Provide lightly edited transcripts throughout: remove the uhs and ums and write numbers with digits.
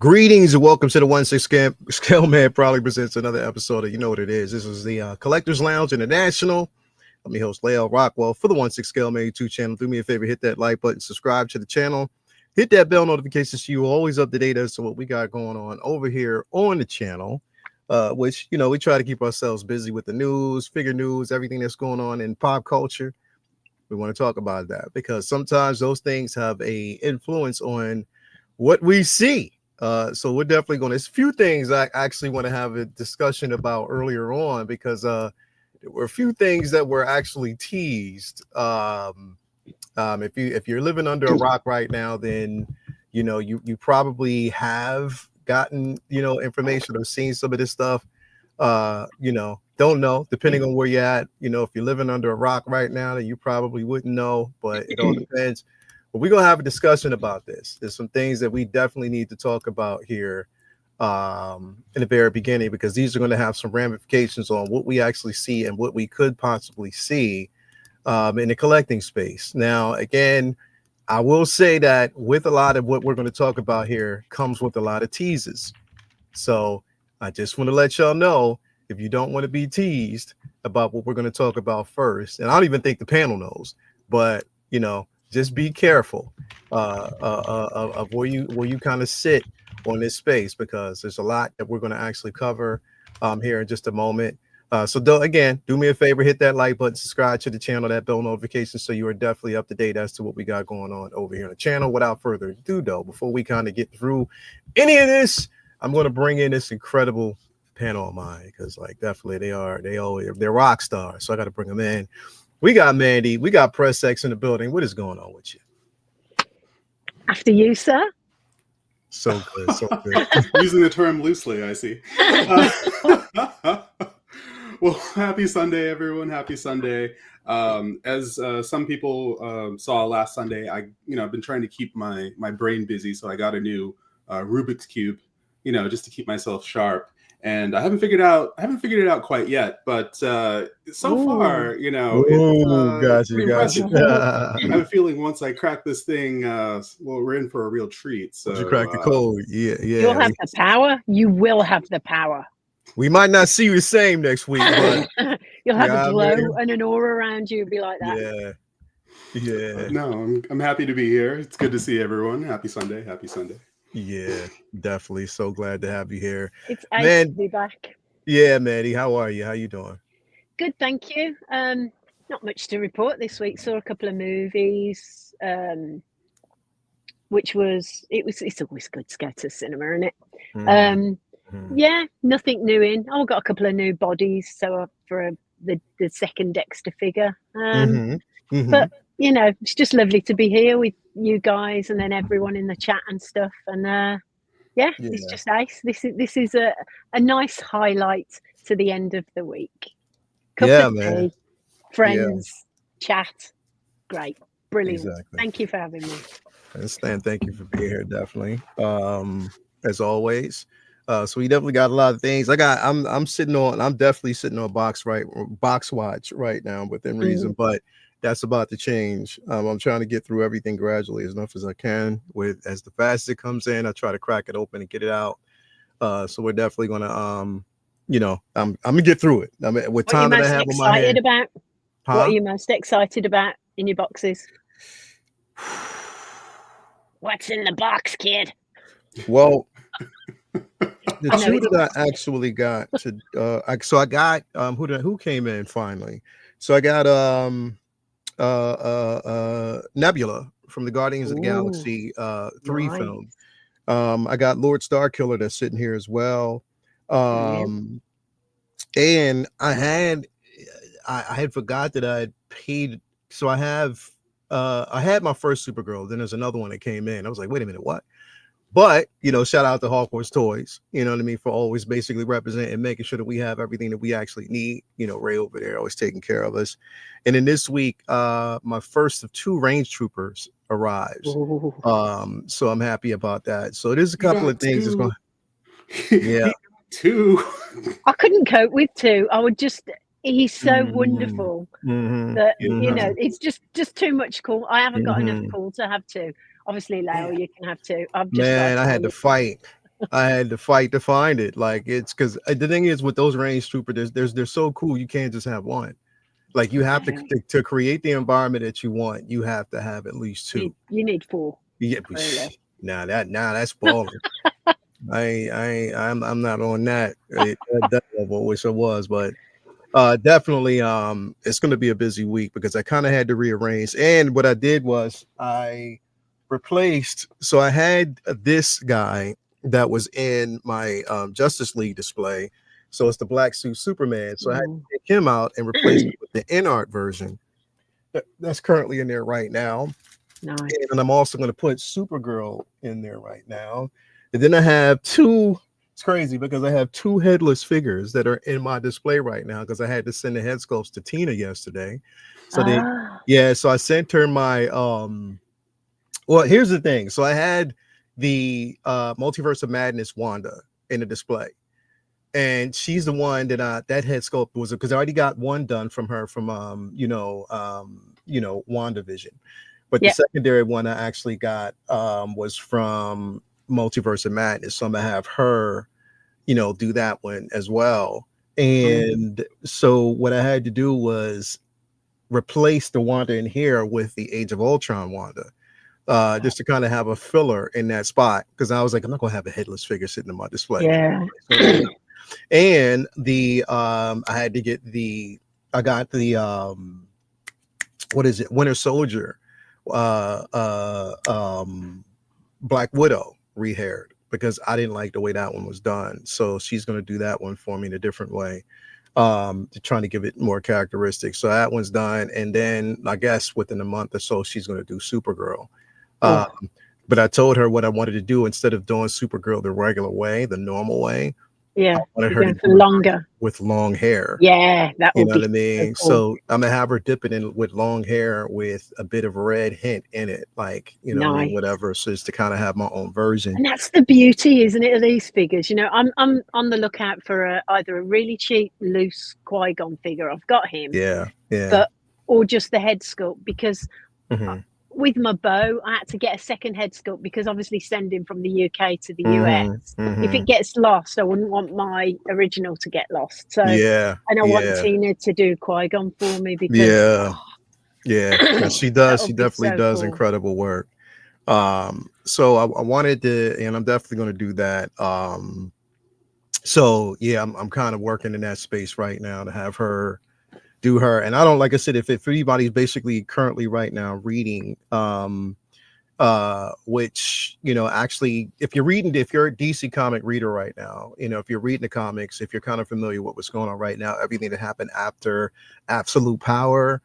Greetings and welcome to the 1/6 Scale Man proudly presents another episode of You Know What It Is. This is the Collectors Lounge International. I'm your host, Lael Rockwell, for the 1/6 Scale Man YouTube channel. Do me a favor, hit that like button, subscribe to the channel, hit that bell notification so you're always up to date as to what we got going on over here on the channel, which, you know, we try to keep ourselves busy with the news, figure news, everything that's going on in pop culture. We want to talk about that because sometimes those things have a influence on what we see. So we're definitely going to, there's a few things I actually want to have a discussion about earlier on because there were a few things that were actually teased. If you're living under a rock right now, then you know you probably have gotten information or seen some of this stuff. Don't know, depending on where you're at. If you're living under a rock right now, then you probably wouldn't know, but it all depends. But we're gonna have a discussion about this. There's some things that we definitely need to talk about here in the very beginning, because these are going to have some ramifications on what we actually see and what we could possibly see in the collecting space. Now, again, I will say that with a lot of what we're going to talk about here comes with a lot of teases. So I just want to let y'all know, if you don't want to be teased about what we're going to talk about first, and I don't even think the panel knows, but just be careful of where you kind of sit on this space, because there's a lot that we're going to actually cover here in just a moment. So do me a favor, hit that like button, subscribe to the channel, that bell notification, so you are definitely up to date as to what we got going on over here on the channel. Without further ado, though, before we kind of get through any of this, I'm going to bring in this incredible panel of mine, because definitely they're rock stars, so I got to bring them in. We got Mandy, we got Press X in the building. What is going on with you? After you, sir. So good, so good. Using the term loosely, I see. Well, happy Sunday, everyone. Happy Sunday. As some people saw last Sunday, I've been trying to keep my brain busy, so I got a new Rubik's Cube, just to keep myself sharp. And I haven't figured it out quite yet, but so far, it's pretty impressive. I have a feeling once I crack this thing, we're in for a real treat. So you crack the code, yeah. You'll have the power. You will have the power. We might not see you the same next week, but you'll have a glow and an aura around you. Be like that. Yeah. No, I'm happy to be here. It's good to see everyone. Happy Sunday. Happy Sunday. Yeah, definitely. So glad to have you here. It's nice to be back. Yeah, Maddie, how are you? How you doing? Good, thank you. Not much to report this week. Saw a couple of movies, it's always good to go to cinema, isn't it? Yeah, nothing new in. I've got a couple of new bodies, so for the second Dexter figure. But it's just lovely to be here with you guys and then everyone in the chat and stuff. And it's just nice. This is a nice highlight to the end of the week. Cup of tea, friends, chat. Great. Brilliant. Exactly. Thank you for having me. I understand. Thank you for being here, definitely. As always. So we definitely got a lot of things. I'm definitely sitting on box watch right now within reason, but that's about to change. I'm trying to get through everything gradually, as enough as I can. As the fast it comes in, I try to crack it open and get it out. So we're definitely gonna, I'm gonna get through it. I mean, with time that I have on my hand. What are you most excited about in your boxes? What's in the box, kid? Well, the two that I actually got to, I got who came in finally. So I got Nebula from the Guardians of the Galaxy 3 film. I got Lord Starkiller that's sitting here as well. And I had forgot that I had paid. So I had my first Supergirl. Then there's another one that came in. I was like, wait a minute, what? But, shout out to Hawkworth Toys, you know what I mean, for always basically representing, making sure that we have everything that we actually need. Ray over there always taking care of us. And then this week, my first of 2 Range Troopers arrives. So I'm happy about that. So there's a couple of things that's going yeah. 2. I couldn't cope with 2. I would just, he's so wonderful that, it's just too much cool. I haven't got enough cool to have 2. Obviously, Lael, you can have 2. I had to fight. I had to fight to find it. Like it's because the thing is with those range troopers, they're so cool. You can't just have one. Like you have to create the environment that you want. You have to have at least two. You need 4. Yeah, but Really. that's balling. I'm not on that, that level, which I was, but definitely it's going to be a busy week because I kind of had to rearrange. And what I did was I replaced. So I had this guy that was in my Justice League display. So it's the black suit Superman. So I had to take him out and replace it with the in-art version that's currently in there right now. Nice. And I'm also going to put Supergirl in there right now. And then I have two. It's crazy because I have 2 headless figures that are in my display right now because I had to send the head sculpts to Tina yesterday. So so I sent her my well, here's the thing. So I had the Multiverse of Madness Wanda in the display. And she's the one that that head sculpt was because I already got one done from her from WandaVision. But the secondary one I actually got was from Multiverse of Madness. So I'm gonna have her, do that one as well. And so what I had to do was replace the Wanda in here with the Age of Ultron Wanda. Just to kind of have a filler in that spot because I was like, I'm not gonna have a headless figure sitting in my display. Yeah. And the I had to get I got the what is it, Winter Soldier, Black Widow rehaired because I didn't like the way that one was done. So she's gonna do that one for me in a different way. Trying to give it more characteristics. So that one's done, and then I guess within a month or so she's gonna do Supergirl. But I told her what I wanted to do instead of doing Supergirl the regular way, the normal way. Yeah, I wanted her to for longer with long hair. Yeah, that would You know be what I mean? so cool. So I'm gonna have her dip it in with long hair with a bit of a red hint in it, like Nice. whatever. So just to kind of have my own version. And that's the beauty, isn't it, of these figures? I'm on the lookout for either a really cheap, loose Qui-Gon figure. I've got him. Yeah. Or just the head sculpt because Mhm. with my bow, I had to get a second head sculpt because obviously sending from the UK to the US, if it gets lost, I wouldn't want my original to get lost. So Yeah. and I want Tina to do Qui-Gon for me because She does. She be definitely so does cool. incredible work. So I wanted to, and I'm definitely going to do that. So yeah, I'm kind of working in that space right now to have her do her. And I don't, like I said, if anybody's basically currently right now reading, which actually, if you're a DC comic reader right now, if you're reading the comics, if you're kind of familiar with what's going on right now, everything that happened after Absolute Power,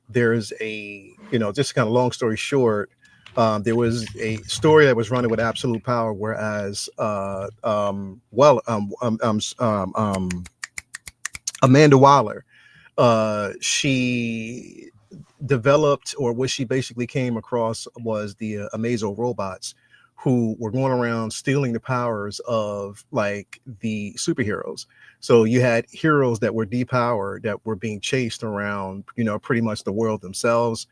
there's a just kind of long story short, there was a story that was running with Absolute Power, whereas Amanda Waller, she developed, or what she basically came across was the Amazo robots who were going around stealing the powers of like the superheroes. So you had heroes that were depowered that were being chased around, pretty much the world themselves,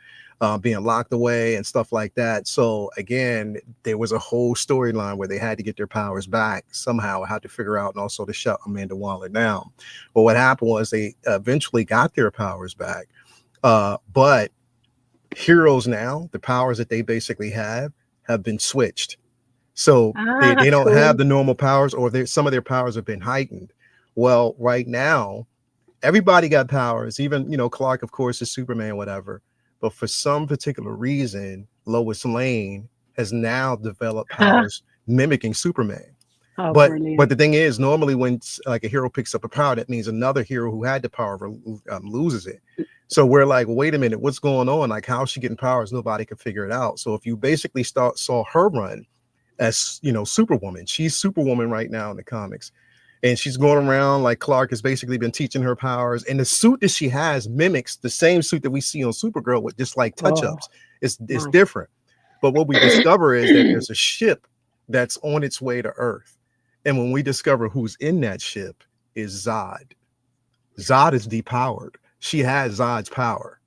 being locked away and stuff like that. So again, there was a whole storyline where they had to get their powers back somehow, had to figure out, and also to shut Amanda Waller down. But what happened was they eventually got their powers back. But heroes now, the powers that they basically have been switched. So they don't have the normal powers, or some of their powers have been heightened. Well, right now, everybody got powers, even, Clark, of course, is Superman, whatever. But for some particular reason, Lois Lane has now developed powers mimicking Superman. But the thing is, normally when like a hero picks up a power, that means another hero who had the power loses it. So we're like, wait a minute, what's going on? Like, how's she getting powers? Nobody could figure it out. So if you basically saw her run as, Superwoman, she's Superwoman right now in the comics. And she's going around like Clark has basically been teaching her powers. And the suit that she has mimics the same suit that we see on Supergirl with just like touch-ups. It's different. But what we discover is that there's a ship that's on its way to Earth. And when we discover who's in that ship is Zod. Zod is depowered. She has Zod's power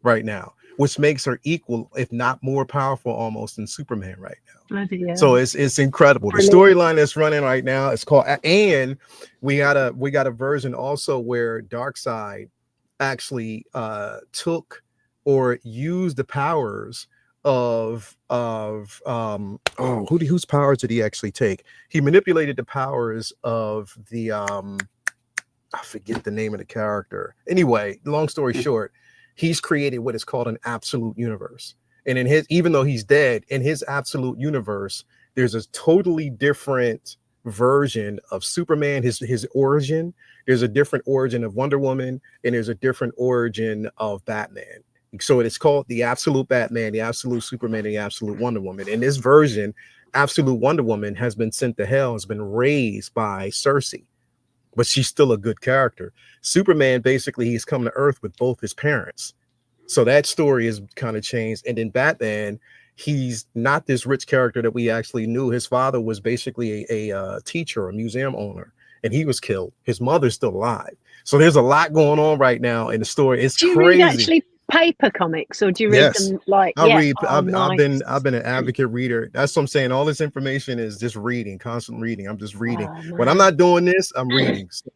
right now. which makes her equal, if not more powerful, almost than Superman right now. Bloody So hell. it's incredible. The Brilliant. storyline that's running right now is called, and we got a version also where Darkseid actually took or used the powers of whose powers did he actually take? He manipulated the powers of the I forget the name of the character. Anyway, long story short, he's created what is called an absolute universe. And in his, even though he's dead, in his absolute universe, there's a totally different version of Superman, his origin. There's a different origin of Wonder Woman, and there's a different origin of Batman. So it's called the Absolute Batman, the Absolute Superman, and the Absolute Wonder Woman. In this version, Absolute Wonder Woman has been sent to hell, has been raised by Cersei, but she's still a good character. Superman, basically, he's come to Earth with both his parents. So that story is kind of changed. And then Batman, he's not this rich character that we actually knew. His father was basically a teacher, a museum owner, and he was killed. His mother's still alive. So there's a lot going on right now in the story. It's do you crazy. read actually paper comics, or do you read Yes. them like? I read. Oh, I've been nice. an advocate reader. That's what I'm saying. All this information is just reading, constant reading. I'm just reading. Oh, When I'm man. not doing this, I'm reading. So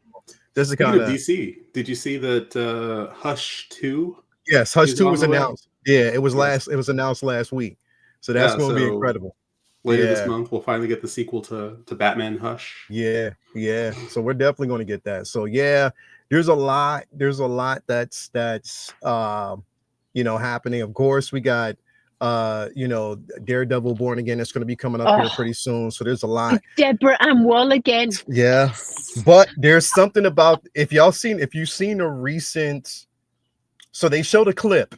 this is Speaking kind of of DC, did you see that Hush 2? yes. Hush is 2 on was the way? announced. Yeah, it was Yes. It was announced last week. So that's Yeah, going to be so incredible. Later this Yeah. month, we'll finally get the sequel to Batman Hush. Yeah. So we're definitely going to get that. So yeah, there's a lot that's happening. Of course, we got Daredevil Born Again that's going to be coming up here pretty soon. So there's a lot. With Deborah Ann Wall again. Yeah. Yes. But there's something about if you've seen a recent, so they showed a clip.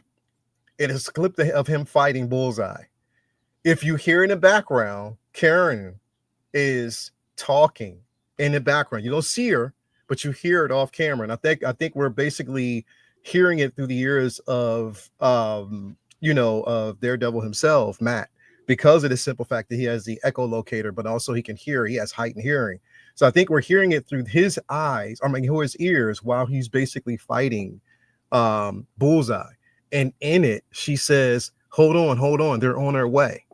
It is a clip of him fighting Bullseye. If you hear in the background, Karen is talking in the background. You don't see her, but you hear it off camera. And I think we're basically hearing it through the ears of of Daredevil himself, Matt, because of the simple fact that he has the echolocator, but also he can hear. He has heightened hearing. So I think we're hearing it through his eyes, or his ears, while he's basically fighting Bullseye. And in it, she says, hold on, they're on their way.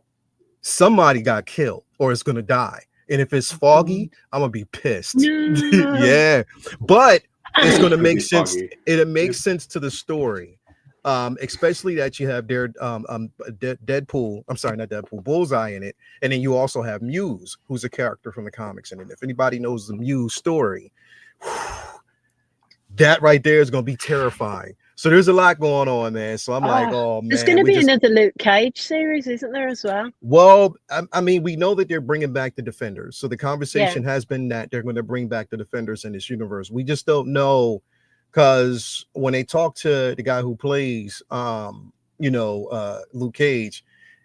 Somebody got killed or is going to die. And if it's foggy, I'm going to be pissed. No. Yeah. But it's going to make sense. Foggy. It makes sense to the story. Especially that you have Deadpool. I'm sorry, not Deadpool, Bullseye in it. And then you also have Muse, who's a character from the comics. And if anybody knows the Muse story, that right there is going to be terrifying. So there's a lot going on, man. So I'm like, oh man. There's going to be another Luke Cage series, isn't there, as well? Well, I mean, we know that they're bringing back the Defenders. So the conversation has been that they're going to bring back the Defenders in this universe. We just don't know, because when they talk to the guy who plays, Luke Cage,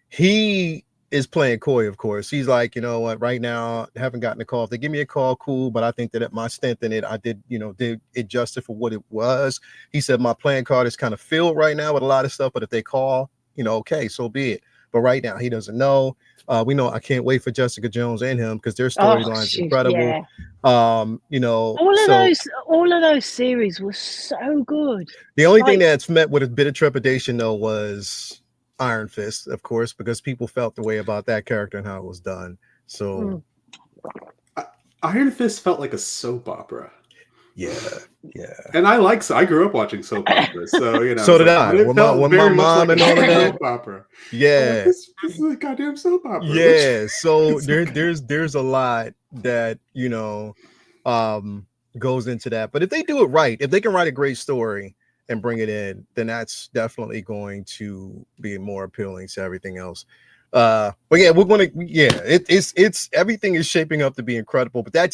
he is playing coy, of course. He's like, you know what, right now, I haven't gotten a call. If they give me a call, cool. But I think that at my stint in it, I did it justice for what it was. He said, my playing card is kind of filled right now with a lot of stuff. But if they call, okay, so be it. But right now, he doesn't know. We know I can't wait for Jessica Jones and him, because their storyline is incredible. Yeah. All of those series were so good. The only thing that's met with a bit of trepidation, though, was Iron Fist, of course, because people felt the way about that character and how it was done. So Iron Fist felt like a soap opera. Yeah. And I grew up watching soap operas, so So did I. With my mom and all of that. Soap opera. Yeah. This is a goddamn soap opera. Yeah. So there's a lot that goes into that. But if they do it right, if they can write a great story and bring it in, then that's definitely going to be more appealing to everything else. But yeah, it's everything is shaping up to be incredible. But I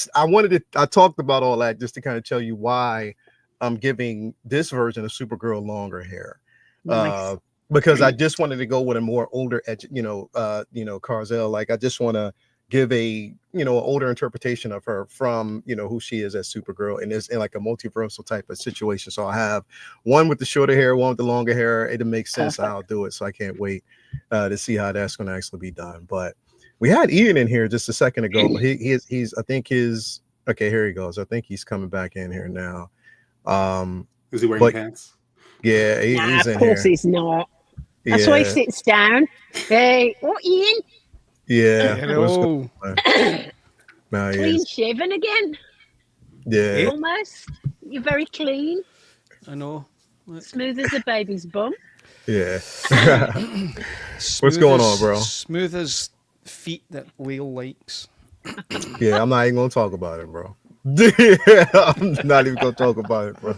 talked about all that just to kind of tell you why I'm giving this version of Supergirl longer hair. Nice. Because I just wanted to go with a more older edge, Carzel. Like, I just want to give a older interpretation of her from who she is as Supergirl, and it's in like a multiversal type of situation. So I have one with the shorter hair, one with the longer hair. It makes sense. Perfect. I'll do it. So I can't wait to see how that's going to actually be done. But we had Ian in here just a second ago. But he's I think his okay. Here he goes. I think he's coming back in here now. Is he wearing pants? Yeah, he's in of course here. he's not. That's why he Yeah, sits down. Hey, what, Ian? yeah. Hello. Nah, Clean yes. shaven again? Yeah, Almost. You're very clean. I know. Look. Smooth as a baby's bum. yeah. What's Smooth going as, on, bro? Smooth as feet that whale likes. Yeah, I'm not even gonna talk about it, bro. I'm not even gonna talk about it, bro.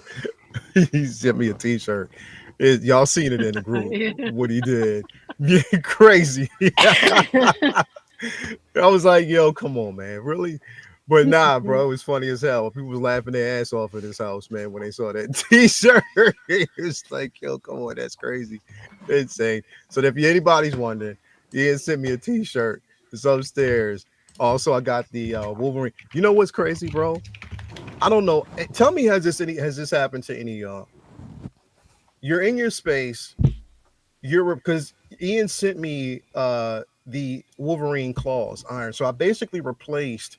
He sent me a T-shirt. Y'all seen it in the group? What he did? Yeah, crazy. I was like, yo, come on, man, really? But nah, bro, it was funny as hell. People was laughing their ass off at this house, man, when they saw that T-shirt. It was like, yo, come on, that's crazy, insane. So if anybody's wondering, Ian sent me a T-shirt. It's upstairs. Also, I got the Wolverine. You know what's crazy, bro? I don't know. Tell me, has this happened to any of y'all? You're in your space. Because Ian sent me the Wolverine claws iron. So I basically replaced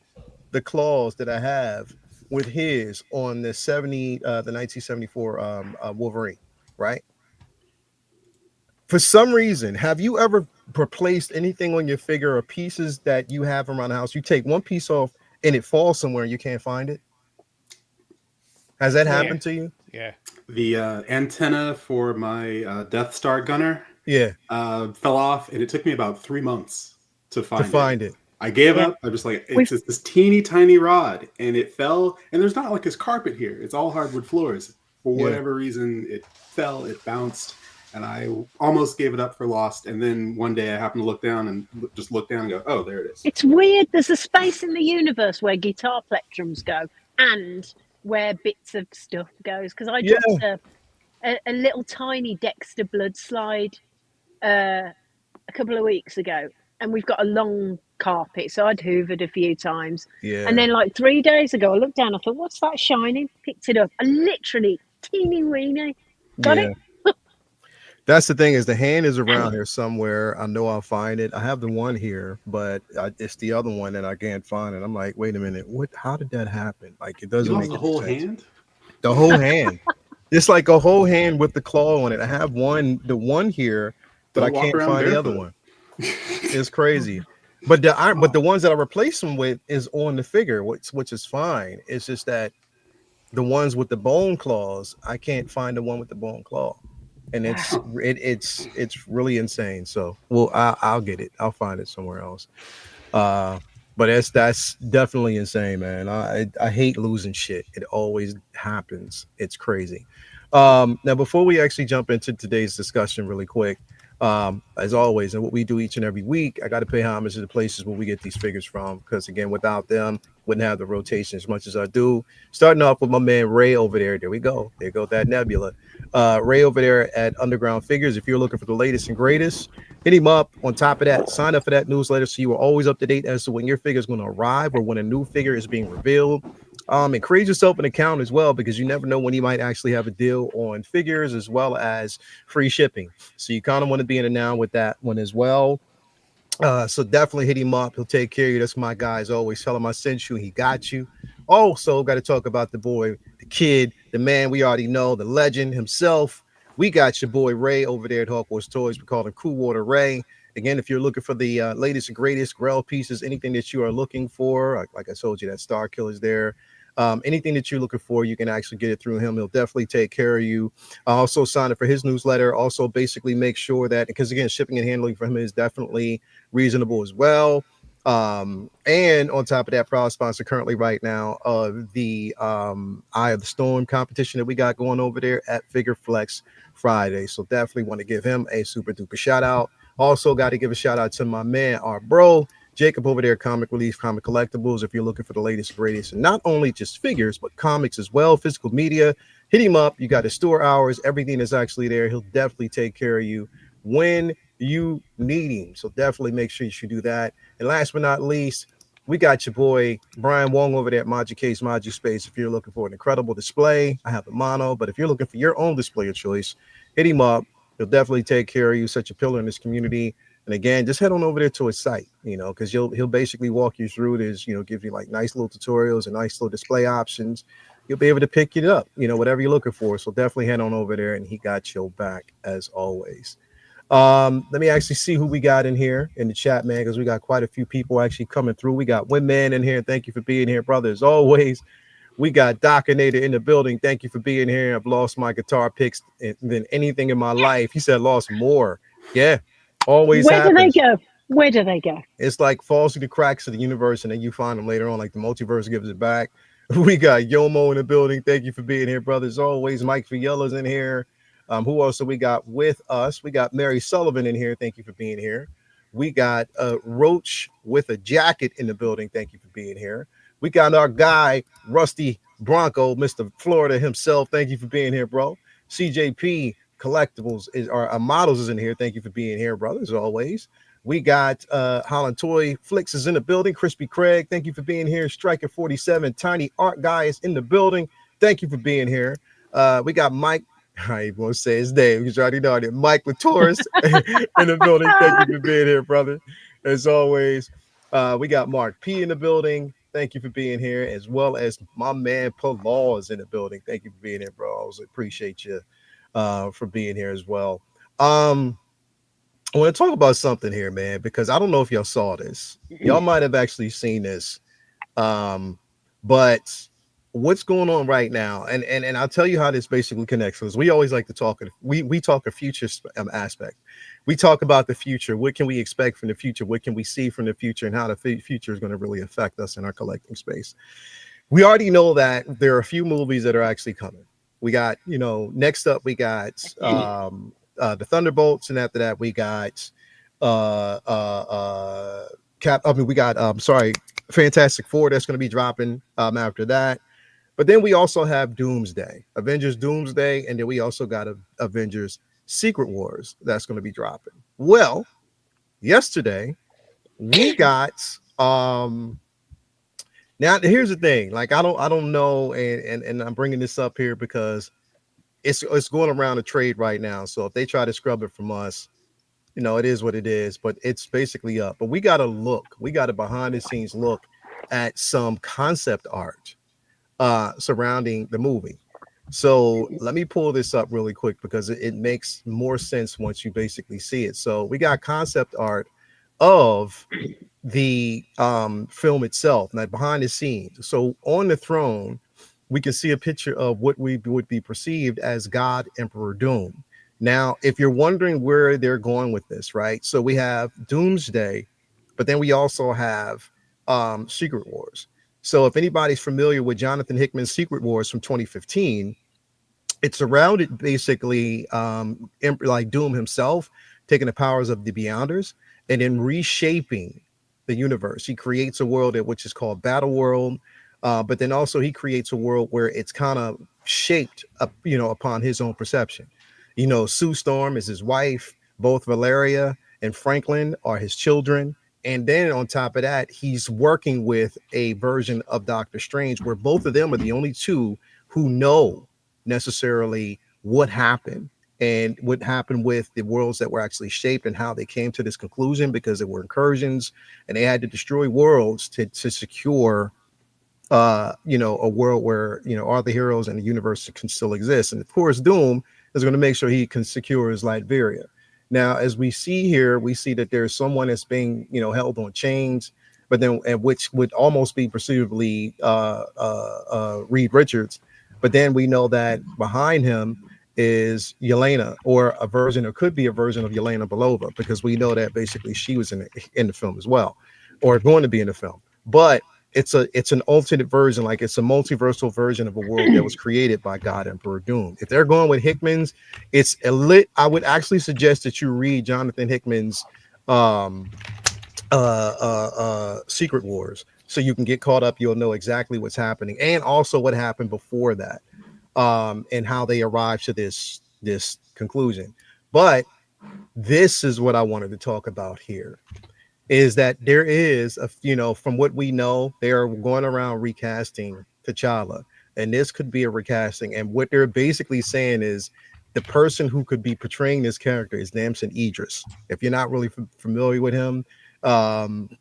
the claws that I have with his on the 1974 Wolverine, right? For some reason, have you ever replaced anything on your figure or pieces that you have around the house? You take one piece off and it falls somewhere and you can't find it. Has that happened to you? Yeah. The antenna for my Death Star gunner Yeah, fell off, and it took me about 3 months to find it. I gave Yeah. up. I'm just like, it's just this teeny tiny rod, and it fell. And there's not like this carpet here. It's all hardwood floors. For Yeah. whatever reason, it fell, it bounced, and I almost gave it up for lost. And then one day I happened to look down and just look down and go, oh, there it is. It's weird. There's a space in the universe where guitar plectrums go and where bits of stuff goes. Because I dropped a little tiny Dexter blood slide a couple of weeks ago, and we've got a long carpet, so I'd hoovered a few times. Yeah. And then like 3 days ago, I looked down, I thought, what's that shining? Picked it up, and literally teeny weeny. Got it? That's the thing, is the hand is around here somewhere. I know I'll find it. I have the one here, but it's the other one that I can't find it. I'm like, wait a minute, how did that happen? Like, it doesn't You make lost the whole sense. hand? The whole hand. It's like a whole hand with the claw on it. I have the one here, but Don't I can't walk around find the other barefoot. one. It's crazy. But the ones that I replaced them with is on the figure, which is fine. It's just that the ones with the bone claws, I can't find the one with the bone claw, and it's really insane. So, well, I'll get it. I'll find it somewhere else. But that's definitely insane, man. I hate losing shit. It always happens. It's crazy. Now, before we actually jump into today's discussion really quick, as always, and what we do each and every week, I got to pay homage to the places where we get these figures from, because again, without them, wouldn't have the rotation as much as I do. Starting off with my man Ray over there. There we go. There go that Nebula. Ray over there at Underground Figures. If you're looking for the latest and greatest, hit him up. On top of that, sign up for that newsletter so you are always up to date as to when your figure is going to arrive or when a new figure is being revealed. And create yourself an account as well, because you never know when you might actually have a deal on figures as well as free shipping. So you kind of want to be in the now with that one as well. So definitely hit him up. He'll take care of you. That's my guy. As always, tell him I sent you. He got you. Also, got to talk about the boy, the kid, the man we already know, the legend himself. We got your boy Ray over there at Hawkworth Toys. We call him Cool Water Ray. Again, if you're looking for the latest and greatest Grail pieces, anything that you are looking for, like I told you, that Star Killer's there. Anything that you're looking for, you can actually get it through him. He'll definitely take care of you. Also sign up for his newsletter. Also basically make sure that, because again, shipping and handling for him is definitely reasonable as well. And on top of that, proud sponsor currently right now of the Eye of the Storm competition that we got going over there at Figure Flex Friday. So definitely want to give him a super duper shout out. Also got to give a shout out to my man, our bro, Jacob over there, Comic Relief, Comic Collectibles. If you're looking for the latest and greatest, and not only just figures, but comics as well, physical media, hit him up. You got his store hours, everything is actually there. He'll definitely take care of you when you need him. So definitely make sure you should do that. And last but not least, we got your boy Brian Wong over there at Maju Case, Maju Space. If you're looking for an incredible display, I have the mono, but if you're looking for your own display of choice, hit him up. He'll definitely take care of you. Such a pillar in this community. And again, just head on over there to his site, because he'll basically walk you through this, give you like nice little tutorials and nice little display options. You'll be able to pick it up, whatever you're looking for. So definitely head on over there, and he got your back as always. Let me actually see who we got in here in the chat, man, because we got quite a few people actually coming through. We got Winman in here. Thank you for being here, brother. As always, we got Dockinator in the building. Thank you for being here. I've lost my guitar picks than anything in my life. He said lost more. Yeah, always Where do they happens. go? Where do they go? It's like falls through the cracks of the universe, and then you find them later on, like the multiverse gives it back. We got Yomo in the building. Thank you for being here, brother. As always, Mike Fiella's in here. Who else do we got with us? We got Mary Sullivan in here. Thank you for being here. We got Roach with a jacket in the building. Thank you for being here. We got our guy, Rusty Bronco, Mr. Florida himself. Thank you for being here, bro. CJP Collectibles is our models is in here. Thank you for being here, brother, as always. We got Holland Toy Flicks is in the building. Crispy Craig, thank you for being here. Striker 47, Tiny Art Guy is in the building. Thank you for being here. We got Mike. I won't say his name because you already know it. Mike Latourus in the building. Thank you for being here, brother. As always, we got Mark P in the building. Thank you for being here, as well as my man Paul is in the building. Thank you for being here, bro. I always appreciate you for being here as well. I want to talk about something here, man, because I don't know if y'all saw this. Y'all might have actually seen this. But what's going on right now, and I'll tell you how this basically connects, because we always like to talk, we talk a future aspect. We talk about the future. What can we expect from the future? What can we see from the future, and how the future is going to really affect us in our collecting space? We already know that there are a few movies that are actually coming. We got, next up, we got the Thunderbolts, and after that, we got Fantastic Four that's going to be dropping after that. But then we also have Doomsday, Avengers Doomsday, and then we also got Avengers Secret Wars that's going to be dropping. Well, yesterday we got now here's the thing, like I don't know, and I'm bringing this up here because it's going around the trade right now. So if they try to scrub it from us, it is what it is, but it's basically up. But we got a behind the scenes look at some concept art surrounding the movie. So let me pull this up really quick because it makes more sense once you basically see it. So we got concept art of the film itself, not behind the scenes. So on the throne, we can see a picture of what we would be perceived as God Emperor Doom. Now, if you're wondering where they're going with this, right? So we have Doomsday, but then we also have Secret Wars. So if anybody's familiar with Jonathan Hickman's Secret Wars from 2015, it's surrounded basically like Doom himself taking the powers of the Beyonders and then reshaping the universe. He creates a world which is called Battle World, but then also he creates a world where it's kind of shaped up, upon his own perception. Sue Storm is his wife. Both Valeria and Franklin are his children. And then on top of that, he's working with a version of Doctor Strange where both of them are the only two who know necessarily what happened and what happened with the worlds that were actually shaped and how they came to this conclusion, because there were incursions and they had to destroy worlds to secure a world where all the heroes in the universe can still exist. And of course, Doom is going to make sure he can secure his Latveria. Now, as we see here, we see that there's someone that's being, held on chains, but then which would almost be perceivably Reed Richards. But then we know that behind him is Yelena, or could be a version of Yelena Belova, because we know that basically she was in the film as well, or going to be in the film. But it's an alternate version, like it's a multiversal version of a world that was created by God Emperor Doom. If they're going with Hickman's, it's a lit. I would actually suggest that you read Jonathan Hickman's Secret Wars, so you can get caught up. You'll know exactly what's happening, and also what happened before that, and how they arrived to this conclusion. But this is what I wanted to talk about here. Is that there is from what we know, they are going around recasting T'Challa, and this could be a recasting. And what they're basically saying is the person who could be portraying this character is Damson Idris. If you're not really familiar with him,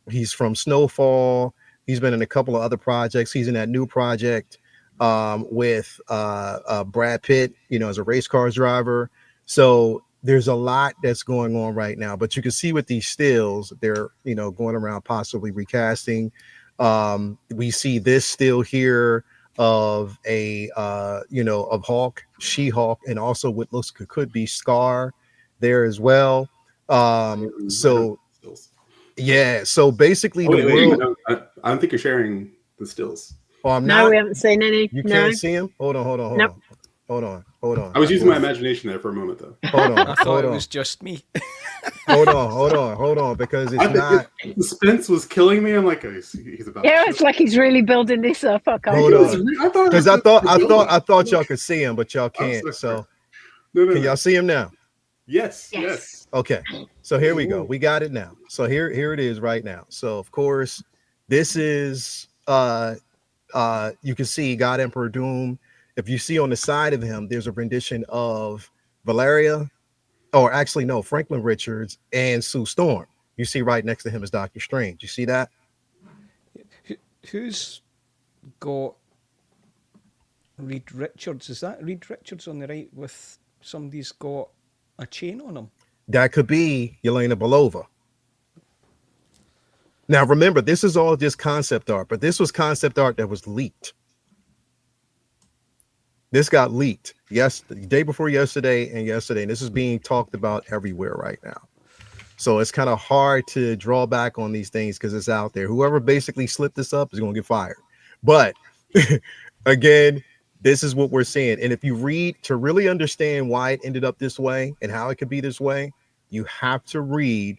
he's from Snowfall. He's been in a couple of other projects. He's in that new project with Brad Pitt, as a race cars driver. So there's a lot that's going on right now, but you can see with these stills, they're going around possibly recasting. We see this still here of a of Hulk, She-Hulk, and also what looks could be Scar there as well. So yeah, so basically wait, the world. I don't think you're sharing the stills. Oh, I'm No, not. we haven't seen any. You No. can't see him. Hold on. Nope. Hold on. I was using my imagination there for a moment, though. Hold on. I thought it was just me. Hold on, because it's not. The suspense was killing me. I'm like, he's about. Yeah, to it's like he's really building this up. I can't. Hold on. Because I thought thought y'all could see him, but y'all can't. So no. can y'all see him now? Yes. Okay. So here we go. We got it now. So here it is right now. So of course, this is you can see God Emperor Doom. If you see on the side of him, there's a rendition of Valeria, or actually no, Franklin Richards and Sue Storm. You see right next to him is Doctor Strange. You see that? Who's got Reed Richards? Is that Reed Richards on the right with somebody's got a chain on him? That could be Yelena Belova. Now remember, this is all just concept art, but this was concept art that was leaked. This got leaked the day before yesterday and yesterday, and this is being talked about everywhere right now. So it's kind of hard to draw back on these things because it's out there. Whoever basically slipped this up is going to get fired. But again, this is what we're seeing. And if you read to really understand why it ended up this way and how it could be this way, you have to read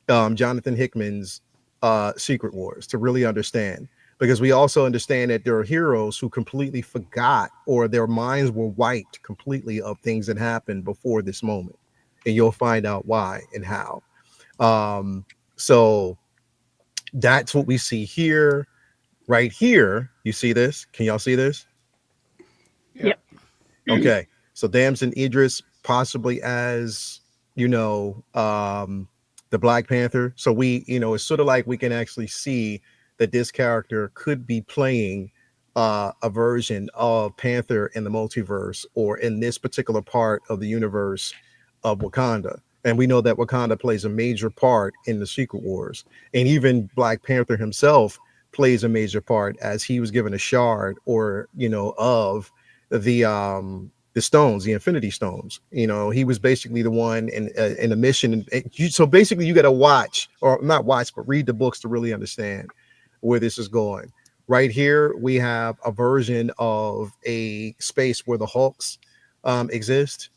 Jonathan Hickman's Secret Wars to really understand. Because we also understand that there are heroes who completely forgot, or their minds were wiped completely of things that happened before this moment. And you'll find out why and how. So that's what we see here. Right here, you see this? Can y'all see this? Yep. Okay. So Damson Idris possibly as, the Black Panther. So we, it's sort of like we can actually see that this character could be playing a version of Panther in the multiverse, or in this particular part of the universe of Wakanda. And we know that Wakanda plays a major part in the Secret Wars. And even Black Panther himself plays a major part, as he was given a shard, or, of the stones, the Infinity Stones. He was basically the one in a mission. So basically you got to watch, or not watch, but read the books to really understand where this is going. Right here, we have a version of a space where the Hulks exist,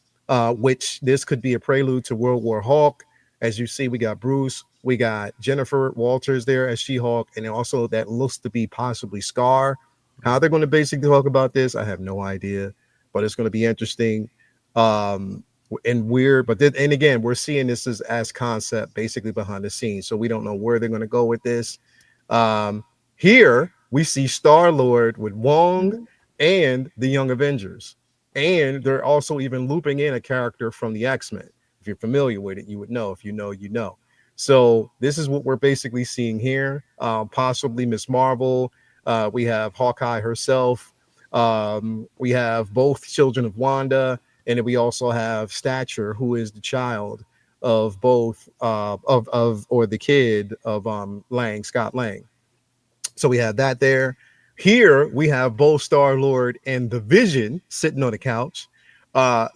which this could be a prelude to World War Hulk. As you see, we got Bruce, we got Jennifer Walters there as She-Hulk, and also that looks to be possibly Scar. How they're going to basically talk about this, I have no idea, but it's going to be interesting and weird. But and again, we're seeing this as concept basically behind the scenes, so we don't know where they're going to go with this. Here we see Star-Lord with Wong and the Young Avengers, and they're also even looping in a character from the X-Men. If you're familiar with it, you would know. If you know, you know. So this is what we're basically seeing here. Possibly Miss Marvel. We have Hawkeye herself. We have both children of Wanda, and then we also have Stature, who is the child of both or the kid of Lang, Scott Lang. So we have that there. Here we have both Star-Lord and the Vision sitting on the couch.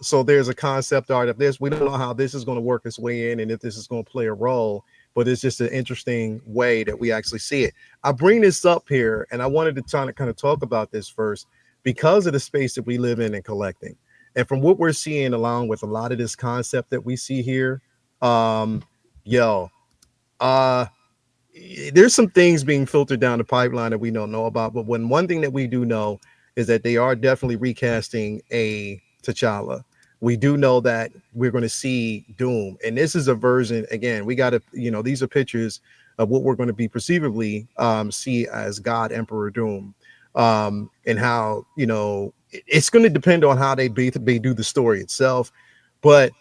So there's a concept art of this. We don't know how this is going to work its way in and if this is going to play a role, but it's just an interesting way that we actually see it. I bring this up here, and I wanted to kind of talk about this first because of the space that we live in and collecting. And from what we're seeing, along with a lot of this concept that we see here, there's some things being filtered down the pipeline that we don't know about. But one thing that we do know is that they are definitely recasting a T'Challa. We do know that we're going to see Doom, and this is a version. Again, we got to, these are pictures of what we're going to be perceivably see as God Emperor Doom, and how it's going to depend on how they do the story itself. But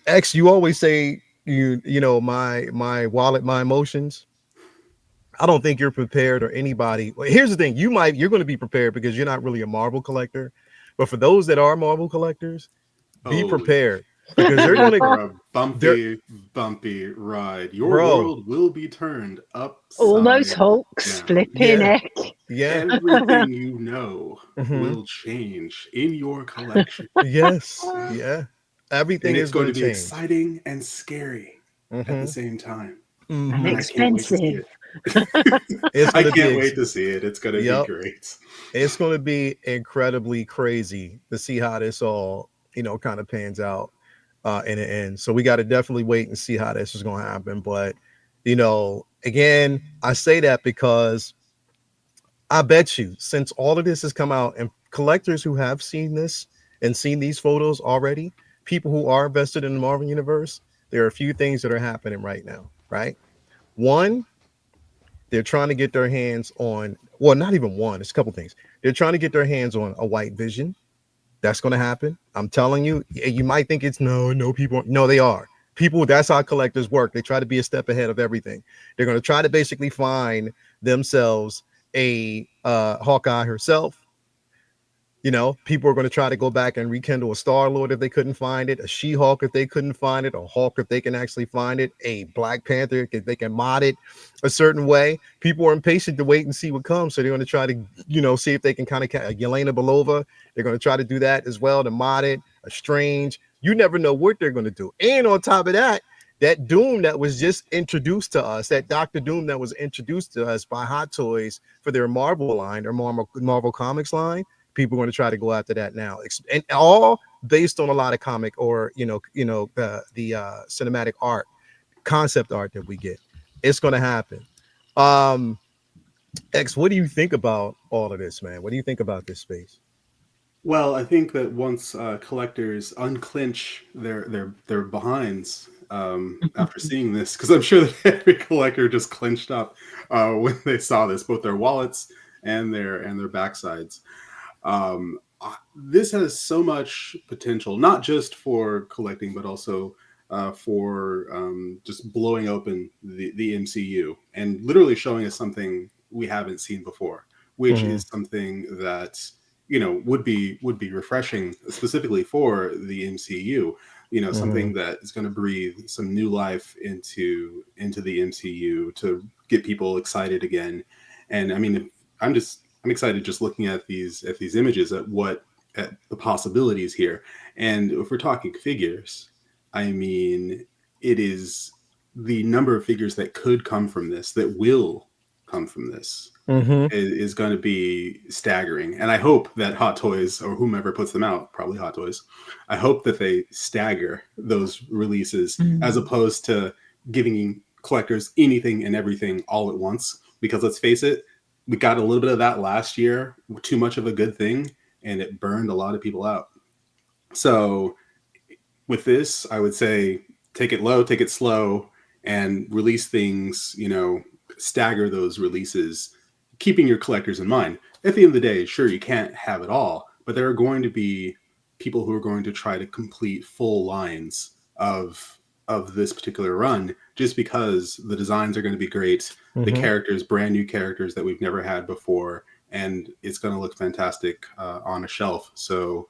X, you always say my wallet, my emotions. I don't think you're prepared, or anybody. Here's the thing: you're going to be prepared because you're not really a Marvel collector. But for those that are Marvel collectors, Be Oh, prepared because they're you're in going for to, a bumpy ride. Your bro. world will be turned Almost upside Hulks, down. flipping Yeah, heck. yeah, Everything you know hmm will change in your collection, yes, yeah. and Everything it's is going going to to be change. exciting and scary at the hmm same time. And And hmm I can't wait to see expensive. it. It's I going to be, can't wait to see it. It's going to be yep. great. It's going to be incredibly crazy to see how this all, kind of pans out in the end. So we got to definitely wait and see how this is going to happen. But, again, I say that because I bet you, since all of this has come out, and collectors who have seen this and seen these photos already, people who are invested in the Marvel Universe, there are a few things that are happening right now, right? One, they're trying to get their hands on, well, not even one, it's a couple things. They're trying to get their hands on a White Vision. That's going to happen. I'm telling you, you might think it's no people. No, they are. People, that's how collectors work. They try to be a step ahead of everything. They're going to try to basically find themselves a Hawkeye herself. People are going to try to go back and rekindle a Star-Lord if they couldn't find it, a She-Hulk if they couldn't find it, a Hulk if they can actually find it, a Black Panther if they can mod it a certain way. People are impatient to wait and see what comes, so they're going to try to, see if they can kind of Yelena Belova. They're going to try to do that as well to mod it. A Strange. You never know what they're going to do. And on top of that, that Doom that was just introduced to us, that Doctor Doom that was introduced to us by Hot Toys for their Marvel line, their Marvel Comics line. People are going to try to go after that now, and all based on a lot of comic or the cinematic art, concept art that we get. It's going to happen. X, what do you think about all of this, man? What do you think about this space? Well, I think that once collectors unclench their behinds after seeing this, because I'm sure that every collector just clenched up when they saw this, both their wallets and their backsides. This has so much potential, not just for collecting, but also for just blowing open the MCU and literally showing us something we haven't seen before, which Mhm. is something that would be refreshing, specifically for the MCU. Something that is going to breathe some new life into the MCU to get people excited again. And I mean, I'm excited just looking at these images at the possibilities here. And if we're talking figures, I mean, it is the number of figures that could come from this, that will come from this, Mhm. is going to be staggering. And I hope that Hot Toys, or whomever puts them out, probably Hot Toys, I hope that they stagger those releases as opposed to giving collectors anything and everything all at once. Because let's face it, we got a little bit of that last year, too much of a good thing, and it burned a lot of people out. So with this, I would say take it low, take it slow, and release things, stagger those releases, keeping your collectors in mind. At the end of the day, sure, you can't have it all, but there are going to be people who are going to try to complete full lines of this particular run just because the designs are going to be great, the Mhm. characters, brand new characters that we've never had before, and it's going to look fantastic on a shelf. So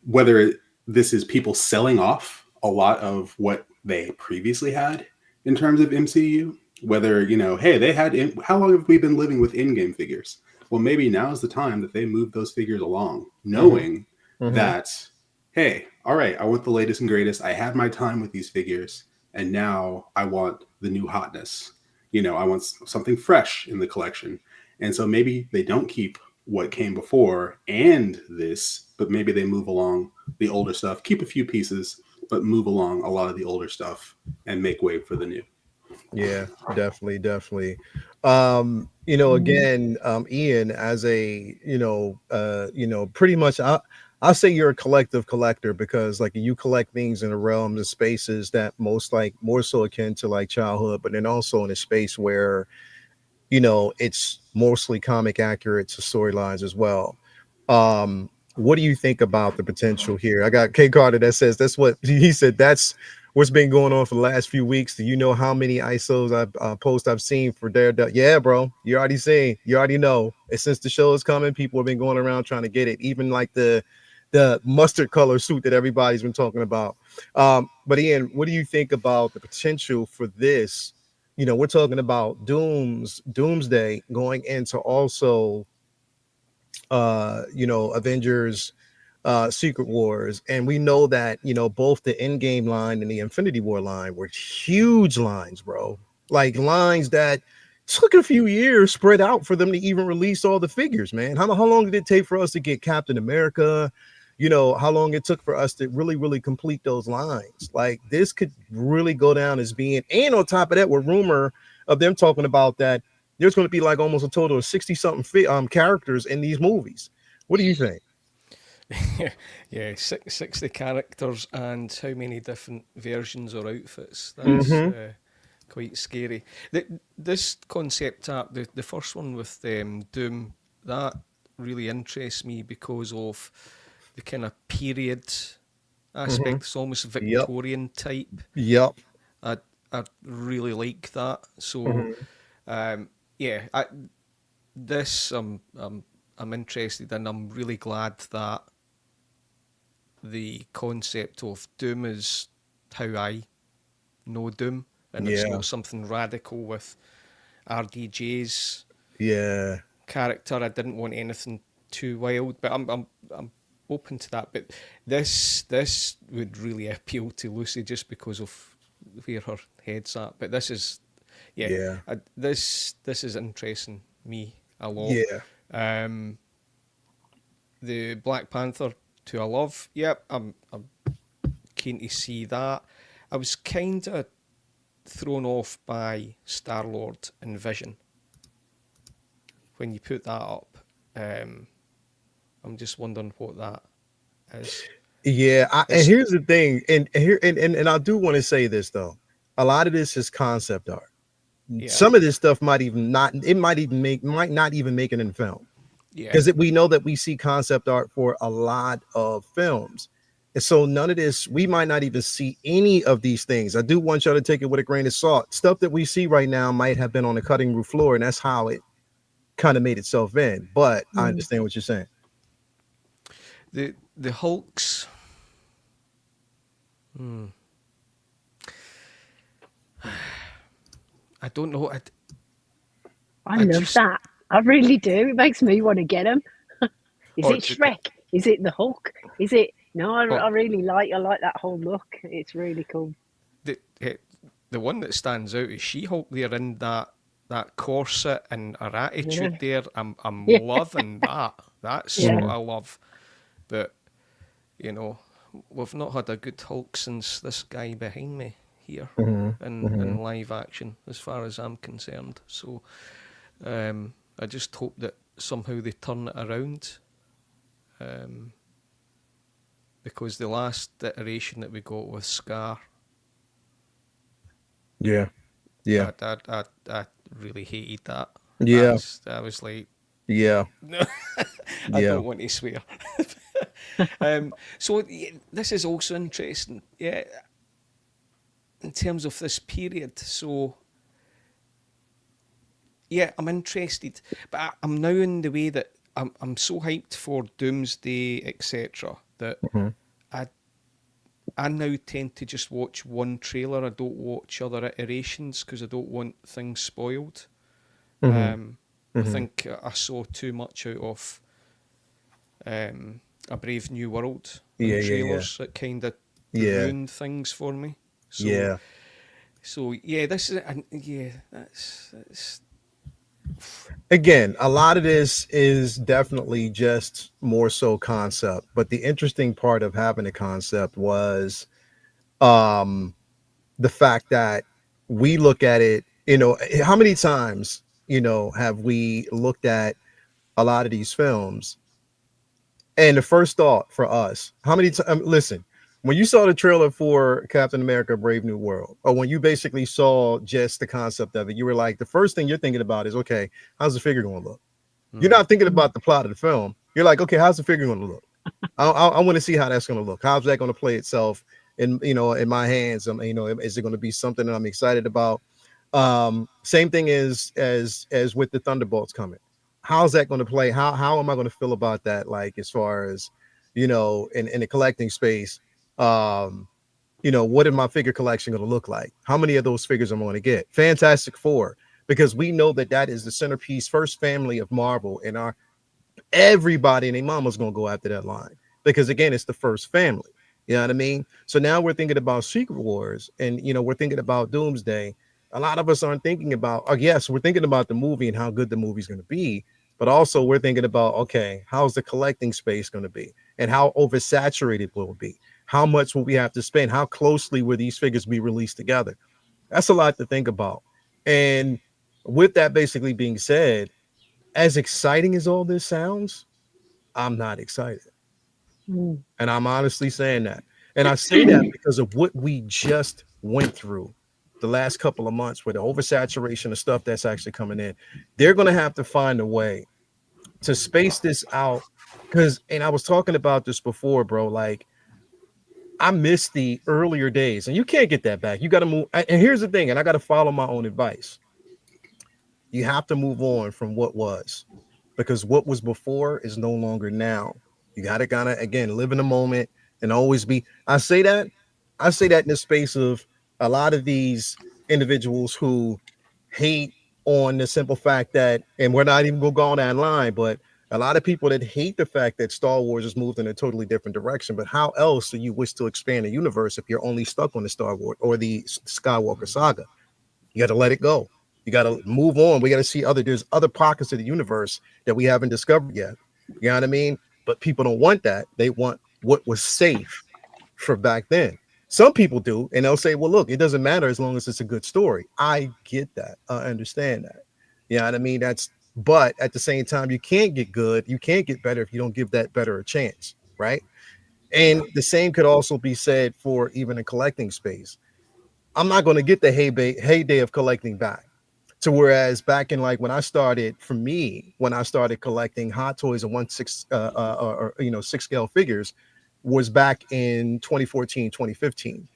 whether this is people selling off a lot of what they previously had in terms of MCU, whether, hey, they had, how long have we been living with in-game figures? Well, maybe now's the time that they move those figures along, knowing Mhm. that, hey, all right, I want the latest and greatest. I had my time with these figures, and now I want the new hotness. I want something fresh in the collection. And so maybe they don't keep what came before and this, but maybe they move along the older stuff, keep a few pieces, but move along a lot of the older stuff and make way for the new. Yeah, definitely. Again, Ian, as a, pretty much I'll say you're a collective collector because like you collect things in the realms of spaces that more so akin to like childhood, but then also in a space where, it's mostly comic accurate to storylines as well. What do you think about the potential here? I got K Carter that says that's what he said. That's what's been going on for the last few weeks. Do you know how many ISOs I've seen for Daredevil? Yeah, bro, you already know. And since the show is coming, people have been going around trying to get it. Even like the the mustard color suit that everybody's been talking about. But Ian, what do you think about the potential for this? You know, we're talking about Doomsday going into also Avengers Secret Wars, and we know that both the Endgame line and the Infinity War line were huge lines, bro. Like lines that took a few years spread out for them to even release all the figures, man. How long did it take for us to get Captain America? How long it took for us to really complete those lines. Like this could really go down as being, and on top of that, with rumor of them talking about that there's going to be like almost a total of 60 something characters in these movies. What do you think? Yeah, 60 characters and how many different versions or outfits. That's quite scary. This concept art, the first one with Doom, that really interests me because of the kind of period aspect. It's almost Victorian type. Yep. I really like that. So, I'm interested in. I'm really glad that the concept of Doom is how I know Doom, and it's not something radical with RDJ's character. I didn't want anything too wild, but I'm open to that. But this would really appeal to Lucy just because of where her head's at. But this is this is interesting me a lot. The Black Panther 2 I love. Yep, I'm keen to see that. I was kind of thrown off by Star-Lord and Vision when you put that up. I'm just wondering what that is. Yeah, and here's the thing, and I do want to say this though. A lot of this is concept art. Yeah. Some of this stuff might not even make it in film. Yeah. Because we know that we see concept art for a lot of films. And so none of this, we might not even see any of these things. I do want y'all to take it with a grain of salt. Stuff that we see right now might have been on the cutting room floor, and that's how it kind of made itself in. But I understand what you're saying. The Hulks. I don't know. I love that. I really do. It makes me want to get them. Is it Shrek? Is it the Hulk? Is it? No, I really like that whole look. It's really cool. The one that stands out is She-Hulk there in that corset and her attitude there. I'm loving that. That's what I love. But we've not had a good Hulk since this guy behind me here in live action, as far as I'm concerned. So I just hope that somehow they turn it around. Because the last iteration that we got was Scar. Yeah. I really hated that. Yeah. I was like, yeah. I don't want to swear. So this is also interesting. Yeah. In terms of this period. So yeah, I'm interested. But I'm now in the way that I'm so hyped for Doomsday, etc. that I now tend to just watch one trailer. I don't watch other iterations because I don't want things spoiled. I think I saw too much out of A Brave New World trailers that kind of ruined things for me. So, this is that's again, a lot of this is definitely just more so concept, but the interesting part of having a concept was the fact that we look at it, how many times have we looked at a lot of these films, and the first thought for us, how many times, listen, when you saw the trailer for Captain America Brave New World, or when you basically saw just the concept of it, you were like, the first thing you're thinking about is, okay, how's the figure going to look? You're not thinking about the plot of the film. You're like, okay, how's the figure going to look? I want to see how that's going to look. How's that going to play itself in my hands? Is it going to be something that I'm excited about? Same thing as with the Thunderbolts coming. How's that going to play? How am I going to feel about that? Like, as far as, in the collecting space, what is my figure collection going to look like? How many of those figures I'm going to get? Fantastic Four, because we know that is the centerpiece, first family of Marvel, and everybody and their mama's going to go after that line because, again, it's the first family. You know what I mean? So now we're thinking about Secret Wars, and we're thinking about Doomsday. A lot of us aren't thinking about, yes, we're thinking about the movie and how good the movie's going to be, but also we're thinking about, okay, how's the collecting space going to be, and how oversaturated will it be? How much will we have to spend? How closely will these figures be released together? That's a lot to think about. And with that basically being said, as exciting as all this sounds, I'm not excited. And I'm honestly saying that. And I say that because of what we just went through the last couple of months with the oversaturation of stuff that's actually coming in. They're going to have to find a way to space this out. And I was talking about this before, bro. Like, I miss the earlier days, and you can't get that back. You got to move. And here's the thing, and I got to follow my own advice. You have to move on from what was, because what was before is no longer now. You got to kind of, again, live in the moment and always be. I say that in the space of a lot of these individuals who hate on the simple fact that, and we're not even going to go on that line, but a lot of people that hate the fact that Star Wars has moved in a totally different direction. But how else do you wish to expand the universe if you're only stuck on the Star Wars or the Skywalker saga? You got to let it go. You got to move on. We got to see there's other pockets of the universe that we haven't discovered yet. You know what I mean? But people don't want that. They want what was safe for back then. Some people do, and they'll say, well, look, it doesn't matter as long as it's a good story. I get that. I understand that. You know what I mean? But at the same time, you can't get good. You can't get better if you don't give that better a chance, right? And the same could also be said for even a collecting space. I'm not going to get the heyday of collecting back. To whereas back in like when I started collecting Hot Toys and 6 scale figures was back in 2014, 2015.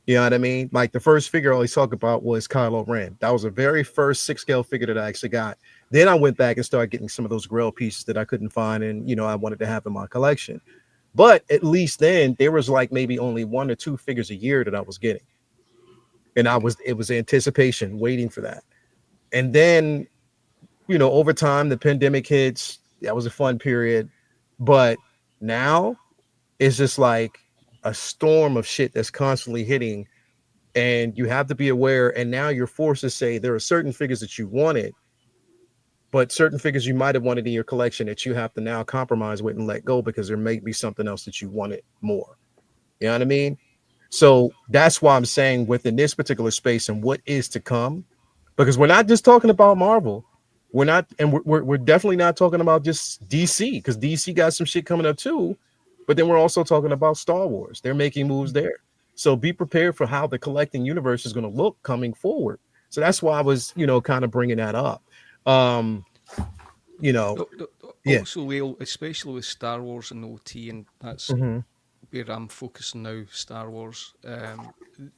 You know what I mean? Like the first figure I always talk about was Kylo Ren. That was the very first 6 scale figure that I actually got. Then I went back and started getting some of those Grail pieces that I couldn't find and I wanted to have in my collection. But at least then there was like maybe only 1 or 2 figures a year that I was getting. And it was anticipation, waiting for that. And then, over time, the pandemic hits. That was a fun period. But now it's just like a storm of shit that's constantly hitting. And you have to be aware. And now you're forced to say there are certain figures that you wanted, but certain figures you might have wanted in your collection that you have to now compromise with and let go because there may be something else that you wanted more. You know what I mean? So that's why I'm saying within this particular space and what is to come, because we're not just talking about Marvel. We're not, and we're definitely not talking about just DC, because DC got some shit coming up too. But then we're also talking about Star Wars. They're making moves there. So be prepared for how the collecting universe is going to look coming forward. So that's why I was, kind of bringing that up. Also, Yeah. Will, especially with Star Wars and OT, and that's where I'm focusing now, Star Wars.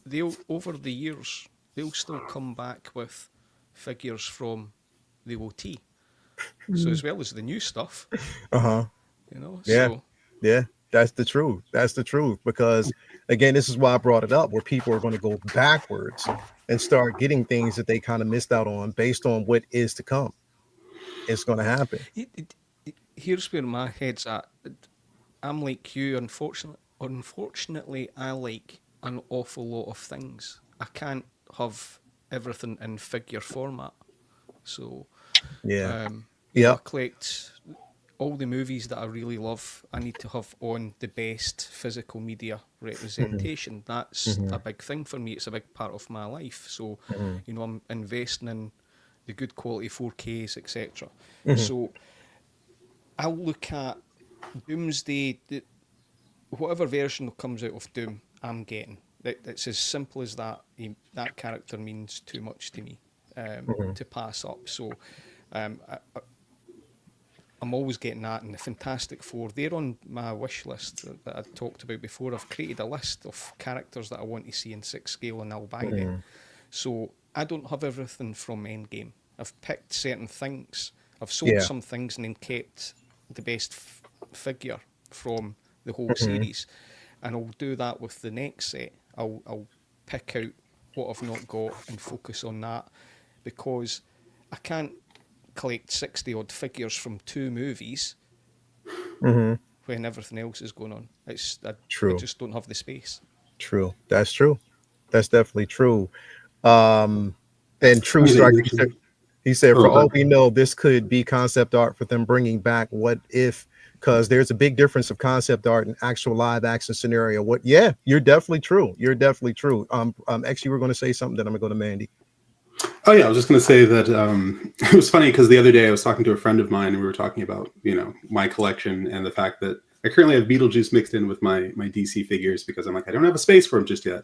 They'll, over the years, they'll still come back with figures from the OT. So as well as the new stuff. Yeah. So. Yeah, that's the truth. That's the truth. Because again, this is why I brought it up, where people are going to go backwards and start getting things that they kind of missed out on based on what is to come. It's going to happen. Here's where my head's at. I'm like you, unfortunately, I like an awful lot of things. I can't have everything in figure format. So, I collect all the movies that I really love. I need to have on the best physical media representation. That's a big thing for me. It's a big part of my life. So, I'm investing in the good quality 4Ks, etc. So, I'll look at Doomsday, whatever version comes out of Doom, I'm getting. It's as simple as that. That character means too much to me to pass up. So I'm always getting that. And the Fantastic Four, they're on my wish list that I talked about before. I've created a list of characters that I want to see in 6 scale, and I'll buy them. So I don't have everything from Endgame. I've picked certain things. I've sold some things and then kept the best figure from the whole series, and I'll do that with the next set. I'll pick out what I've not got and focus on that, because I can't collect 60 odd figures from 2 movies when everything else is going on. I just don't have the space. True. That's true. That's definitely true. And True Strike, he said, for all we know, this could be concept art for them bringing back What If, because there's a big difference of concept art and actual live action scenario. Yeah, you're definitely true. You're definitely true. Actually, we're going to say something, then I'm going to go to Mandy. Oh yeah, I was just going to say that it was funny because the other day I was talking to a friend of mine and we were talking about, my collection and the fact that I currently have Beetlejuice mixed in with my DC figures because I'm like, I don't have a space for him just yet.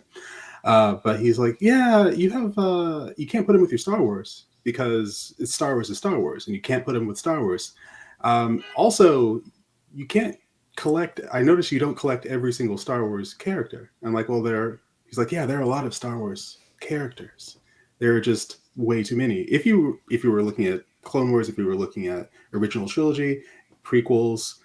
But he's like, yeah, you can't put him with your Star Wars because Star Wars is Star Wars and you can't put him with Star Wars. Also, you can't collect. I noticed you don't collect every single Star Wars character. I'm like, well, he's like, yeah, there are a lot of Star Wars characters. There are just way too many. If you were looking at Clone Wars, if you were looking at original trilogy, prequels,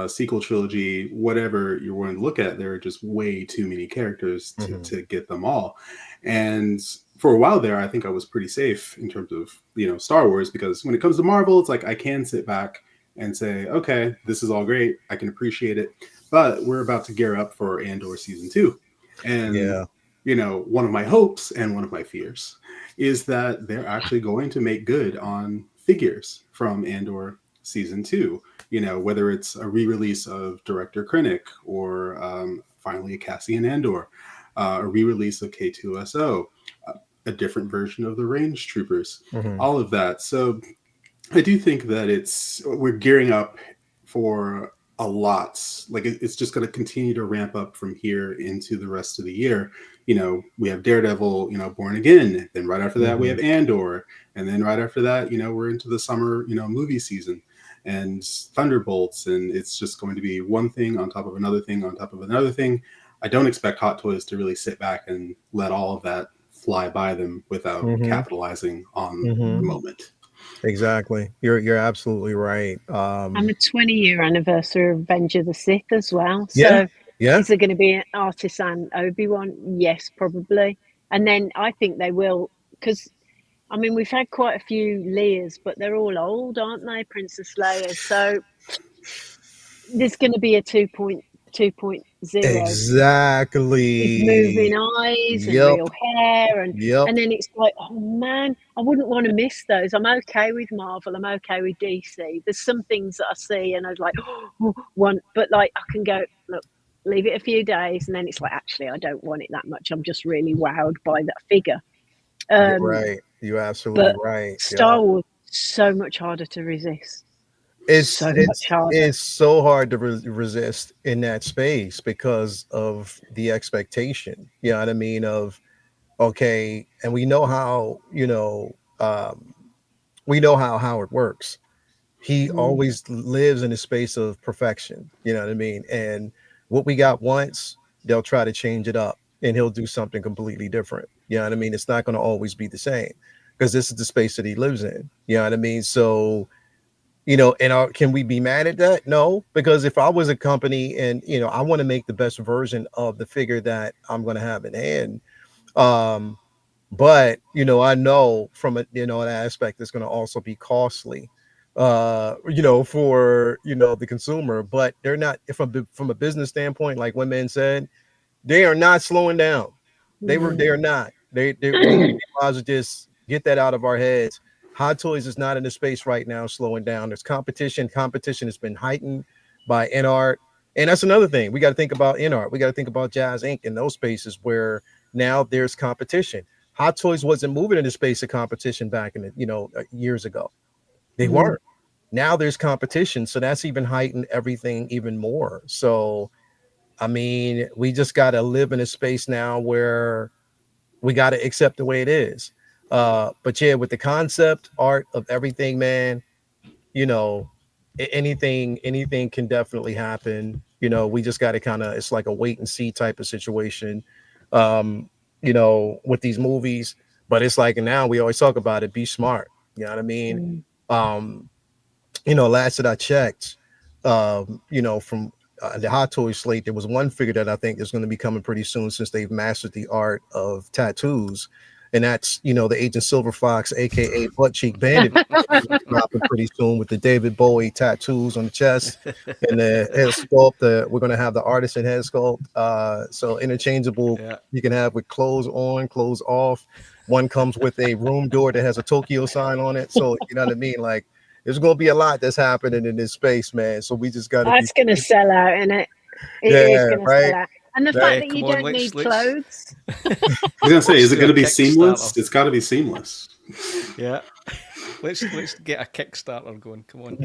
sequel trilogy, whatever you're wanting to look at, there are just way too many characters to get them all. And for a while there, I think I was pretty safe in terms of, Star Wars, because when it comes to Marvel, it's like I can sit back and say, okay, this is all great. I can appreciate it. But we're about to gear up for Andor season 2. And, one of my hopes and one of my fears is that they're actually going to make good on figures from Andor season 2. Whether it's a re-release of Director Krennic or finally a Cassian Andor, a re-release of K2SO, a different version of the Range Troopers, all of that. So I do think that we're gearing up for a lot. Like it's just going to continue to ramp up from here into the rest of the year. We have Daredevil, Born Again. Then right after that, we have Andor. And then right after that, we're into the summer, movie season and Thunderbolts. And it's just going to be one thing on top of another thing on top of another thing. I don't expect Hot Toys to really sit back and let all of that fly by them without capitalizing on the moment. Exactly. You're absolutely right. And the 20-year anniversary of Revenge of the Sith as well. So is there going to be an Artisan Obi-Wan? Yes, probably. And then I think they will, because we've had quite a few Leias, but they're all old, aren't they? Princess Leia. So there's going to be a 2.0. Exactly. With moving eyes and real hair, and then it's like, oh man, I wouldn't want to miss those. I'm okay with Marvel. I'm okay with DC. There's some things that I see and I was like, but like I can go, look, leave it a few days, and then it's like, actually, I don't want it that much. I'm just really wowed by that figure. You're right. You're absolutely right. Star Wars, so much harder to resist. It's so hard to resist in that space because of the expectation. You know what I mean? Of okay, and we know how Howard works. He always lives in a space of perfection. You know what I mean? And what we got once, they'll try to change it up, and he'll do something completely different. You know what I mean? It's not going to always be the same because this is the space that he lives in. You know what I mean? So. Can we be mad at that? No, because if I was a company and, I want to make the best version of the figure that I'm going to have in hand. But, I know from an aspect that's going to also be costly, for, the consumer, but they're not from a business standpoint, like one man said, they are not slowing down. They are not, they might just get that out of our heads. Hot Toys is not in the space right now slowing down. There's competition. Competition has been heightened by InArt. And that's another thing. We got to think about InArt. We got to think about Jazz Inc. in those spaces where now there's competition. Hot Toys wasn't moving in the space of competition back in years ago. They weren't. Now there's competition. So that's even heightened everything even more. So, we just got to live in a space now where we got to accept the way it is. But with the concept art of everything, man, anything can definitely happen. We just got to it's like a wait and see type of situation, with these movies. But it's like now we always talk about it, be smart. You know what I mean? Last that I checked, from the Hot Toys slate, there was one figure that I think is going to be coming pretty soon since they've mastered the art of tattoos. And that's, you know, the Agent Silver Fox, aka Butt Cheek Bandit, dropping pretty soon with the David Bowie tattoos on the chest and the head sculpt. We're gonna have the artisan head sculpt. So interchangeable, you can have with clothes on, clothes off. One comes with a room door that has a Tokyo sign on it. So you know what I mean? Like there's gonna be a lot that's happening in this space, man. So we just gotta That's gonna sell out, isn't it? It is gonna sell out. And the fact that you don't need clothes. I was gonna say, is it gonna be seamless? It's gotta be seamless. Yeah. Let's get a Kickstarter going. Come on.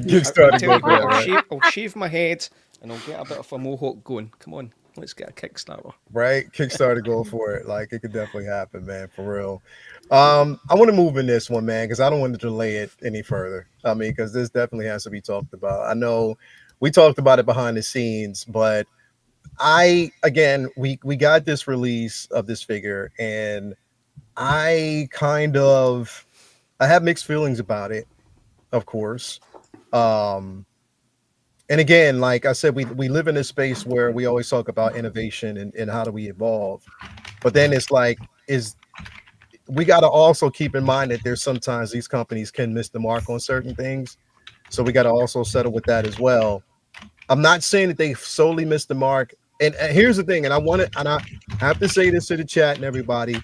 I'll shave my head and I'll get a bit of a mohawk going. Come on. Let's get a Kickstarter. Right? Kickstarter, go for it. Like it could definitely happen, man, for real. I want to move in this one, man, because I don't want to delay it any further. I mean, because this definitely has to be talked about. I know we talked about it behind the scenes, but we got this release of this figure, and I have mixed feelings about it, of course. And again, like I said, we live in a space where we always talk about innovation and how do we evolve. But then it's like, we got to also keep in mind that there's sometimes these companies can miss the mark on certain things. So we got to also settle with that as well. I'm not saying that they solely missed the mark. And here's the thing, and I have to say this to the chat and everybody,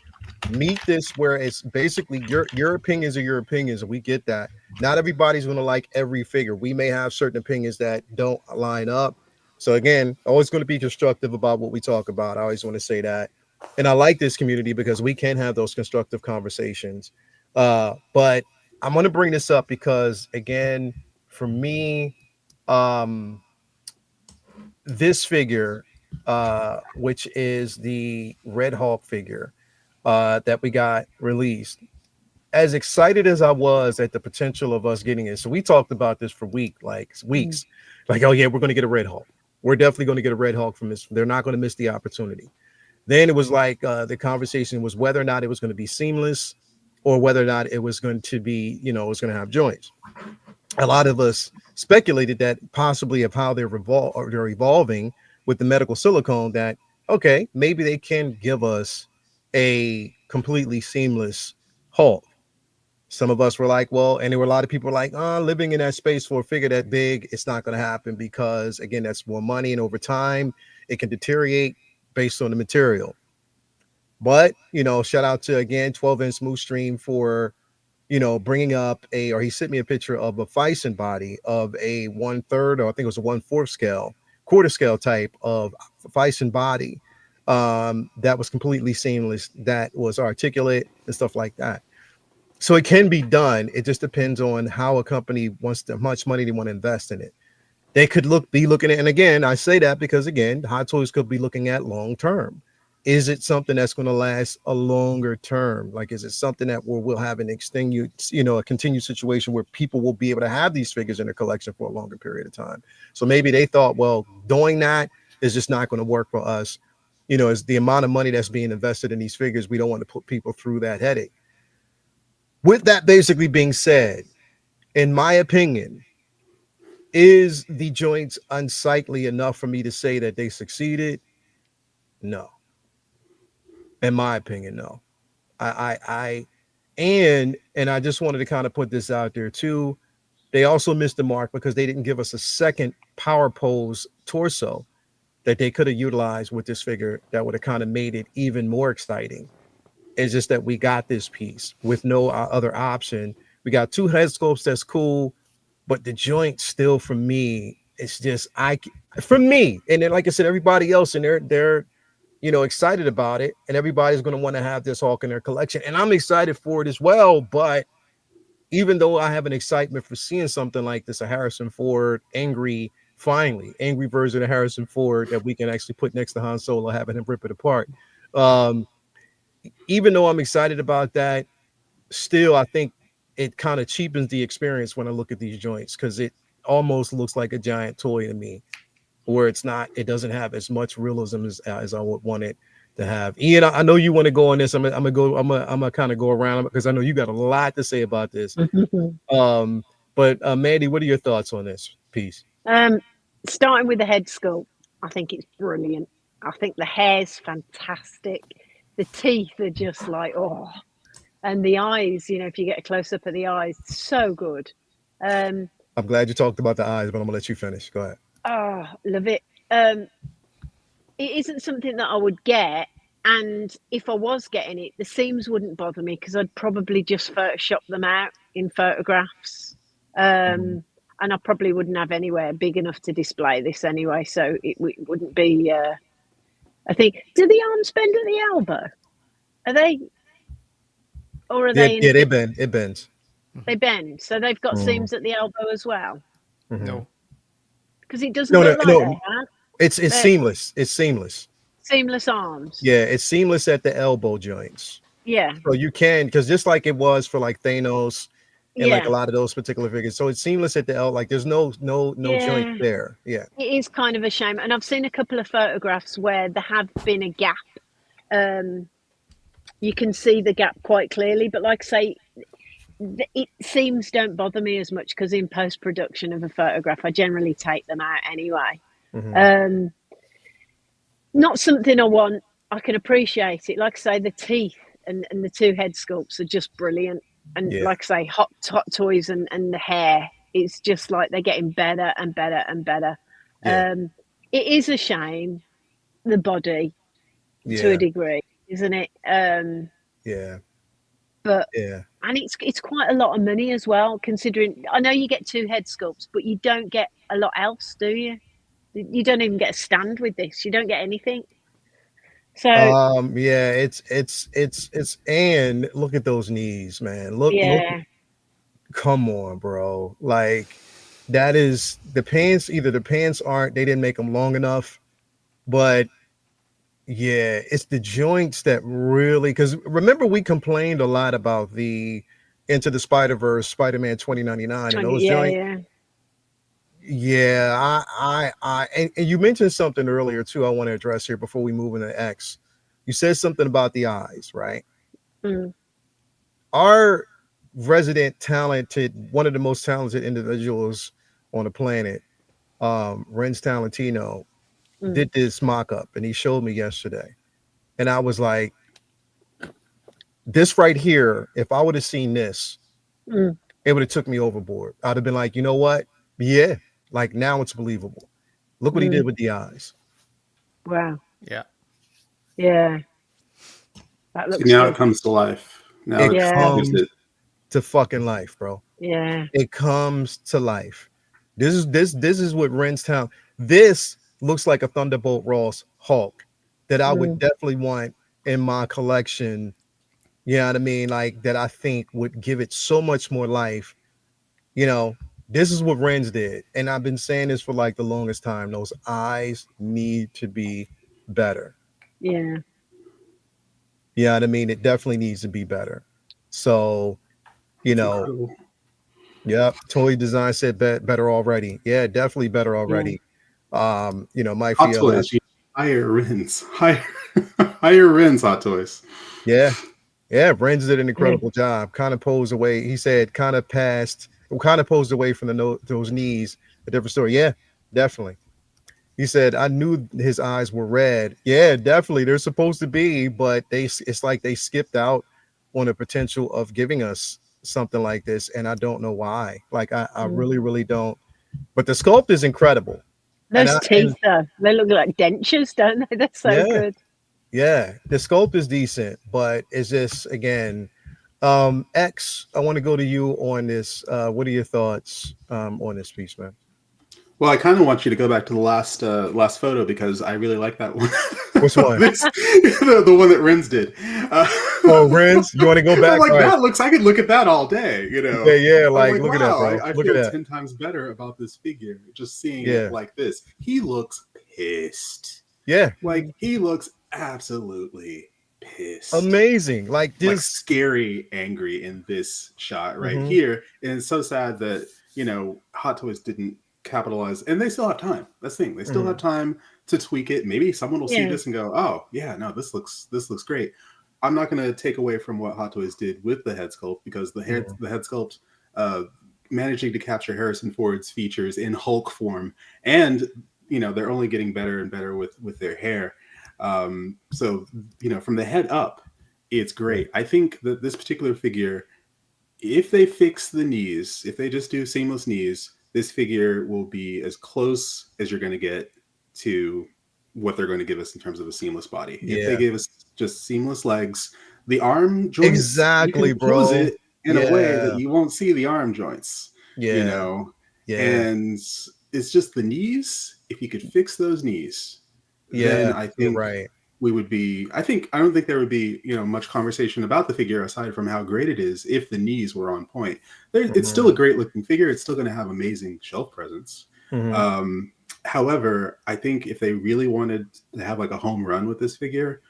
meet this where it's basically your opinions are your opinions, and we get that. Not everybody's going to like every figure. We may have certain opinions that don't line up. So again, always going to be constructive about what we talk about. I always want to say that. And I like this community because we can have those constructive conversations. But I'm going to bring this up because, again, for me, this figure, which is the Red Hulk figure that we got released, as excited as I was at the potential of us getting it. So we talked about this for weeks. Like, oh yeah, we're going to get a Red Hulk. We're definitely going to get a Red Hulk from this. They're not going to miss the opportunity. Then it was like the conversation was whether or not it was going to be seamless or whether or not it was going to be, it was going to have joints. A lot of us speculated that possibly of how they're evolving with the medical silicone, that, okay, maybe they can give us a completely seamless Hulk. Some of us were like, well, and there were a lot of people like, living in that space for a figure that big, it's not going to happen because, again, that's more money. And over time, it can deteriorate based on the material. But, shout out to, again, 12-inch Smooth Stream for, bringing up he sent me a picture of a Fison body of a 1/3, or I think it was a 1/4 scale, quarter scale type of Fison body that was completely seamless, that was articulate and stuff like that. So it can be done. It just depends on how a company wants how much money they want to invest in it. They could be looking at, and again, I say that because, again, Hot Toys could be looking at long term. Is it something that's going to last a longer term? Like, is it something that we'll have a continued situation where people will be able to have these figures in their collection for a longer period of time? So maybe they thought, well, doing that is just not going to work for us. As the amount of money that's being invested in these figures, we don't want to put people through that headache. With that basically being said, in my opinion, is the joints unsightly enough for me to say that they succeeded? No. In my opinion, no. I just wanted to kind of put this out there too. They also missed the mark because they didn't give us a second power pose torso that they could have utilized with this figure that would have kind of made it even more exciting. It's just that we got this piece with no other option. We got two head sculpts, that's cool, but the joint still, for me, it's just for me. And then, like I said, everybody else, and they're excited about it, and everybody's going to want to have this Hulk in their collection, and I'm excited for it as well. But even though I have an excitement for seeing something like this, a Harrison Ford angry version of Harrison Ford that we can actually put next to Han Solo, having him rip it apart. Even though I'm excited about that, still, I think it kind of cheapens the experience when I look at these joints, because it almost looks like a giant toy to me, where it doesn't have as much realism as I would want it to have. Ian, I know you want to go on this. I'm gonna kind of go around because I know you got a lot to say about this. But Mandy, what are your thoughts on this piece? Starting with the head sculpt, I think it's brilliant. I think the hair's fantastic. The teeth are just like, oh, and the eyes, you know, if you get a close up of the eyes, so good. I'm glad you talked about the eyes, but I'm gonna let you finish. Go ahead. Oh, love it. It isn't something that I would get, and if I was getting it, the seams wouldn't bother me because I'd probably just Photoshop them out in photographs. And I probably wouldn't have anywhere big enough to display this anyway, so it wouldn't be. I think. Do the arms bend at the elbow? Are they? Or are they? Yeah, they bend. It bends. They bend, so they've got seams at the elbow as well. No, because it doesn't look like that. It's seamless. It's seamless. Seamless arms. Yeah, it's seamless at the elbow joints. Yeah. So you can, because just like it was for like Thanos and like a lot of those particular figures, so it's seamless at the elbow. Like there's no joint there. Yeah. It is kind of a shame, and I've seen a couple of photographs where there have been a gap. You can see the gap quite clearly, but like I say, it seams don't bother me as much because in post-production of a photograph, I generally take them out anyway. Not something I want. I can appreciate it. Like I say, the teeth and the two head sculpts are just brilliant. And like I say, Hot Toys and the hair, it's just like they're getting better and better and better. It is a shame, the body, to a degree, isn't it? But and it's quite a lot of money as well, considering I know you get two head sculpts, but you don't get a lot else, do you? You don't even get a stand with this. You don't get anything. So it's and look at those knees, man. Look, come on, bro. Like that is the pants. Either the pants aren't, they didn't make them long enough, but yeah, it's the joints that really, because remember we complained a lot about the Into the Spider-Verse, Spider-Man 2099 and those joints. And you mentioned something earlier too I want to address here before we move into X. You said something about the eyes, right? Our resident talented, one of the most talented individuals on the planet, Renz Talentino, did this mock-up and he showed me yesterday. And I was like, this right here, if I would have seen this, it would have took me overboard. I'd have been like, you know what? Yeah. Like now it's believable. Look what he did with the eyes. Wow. Yeah. Yeah. That looks now good. It comes to life. Now it comes to fucking life, bro. Yeah. It comes to life. This is what Ren's Town. This looks like a Thunderbolt Ross Hulk that I would definitely want in my collection. You know what I mean? Like that I think would give it so much more life. You know, this is what Renz did. And I've been saying this for like the longest time. Those eyes need to be better. Yeah. You know what I mean? It definitely needs to be better. So, you know, Toy Design said better already. Yeah, definitely better already. You know, my Hot Toys, higher Renz. Higher Renz, Hot Toys. Yeah. Renz did an incredible job. Kind of posed away. He said kind of posed away from those knees. A different story. Yeah, definitely. He said, I knew his eyes were red. Yeah, definitely. They're supposed to be, but it's like they skipped out on the potential of giving us something like this. And I don't know why. Like, I really, really don't. But the sculpt is incredible. Those teeth, they look like dentures, don't they? They're so good. Yeah, the sculpt is decent, but it's just, again, X, I want to go to you on this. What are your thoughts on this piece, man? Well, I kind of want you to go back to the last photo because I really like that one. Which one? the one that Renz did. Renz, you want to go back? Like that looks. I could look at that all day. You know. Yeah. Like look at that, bro. I feel 10 times better about this figure just seeing it like this. He looks pissed. Yeah. Like he looks absolutely pissed. Amazing. Like this, like scary, angry in this shot right here. And it's so sad that Hot Toys didn't capitalize, and they still have time. That's the thing. They still have time to tweak it. Maybe someone will see this and go, "Oh, yeah, no, this looks great." I'm not going to take away from what Hot Toys did with the head sculpt because the head sculpt, managing to capture Harrison Ford's features in Hulk form, and they're only getting better and better with their hair. So from the head up, it's great. I think that this particular figure, if they fix the knees, if they just do seamless knees, this figure will be as close as you're going to get to what they're going to give us in terms of a seamless body. If they gave us just seamless legs, the arm joints, exactly, you can bro, pose it in a way that you won't see the arm joints. And it's just the knees. If you could fix those knees, then I think we would be, I don't think there would be, much conversation about the figure aside from how great it is if the knees were on point. It's still a great looking figure. It's still going to have amazing shelf presence. However, I think if they really wanted to have like a home run with this figure,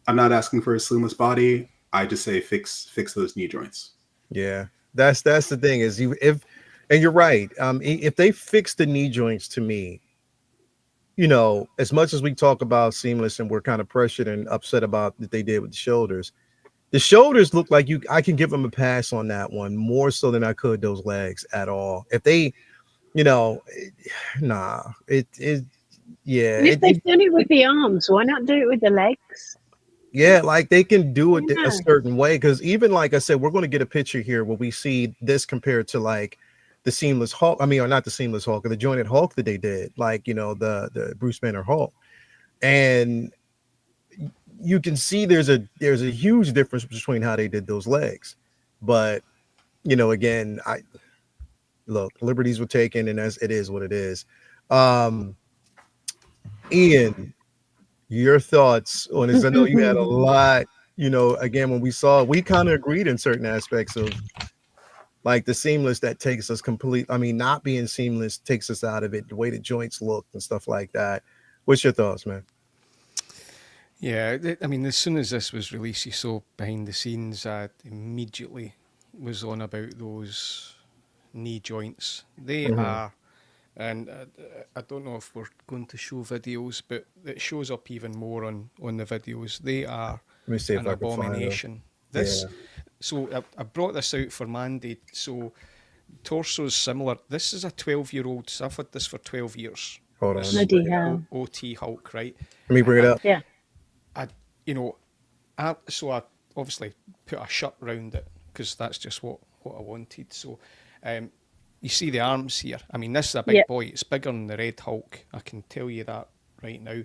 I'm not asking for a slimless body. I just say fix those knee joints. Yeah, that's the thing is and you're right. If they fix the knee joints, to me, as much as we talk about seamless and we're kind of pressured and upset about that they did with the shoulders look like I can give them a pass on that one more so than I could those legs at all. If they, nah, And if they've done it with the arms, why not do it with the legs? Yeah, like they can do it a certain way, because even like I said, we're going to get a picture here where we see this compared to like the seamless Hulk. I mean, or not the seamless Hulk, or the jointed Hulk that they did, like the Bruce Banner Hulk, and you can see there's a huge difference between how they did those legs. But again, liberties were taken, and it is what it is. Ian, your thoughts on this? I know you had a lot. Again, when we saw, we kind of agreed in certain aspects of like the seamless that takes us not being seamless takes us out of it, the way the joints look and stuff like that. What's your thoughts, man? Yeah, I mean, as soon as this was released, you saw behind the scenes, I immediately was on about those knee joints. They are, and I don't know if we're going to show videos, but it shows up even more on the videos. They are an abomination. So I brought this out for Mandy. So torso's similar. This is a 12-year-old. So I've had this for 12 years. Hold on. OT Hulk, right? Let me bring it up. Yeah. So I obviously put a shirt around it because that's just what I wanted. So you see the arms here. I mean, this is a big boy. It's bigger than the Red Hulk. I can tell you that right now.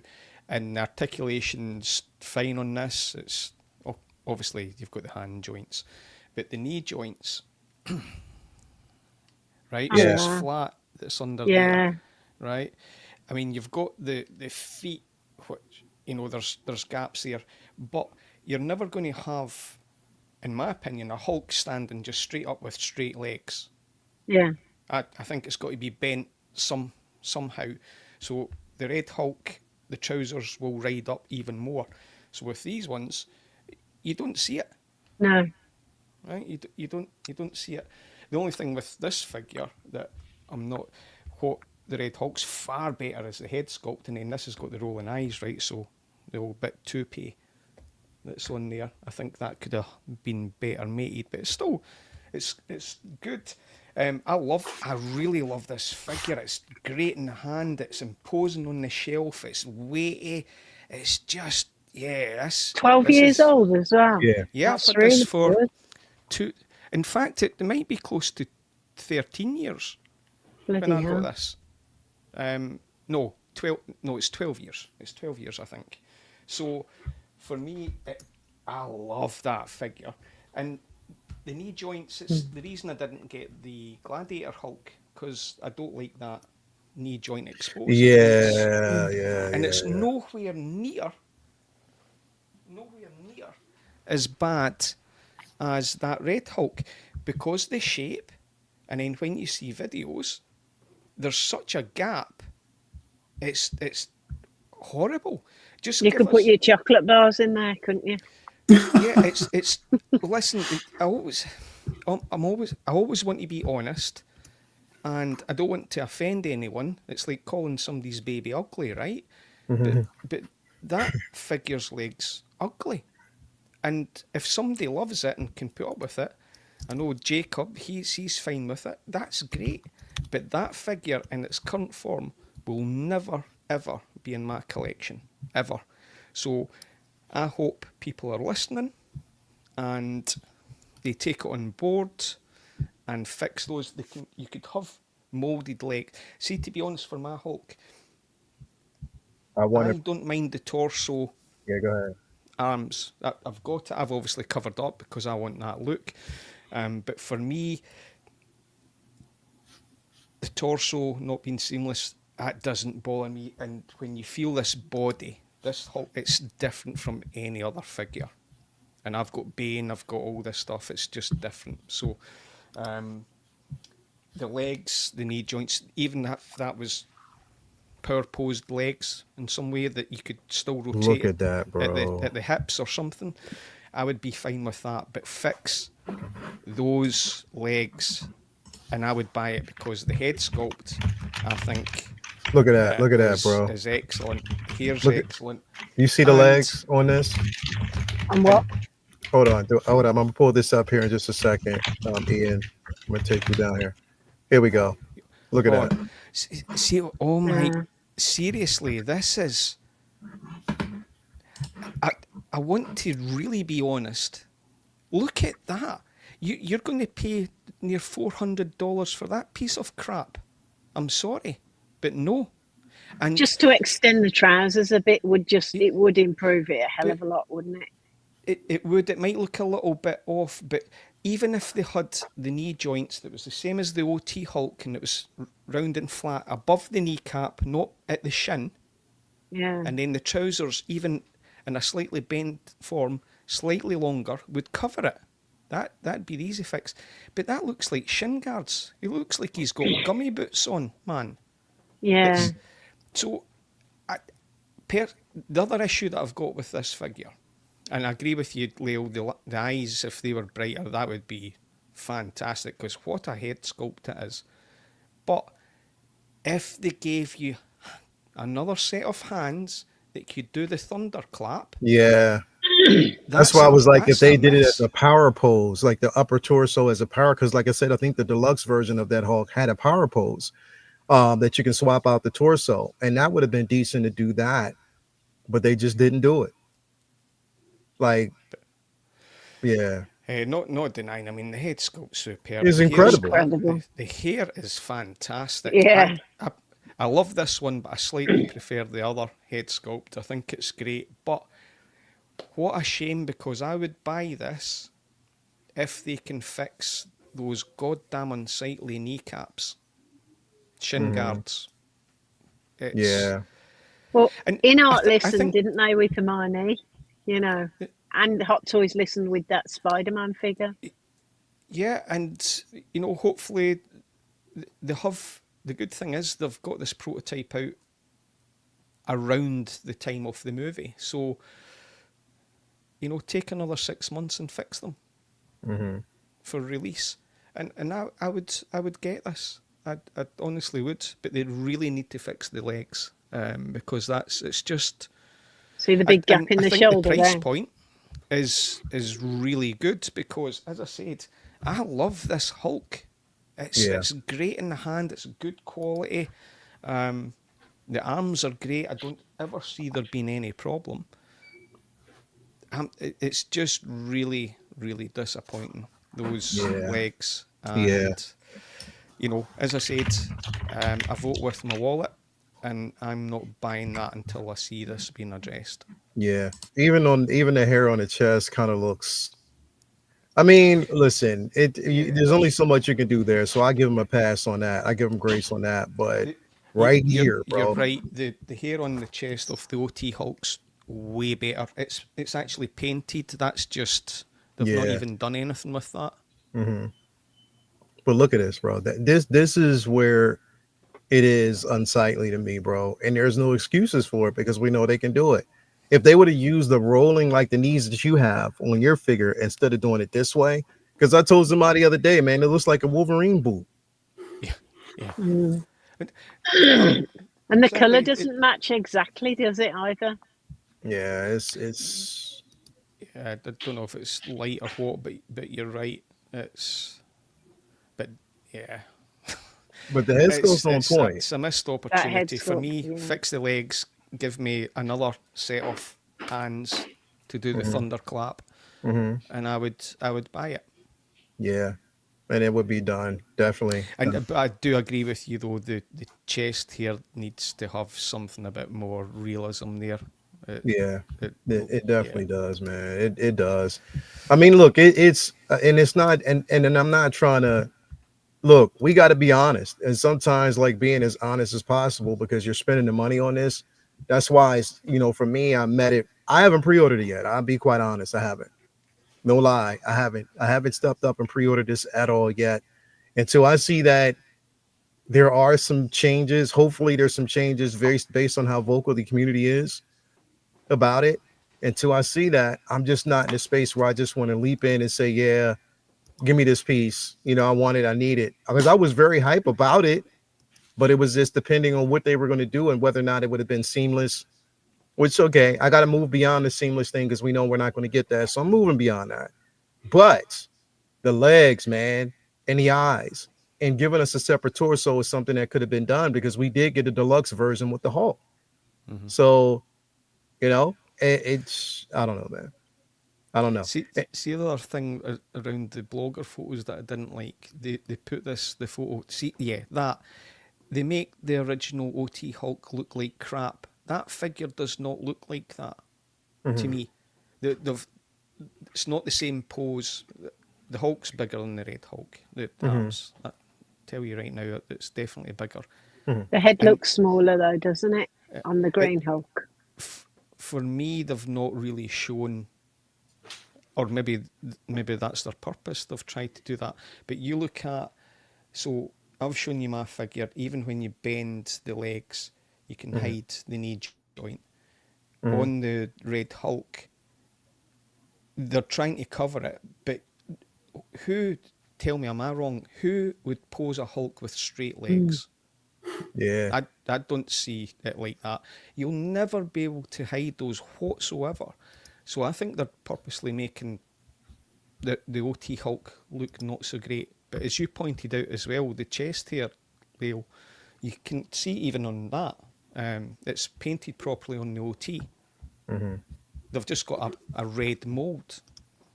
And the articulation's fine on this. It's obviously you've got the hand joints, but the knee joints, right? So it's flat. That's under there, right? I mean, you've got the feet, which there's gaps there, but you're never going to have, in my opinion, a Hulk standing just straight up with straight legs. Yeah. I think it's got to be bent somehow. So the Red Hulk, the trousers will ride up even more. So with these ones, you don't see it. No. Right? You don't see it. The only thing with this figure that what the Red Hulk's far better is the head sculpt, and then this has got the rolling eyes, right? So the old bit toupee that's on there, I think that could have been better mated, but it's still, it's good. I really love this figure. It's great in the hand. It's imposing on the shelf. It's weighty. It's just, that's 12 years old as well. Yeah, I've had really this for good. in fact, it might be close to 13 years Bloody when I hell. got this. No, 12. No, it's 12 years. It's 12 years, I think. So, for me, I love that figure. And the knee joints, it's the reason I didn't get the Gladiator Hulk, because I don't like that knee joint exposed. And it's nowhere near as bad as that Red Hulk, because the shape, and then when you see videos, there's such a gap. It's horrible. Just you could put your chocolate bars in there, couldn't you? Yeah, it's. Listen, I always want to be honest, and I don't want to offend anyone. It's like calling somebody's baby ugly, right? But that figure's legs ugly, and if somebody loves it and can put up with it, I know Jacob, he's fine with it. That's great, but that figure in its current form will never, ever be in my collection, ever. So I hope people are listening and they take it on board and fix those. You could have moulded legs. See, to be honest, for my Hulk, I don't mind the torso. Yeah, go ahead. Arms. I've got it. I've obviously covered up because I want that look. But for me, the torso not being seamless, that doesn't bother me. And when you feel this body, this Hulk, it's different from any other figure. And I've got Bane, I've got all this stuff. It's just different. So the legs, the knee joints, even if that was power posed legs in some way that you could still rotate. Look at that, bro. At the hips or something, I would be fine with that. But fix those legs, and I would buy it because the head sculpt, I think. Look at that. Look at that, bro. Is excellent. Hair's excellent. You see the legs on this? And what? Hold on. I'm gonna pull this up here in just a second. Ian, I'm gonna take you down here. Here we go. Look at that. See, oh my, seriously, this is. I want to really be honest. Look at that. You're going to pay near $400 for that piece of crap. I'm sorry, but no. And just to extend the trousers a bit it would improve it a hell of a lot, wouldn't it? It would. It might look a little bit off, but even if they had the knee joints that was the same as the OT Hulk and it was round and flat above the kneecap, not at the shin, and then the trousers, even in a slightly bent form, slightly longer, would cover it. That'd be the easy fix. But that looks like shin guards. He looks like he's got gummy boots on, man. Yeah. So, the other issue that I've got with this figure, and I agree with you, Leo, the eyes, if they were brighter, that would be fantastic, because what a head sculpt it is. But if they gave you another set of hands that could do the thunderclap. Yeah. That's why I was like, if they did it as a power pose, like the upper torso as a power, because like I said, I think the deluxe version of that Hulk had a power pose that you can swap out the torso. And that would have been decent to do that. But they just didn't do it. Like, yeah. Not denying. I mean, the head sculpt's superb. It's incredible. The hair is fantastic. Yeah. I love this one, but I slightly prefer the other head sculpt. I think it's great. But what a shame, because I would buy this if they can fix those goddamn unsightly kneecaps, shin guards. Yeah. Well, InArt listened, didn't they, with Hermione? You know, and Hot Toys listened with that Spider-Man figure. Yeah, and, you know, hopefully they have... The good thing is they've got this prototype out around the time of the movie. So, you know, take another 6 months and fix them for release. And I would get this. I honestly would. But they really need to fix the legs because it's just... See the big gap in the shoulder the price there. point is really good because, as I said, I love this Hulk. It's great in the hand. It's good quality. The arms are great. I don't ever see there being any problem. It's just really, really disappointing, those legs. And, you know, as I said, I vote with my wallet, and I'm not buying that until I see this being addressed. Yeah, even the hair on the chest kind of looks. I mean, listen, there's only so much you can do there, so I give him a pass on that. I give him grace on that, but here, bro, you're right. The hair on the chest of the OT Hulk's way better. It's actually painted. That's just they've not even done anything with that. But look at this, bro. This is where it is unsightly to me, bro. And there's no excuses for it because we know they can do it. If they would have used the rolling like the knees that you have on your figure instead of doing it this way, because I told somebody the other day, man, it looks like a Wolverine boot. Yeah. And the color doesn't match exactly, does it either? Yeah, it's. Yeah, I don't know if it's light or what, but you're right. But yeah. But the head sculpt's on it's point. it's a missed head opportunity for sculpt, me. yeah. Fix the legs, give me another set of hands to do the thunderclap, and I would buy it. Yeah, and it would be done definitely. And but I do agree with you though. The chest here needs to have something a bit more realism there. Yeah, It, it definitely does, man. It does. I mean, look, it's and it's not, and I'm not trying to look. We got to be honest, and sometimes like being as honest as possible because you're spending the money on this. That's why it's, for me, I met it. I haven't pre-ordered it yet. I'll be quite honest. I haven't. No lie, I haven't. I haven't stepped up and pre-ordered this at all yet until I see that there are some changes. Hopefully, there's some changes very based on how vocal the community is about it. Until I see that, I'm just not in a space where I just want to leap in and say, yeah, give me this piece. I want it, I need it. Because I was very hype about it, but it was just depending on what they were going to do and whether or not it would have been seamless, which, okay, I got to move beyond the seamless thing because we know we're not going to get that. So I'm moving beyond that. But the legs, man, and the eyes, and giving us a separate torso is something that could have been done because we did get a deluxe version with the Hulk. So, it's, I don't know, man. I don't know. See the other thing around the blogger photos that I didn't like. They put the photo. See, yeah, that they make the original OT Hulk look like crap. That figure does not look like that to me. It's not the same pose. The Hulk's bigger than the Red Hulk. The arms. I tell you right now, it's definitely bigger. The head looks smaller though, doesn't it? On the Green Hulk. For me, they've not really shown, or maybe that's their purpose. They've tried to do that. But you look at, so I've shown you my figure. Even when you bend the legs, you can hide the knee joint. On the Red Hulk, they're trying to cover it, but tell me, am I wrong? Who would pose a Hulk with straight legs? Yeah. I don't see it like that. You'll never be able to hide those whatsoever. So I think they're purposely making the OT Hulk look not so great. But as you pointed out as well, the chest here, Leo, you can see even on that, it's painted properly on the OT. They've just got a red mould.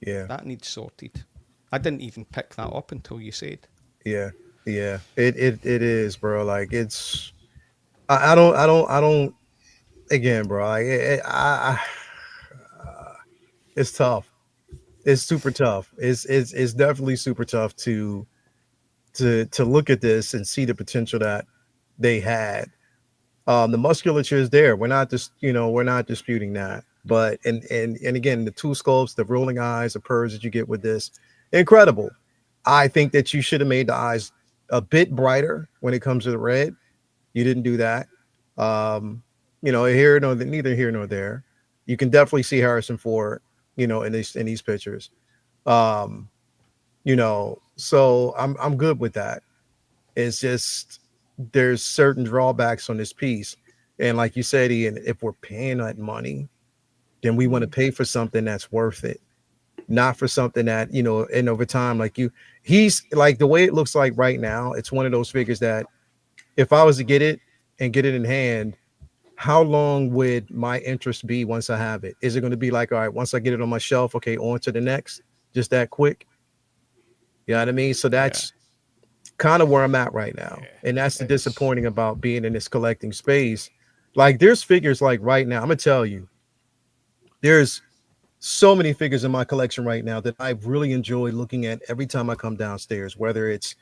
Yeah. That needs sorted. I didn't even pick that up until you said. Yeah. Yeah. It is, bro. Like it's, I don't, again, bro, it's tough. It's super tough. It's definitely super tough to look at this and see the potential that they had. The musculature is there. We're not disputing that. But and again, the two sculpts, the rolling eyes, the purrs that you get with this, incredible. I think that you should have made the eyes a bit brighter when it comes to the red. You didn't do that. Neither here nor there. You can definitely see Harrison Ford, in these pictures. So I'm good with that. It's just there's certain drawbacks on this piece. And like you said, Ian, if we're paying that money, then we want to pay for something that's worth it, not for something that, and over time, he's like the way it looks like right now, it's one of those figures that if I was to get it in hand, how long would my interest be once I have it? Is it going to be like, all right, once I get it on my shelf, okay, on to the next, just that quick? You know what I mean? So that's kind of where I'm at right now. And that's the disappointing about being in this collecting space. Like there's figures like right now, I'm going to tell you, there's so many figures in my collection right now that I really enjoy looking at every time I come downstairs, whether it's,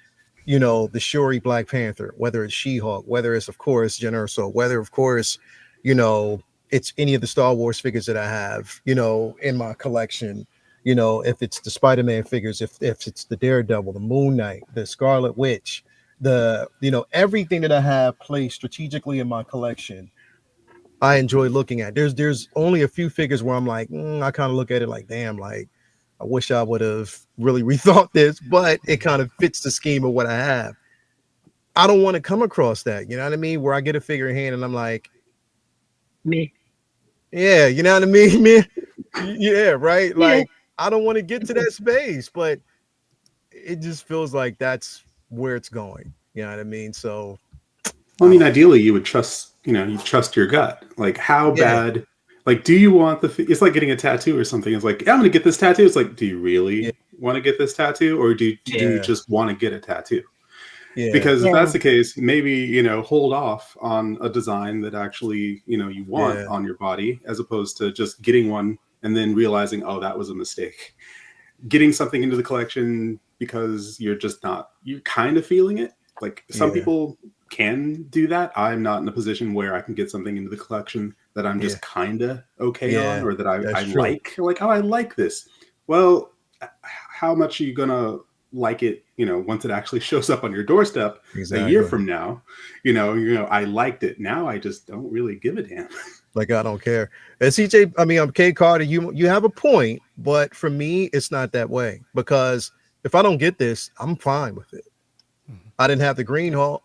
the Shuri Black Panther, whether it's She-Hulk, whether it's, of course, Jen Erso, whether, of course, it's any of the Star Wars figures that I have, in my collection, if it's the Spider-Man figures, if it's the Daredevil, the Moon Knight, the Scarlet Witch, everything that I have placed strategically in my collection, I enjoy looking at. There's only a few figures where I'm like, I kind of look at it like, damn, like I wish I would have really rethought this, but it kind of fits the scheme of what I have. I don't want to come across that, you know what I mean? Where I get a figure in hand and I'm like, me. Yeah, you know what I mean? Me. Yeah, right. Like I don't want to get to that space, but it just feels like that's where it's going. You know what I mean? So, well, I mean, ideally, you would trust, you trust your gut. Like, how bad? Like, do you want it's like getting a tattoo or something. It's like, yeah, I'm going to get this tattoo. It's like, do you really want to get this tattoo, or do you just want to get a tattoo? Yeah. Because if that's the case, maybe, hold off on a design that actually, you want on your body, as opposed to just getting one and then realizing, oh, that was a mistake. Getting something into the collection because you're kind of feeling it. Like, some people can do that. I'm not in a position where I can get something into the collection that I'm just kind of okay on, or that I like. Like, oh, I like this. Well, how much are you gonna like it, once it actually shows up on your doorstep a year from now? I liked it. Now I just don't really give a damn. Like, I don't care. And CJ, I mean, I'm K Carter. You have a point, but for me, it's not that way, because if I don't get this, I'm fine with it. I didn't have the Green Hawk.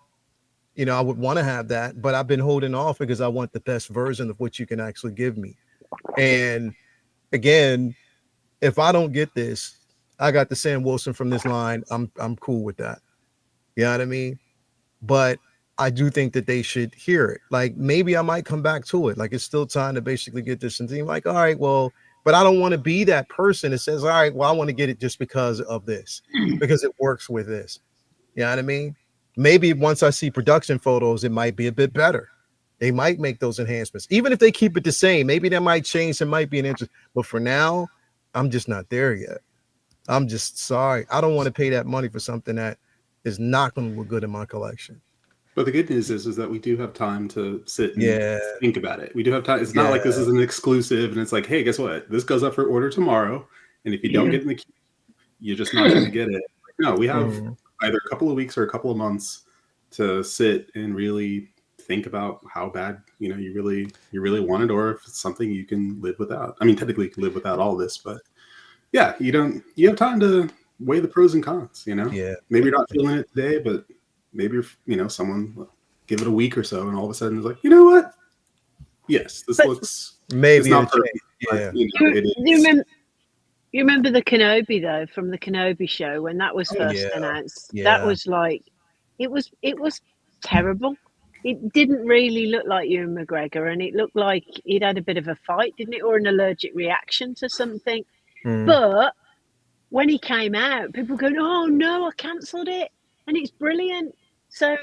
I would want to have that, but I've been holding off because I want the best version of what you can actually give me. And again, if I don't get this, I got the Sam Wilson from this line. I'm cool with that. You know what I mean? But I do think that they should hear it. Like, maybe I might come back to it. Like, it's still time to basically get this and think like, all right, well, but I don't want to be that person that says, all right, well, I want to get it just because of this, because it works with this. You know what I mean? Maybe once I see production photos, it might be a bit better. They might make those enhancements. Even if they keep it the same, maybe that might change. There might be an interest. But for now, I'm just not there yet. I'm just sorry. I don't want to pay that money for something that is not going to look good in my collection. But the good news is that we do have time to sit and think about it. We do have time. It's not like this is an exclusive and it's like, hey, guess what? This goes up for order tomorrow. And if you don't get in the queue, you're just not going to get it. No, we have either a couple of weeks or a couple of months to sit and really think about how bad, you really want it, or if it's something you can live without. I mean, technically you can live without all this, but yeah, you have time to weigh the pros and cons, Maybe you're not feeling it today, but maybe someone give it a week or so, and all of a sudden it's like, you know what? Yes, this looks maybe it's not perfect. But, you remember the Kenobi though, from the Kenobi show when that was first announced? Yeah. That was like, it was terrible. It didn't really look like Ewan McGregor, and it looked like he'd had a bit of a fight, didn't it, or an allergic reaction to something. But when he came out, people going, "Oh no, I cancelled it," and it's brilliant. So,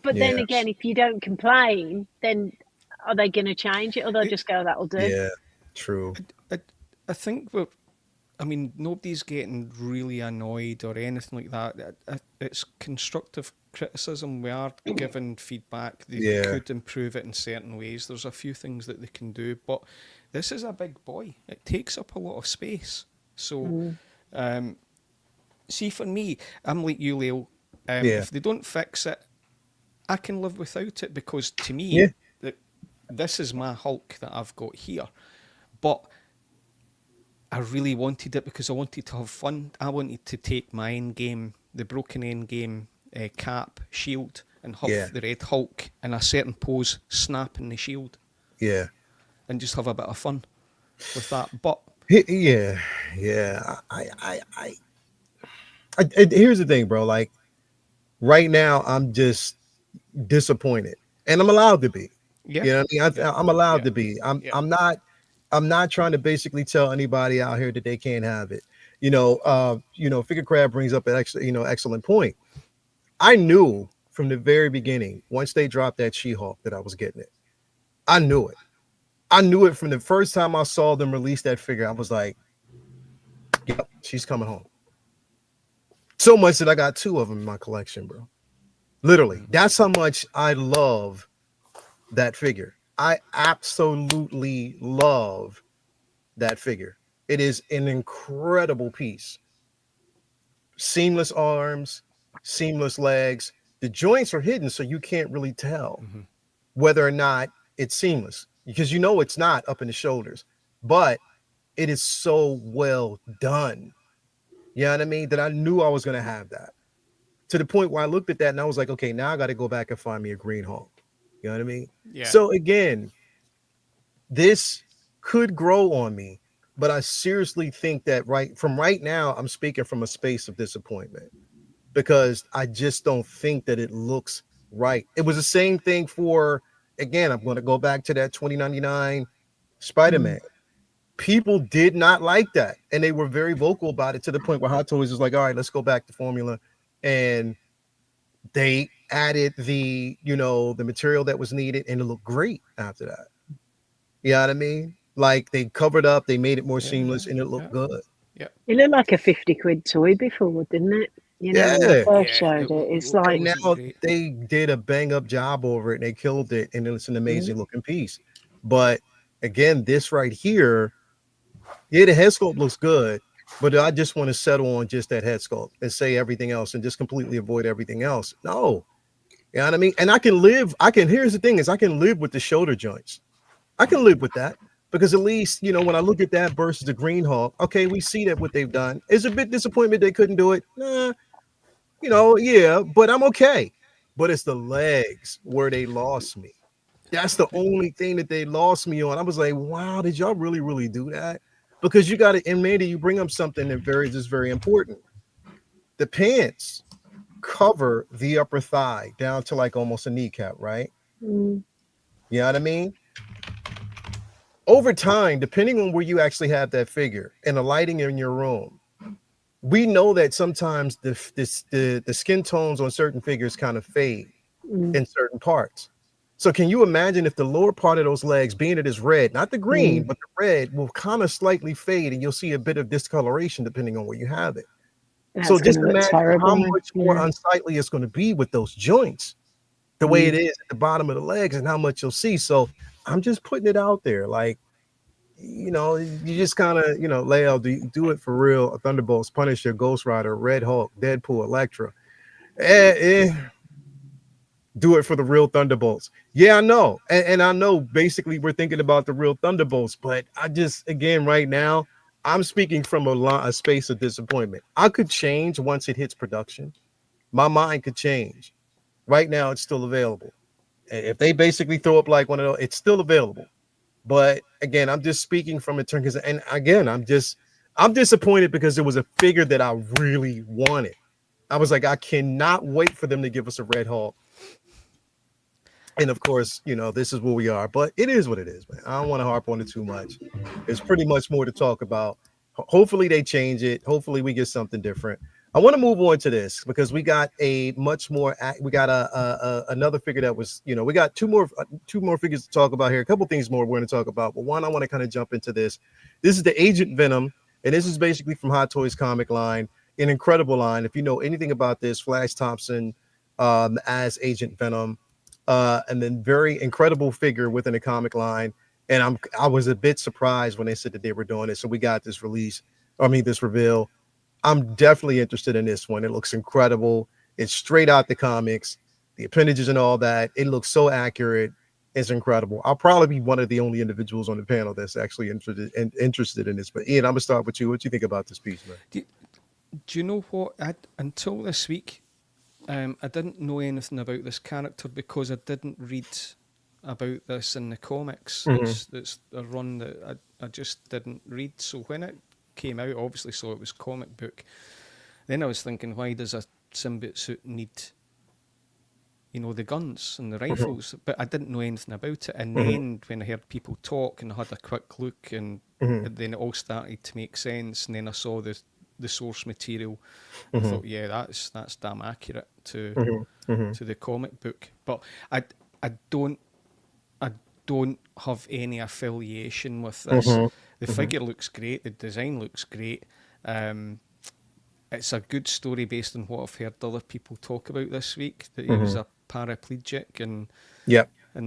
but then again, if you don't complain, then are they going to change it, or they'll just go, "That'll do"? Yeah, true. I think nobody's getting really annoyed or anything like that. It's constructive criticism. We are giving feedback. They could improve it in certain ways. There's a few things that they can do, but this is a big boy. It takes up a lot of space. So, see, for me, I'm like you, Leo. If they don't fix it, I can live without it, because to me, this is my Hulk that I've got here. But I really wanted it because I wanted to have fun. I wanted to take my Endgame, the broken Endgame cap, shield, and have the Red Hulk in a certain pose, snapping the shield. Yeah. And just have a bit of fun with that. But I here's the thing, bro. Like, right now, I'm just disappointed, and I'm allowed to be. Yeah. You know what I mean? I'm allowed to be. I'm not trying to basically tell anybody out here that they can't have it. Figure Crab brings up an excellent point. I knew from the very beginning, once they dropped that She-Hulk, that I was getting it. I knew it. I knew it from the first time I saw them release that figure. I was like, yep, she's coming home. So much that I got 2 of them in my collection, bro. Literally. That's how much I love that figure. I absolutely love that figure. It is an incredible piece. Seamless arms, seamless legs. The joints are hidden, so you can't really tell whether or not it's seamless, because it's not up in the shoulders, but it is so well done. You know what I mean? That I knew I was going to have that, to the point where I looked at that and I was like, okay, now I got to go back and find me a Green Hulk. You know what I mean? Yeah. So again, this could grow on me, but I seriously think that right now, I'm speaking from a space of disappointment. because I just don't think that it looks right. It was the same thing for, again, I'm going to go back to that 2099 Spider-Man. People did not like that, and they were very vocal about it, to the point where Hot Toys was like, all right, let's go back to formula. And they added the, the material that was needed, and it looked great after that. You know what I mean? Like, they covered up, they made it more seamless, and it looked good. Yeah. It looked like a 50 quid toy before, didn't it? When they first showed it. It's like, now they did a bang up job over it, and they killed it, and it's an amazing looking piece. But again, this right here, the head sculpt looks good, but I just want to settle on just that head sculpt and say everything else and just completely avoid everything else. No, you know what I mean? And here's the thing is, I can live with the shoulder joints. I can live with that, because at least, when I look at that versus the Green Hulk, okay, we see that what they've done is a bit disappointment they couldn't do it. But I'm okay. But it's the legs where they lost me. That's the only thing that they lost me on. I was like, wow, did y'all really, really do that? Because you got to, and Mandy, you bring up something that is very important. The pants cover the upper thigh down to like almost a kneecap, right? You know what I mean? Over time, depending on where you actually have that figure and the lighting in your room, we know that sometimes the skin tones on certain figures kind of fade in certain parts. So can you imagine if the lower part of those legs, being it is red, not the green, but the red, will kind of slightly fade, and you'll see a bit of discoloration depending on where you have it. So just imagine how much more unsightly it's going to be with those joints, the way it is at the bottom of the legs, and how much you'll see. So I'm just putting it out there. Like, you just kind of, Lael, do it for real. Thunderbolts, Punisher, Ghost Rider, Red Hulk, Deadpool, Elektra. Do it for the real Thunderbolts. Yeah, I know. And I know basically we're thinking about the real Thunderbolts, but I just, again, right now, I'm speaking from a space of disappointment. I could change once it hits production. My mind could change. Right now, it's still available. If they basically throw up like one of those, it's still available. But again, I'm just speaking from a turn, and again, I'm disappointed because it was a figure that I really wanted. I was like, I cannot wait for them to give us a Red Hulk. And of course, this is where we are, but it is what it is, man. I don't want to harp on it too much. There's pretty much more to talk about. Hopefully they change it. Hopefully we get something different. I want to move on to this because we got another figure that was, we got two more figures to talk about here. A couple things more we're going to talk about, but one, I want to kind of jump into this. This is the Agent Venom, and this is basically from Hot Toys comic line, an incredible line. If you know anything about this, Flash Thompson as Agent Venom, and then very incredible figure within the comic line. And I was a bit surprised when they said that they were doing it. So we got this this reveal. I'm definitely interested in this one. It looks incredible. It's straight out the comics, the appendages and all that. It looks so accurate. It's incredible. I'll probably be one of the only individuals on the panel that's actually interested in this. But Ian, I'm gonna start with you. What do you think about this piece, man? Do you know what? Until this week, I didn't know anything about this character because I didn't read about this in the comics. It's a run that I just didn't read. So when it came out, obviously saw it was comic book. Then I was thinking, why does a symbiote suit need, the guns and the rifles? But I didn't know anything about it. And then when I heard people talk and I had a quick look, and then it all started to make sense. And then I saw the source material. I thought, yeah, that's damn accurate to the comic book. But I don't have any affiliation with this. The figure looks great. The design looks great. It's a good story based on what I've heard other people talk about this week, that he was a paraplegic and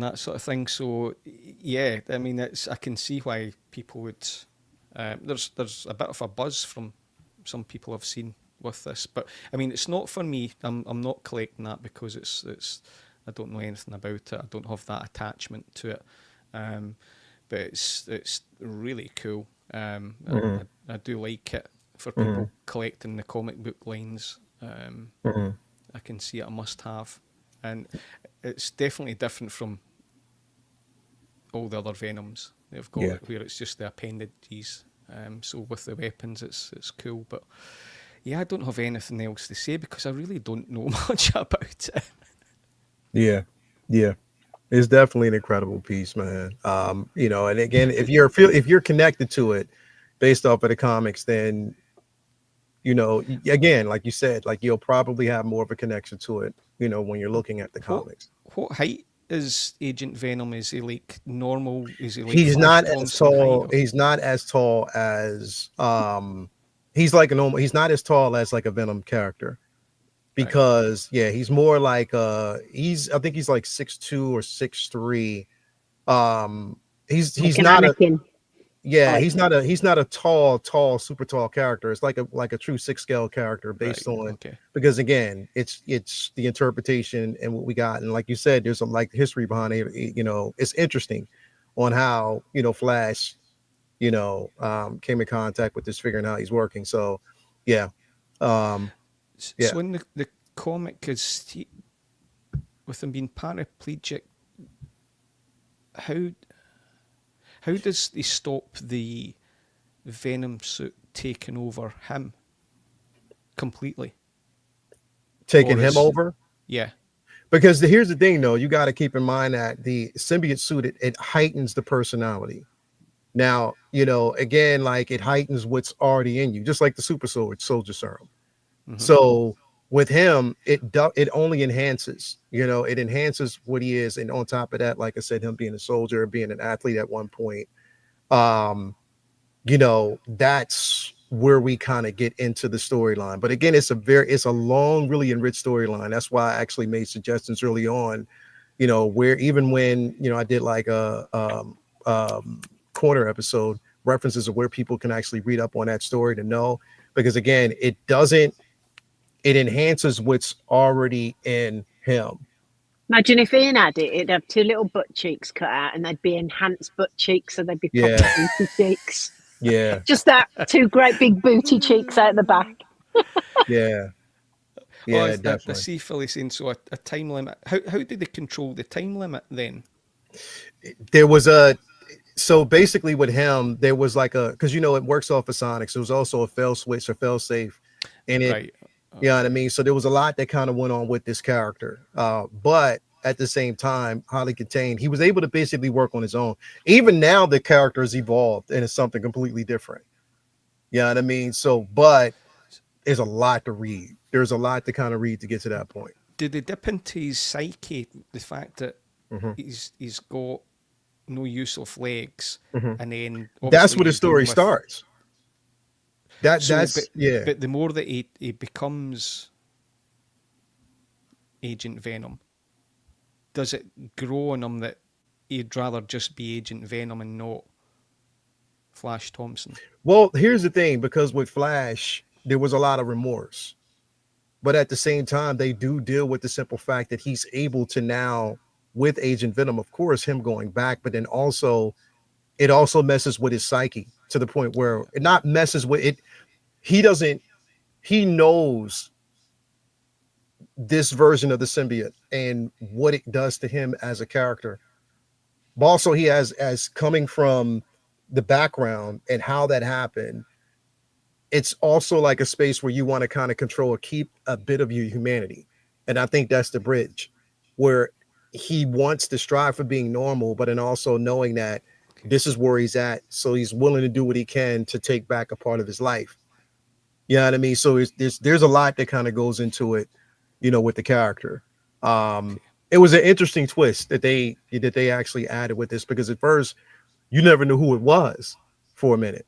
that sort of thing. So yeah, I mean, I can see why people would. There's a bit of a buzz from some people I've seen with this, but I mean, it's not for me. I'm not collecting that because it's I don't know anything about it. I don't have that attachment to it. But it's really cool. I do like it for people collecting the comic book lines. I can see it a must-have, and it's definitely different from all the other Venoms they've got, where it's just the appendages. So with the weapons, it's cool. But Yeah, I don't have anything else to say because I really don't know much about it. Yeah, yeah. It's definitely an incredible piece, man. You know, and again, if you're connected to it based off of the comics, then you know, again, like you said, like you'll probably have more of a connection to it, you know, when you're looking at the What comics. what height is Agent Venom? Is he like normal? Is he like He's Flash not as Thompson height? tall. He's not as tall as he's like a normal, he's not as tall as like a Venom character. Right. Because yeah, he's more like I think he's like 6'2" or 6'3". He's Like an not a Anakin. yeah, Right. he's not a tall, super tall character. It's like a true 6 scale character based Right, on okay. because again, it's the interpretation and what we got. And like you said, there's some like history behind it. You know, it's interesting on how, you know, Flash, you know, came in contact with this figure and how he's working. So yeah. Yeah. So in the comic, is he, with him being paraplegic, how does he stop the Venom suit taking over him completely? Taking Or him is- over. Yeah. Because here's the thing, though, you got to keep in mind that the symbiote suit it heightens the personality. Now, you know, again, like it heightens what's already in you, just like the super soldier serum. Mhm. So with him, it only enhances. You know, it enhances what he is, and on top of that, like I said, him being a soldier, being an athlete at one point, you know, that's where we kind of get into the storyline. But again, it's a long, really enriched storyline. That's why I actually made suggestions early on, you know, where even when, you know, I did like a corner episode references of where people can actually read up on that story to know, because again, it enhances what's already in him. Imagine if Ian had it, it'd have two little butt cheeks cut out and they'd be enhanced butt cheeks, so they'd be proper Yeah. booty cheeks. Yeah. Just that, two great big booty cheeks out the back. Yeah. Yeah, I definitely. see Philly saying so a time limit. How did they control the time limit then? There was so basically with him, there was like because you know it works off of Sonic, so it was also a fail switch or fail safe in it. Right. You know what I mean? So there was a lot that kind of went on with this character. But at the same time, highly contained. He was able to basically work on his own. Even now, the character has evolved and it's something completely different. You know what I mean? So, but there's a lot to read. There's a lot to kind of read to get to that point. Did they dip into his psyche, the fact that Mm-hmm. he's got no use of legs, Mm-hmm. and then That's where the he's story dealing with- starts. That's yeah. But the more that he becomes Agent Venom, does it grow on him that he'd rather just be Agent Venom and not Flash Thompson? Well, here's the thing, because with Flash, there was a lot of remorse. But at the same time, they do deal with the simple fact that he's able to now, with Agent Venom, of course, him going back, but then also, it also messes with his psyche to the point where it not messes with it. He knows this version of the symbiote and what it does to him as a character. But also he has, as coming from the background and how that happened, it's also like a space where you want to kind of control or keep a bit of your humanity. And I think that's the bridge where he wants to strive for being normal, but then also knowing that this is where he's at. So he's willing to do what he can to take back a part of his life. You know what I mean? So there's a lot that kind of goes into it, you know, with the character. It was an interesting twist that they actually added with this, because at first you never knew who it was for a minute.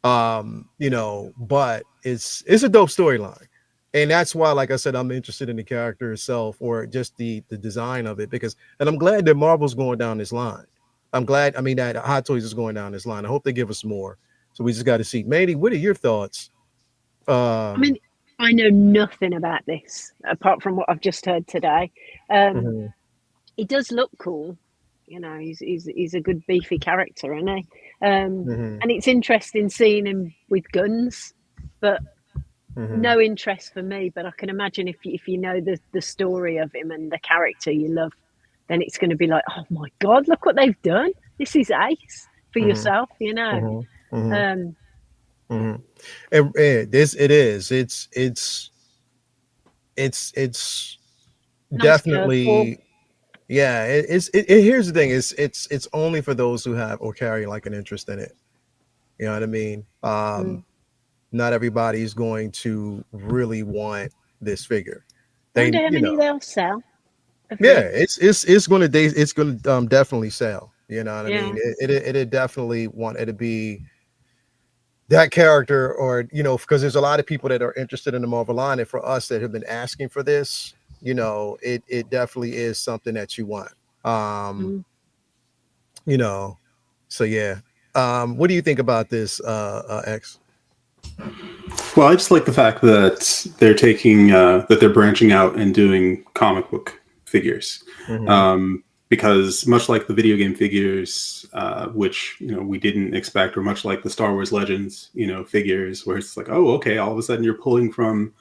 You know, but it's a dope storyline. And that's why, like I said, I'm interested in the character itself, or just the design of it, because, and I'm glad that Marvel's going down this line. I'm glad, I mean, that Hot Toys is going down this line. I hope they give us more. So we just got to see. Manny, what are your thoughts? I mean, I know nothing about this apart from what I've just heard today. He does look cool. You know, he's a good beefy character, isn't he? And it's interesting seeing him with guns, but no interest for me. But I can imagine if you know the story of him and the character you love, then it's going to be like, oh my God, look what they've done. This is ace for yourself, you know. Mm-hmm. And this it is. It's Nice curveball. definitely yeah. Here's the thing. It's only for those who have or carry like an interest in it. You know what I mean? Not everybody's going to really want this figure. I They, wonder how you many know, they'll sell. yeah, it's going to definitely sell. You know what I Yeah. mean? It definitely want it to be that character, or you know, because there's a lot of people that are interested in the Marvel line, and for us that have been asking for this, you know, it definitely is something that you want. You know, so yeah. What do you think about this, X? Well, I just like the fact that they're taking that they're branching out and doing comic book figures, because much like the video game figures, which you know we didn't expect, or much like the Star Wars Legends, you know, figures, where it's like, oh, okay, all of a sudden you're pulling from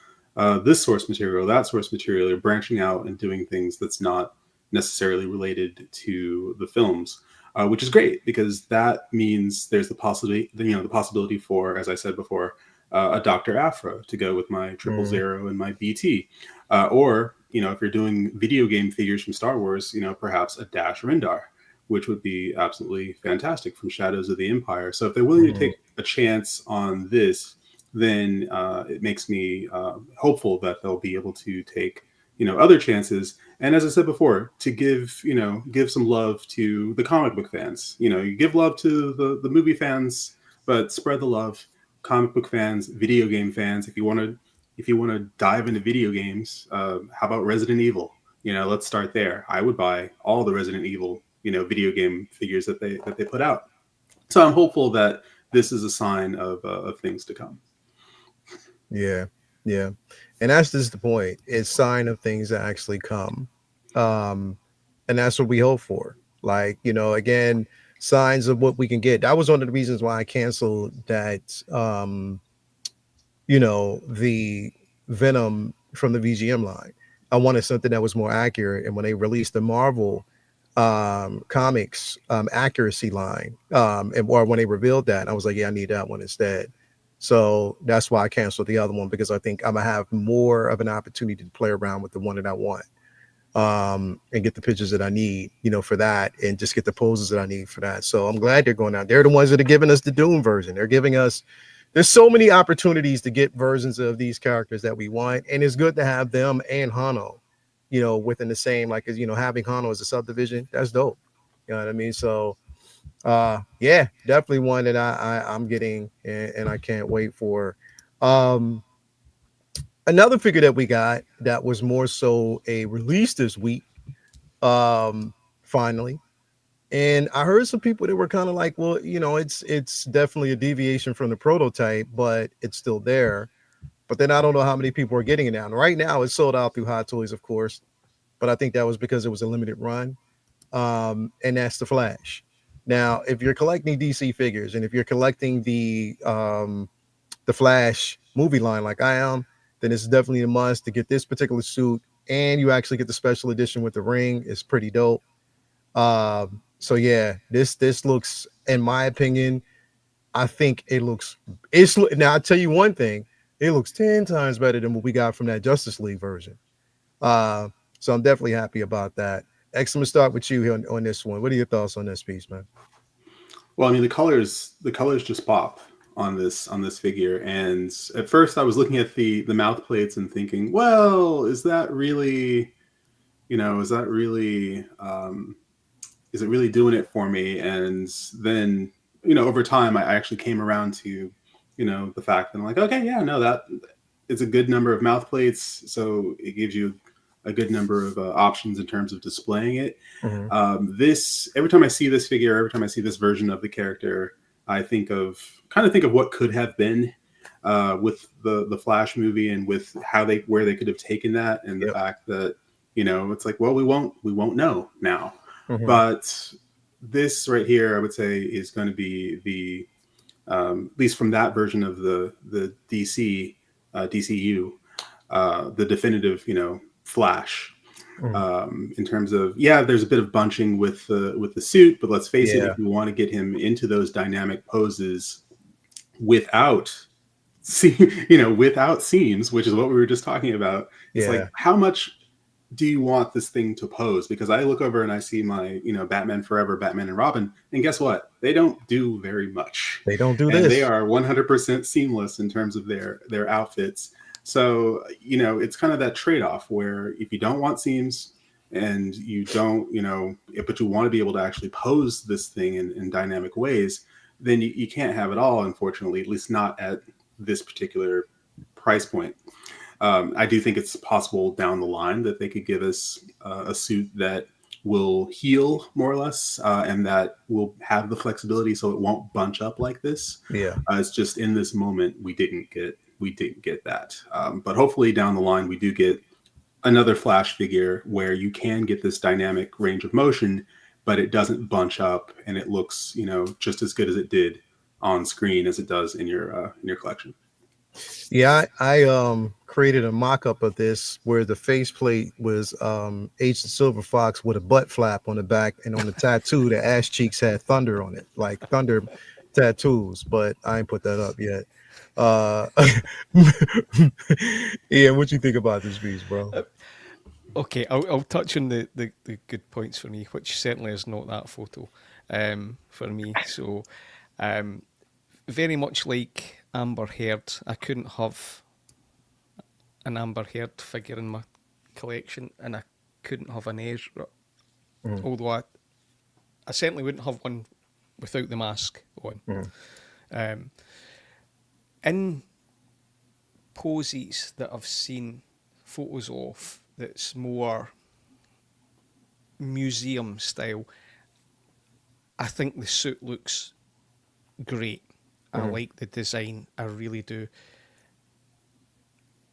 this source material, that source material, you're branching out and doing things that's not necessarily related to the films. Which is great because that means there's the possibility, you know, the possibility for, as I said before, a Dr. Afra to go with my 000 and my BT. Or, you know, if you're doing video game figures from Star Wars, you know, perhaps a Dash Rendar, which would be absolutely fantastic from Shadows of the Empire. So if they're willing to take a chance on this, then it makes me hopeful that they'll be able to take, you know, other chances. And as I said before, to give, you know, give some love to the comic book fans. You know, you give love to the movie fans, but spread the love. Comic book fans, video game fans. If you want to dive into video games, how about Resident Evil? You know, let's start there. I would buy all the Resident Evil, you know, video game figures that they put out. So I'm hopeful that this is a sign of things to come. Yeah, yeah, and that's just the point. It's sign of things that actually come, and that's what we hope for. Like, you know, again, signs of what we can get. That was one of the reasons why I canceled that. You know, the Venom from the VGM line. I wanted something that was more accurate, and when they released the Marvel comics accuracy line, or when they revealed that, I was like, yeah, I need that one instead. So that's why I canceled the other one, because I think I'm gonna have more of an opportunity to play around with the one that I want, and get the pictures that I need, you know, for that, and just get the poses that I need for that. So I'm glad they're going out. They're the ones that are giving us the Doom version. They're giving us, there's so many opportunities to get versions of these characters that we want, and it's good to have them and Hano, you know, within the same, like, you know, having Hano as a subdivision, that's dope. You know what I mean? So yeah, definitely one that I'm getting, and I can't wait for. Another figure that we got that was more so a release this week, finally. And I heard some people that were kind of like, well, you know, it's definitely a deviation from the prototype, but it's still there. But then I don't know how many people are getting it now. And right now it's sold out through Hot Toys, of course, but I think that was because it was a limited run. And that's the Flash. Now, if you're collecting DC figures, and if you're collecting the Flash movie line like I am, then it's definitely a must to get this particular suit, and you actually get the special edition with the ring. It's pretty dope. So yeah, this looks, in my opinion, I think it's now I'll tell you one thing, it looks 10 times better than what we got from that Justice League version. So I'm definitely happy about that. X, I'm gonna start with you here on this one. What are your thoughts on this piece, man? Well, I mean, the colors just pop on this figure. And at first I was looking at the mouth plates and thinking, well, is that really, you know, is it really doing it for me? And then, you know, over time I actually came around to, you know, the fact that I'm like, okay, yeah, no, that it's a good number of mouth plates. So it gives you a good number of options in terms of displaying it. This, every time I see this figure, every time I see this version of the character, I kind of think of what could have been with the Flash movie, and with where they could have taken that, and the fact that, you know, it's like, well, we won't know now. But this right here, I would say, is going to be the at least from that version of the DCU, the definitive, you know, Flash. In terms of, yeah, there's a bit of bunching with the suit, but let's face it, if you want to get him into those dynamic poses, without without seams, which is what we were just talking about. It's like, how much do you want this thing to pose? Because I look over and I see my, Batman Forever, Batman and Robin, and guess what? They don't do very much. They don't do and this. They are 100% seamless in terms of their outfits. So, it's kind of that trade-off where if you don't want seams and you don't, but you want to be able to actually pose this thing in dynamic ways, then you can't have it all, unfortunately, at least not at this particular price point. I do think it's possible down the line that they could give us a suit that will heal more or less, and that will have the flexibility so it won't bunch up like this. Yeah, it's just in this moment we didn't get that. But hopefully down the line we do get another Flash figure where you can get this dynamic range of motion, but it doesn't bunch up and it looks, just as good as it did on screen as it does in your collection. Yeah, I created a mock-up of this where the faceplate was Agent Silver Fox with a butt flap on the back, and on the tattoo, the ass cheeks had thunder on it, like thunder tattoos. But I ain't put that up yet. Ian, what you think about this piece, bro? Okay, I'll touch on the good points for me, which certainly is not that photo for me. So, very much like Amber Heard, I couldn't have an Amber Heard figure in my collection, and I couldn't have an Ezra. Although I certainly wouldn't have one without the mask on. In poses that I've seen photos of that's more museum style, I think the suit looks great. I like the design, I really do.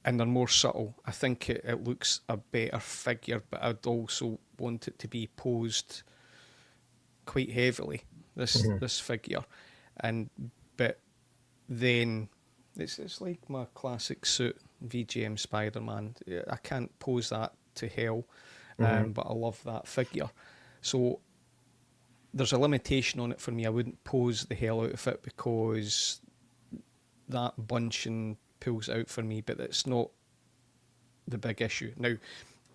And they're more subtle. I think it looks a better figure, but I'd also want it to be posed quite heavily, this figure. But then it's like my classic suit, VGM Spider-Man. I can't pose that to hell, but I love that figure. So there's a limitation on it for me. I wouldn't pose the hell out of it because that bunching pulls out for me, but it's not the big issue. Now,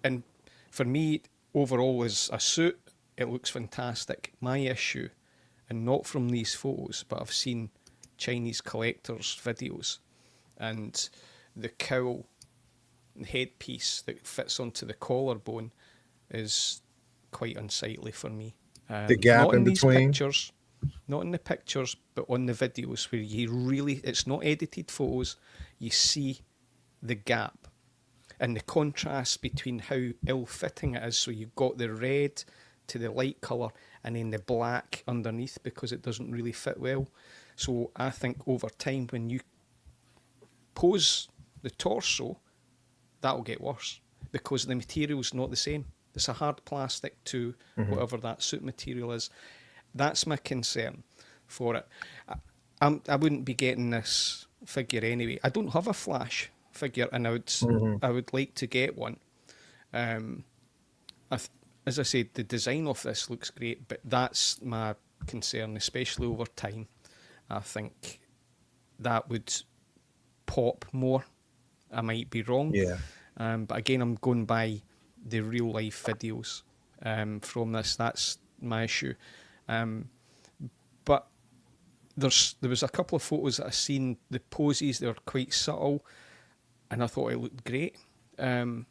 and for me, overall as a suit, it looks fantastic. My issue, and not from these photos, but I've seen Chinese collectors' videos, and the cowl headpiece that fits onto the collarbone is quite unsightly for me. The gap not in these between pictures, not in the pictures, but on the videos where you really, it's not edited photos, you see the gap and the contrast between how ill-fitting it is. So you've got the red to the light colour and then the black underneath because it doesn't really fit well. So I think over time when you pose the torso, that'll get worse because the material's not the same. It's a hard plastic to whatever that suit material is. That's my concern for it. I wouldn't be getting this figure anyway. I don't have a Flash figure, and I would like to get one. As I said, the design of this looks great, but that's my concern, especially over time. I think that would pop more. I might be wrong. Yeah. But again, I'm going by the real life videos from this. That's my issue. But there was a couple of photos that I seen, the poses, they were quite subtle, and I thought it looked great. I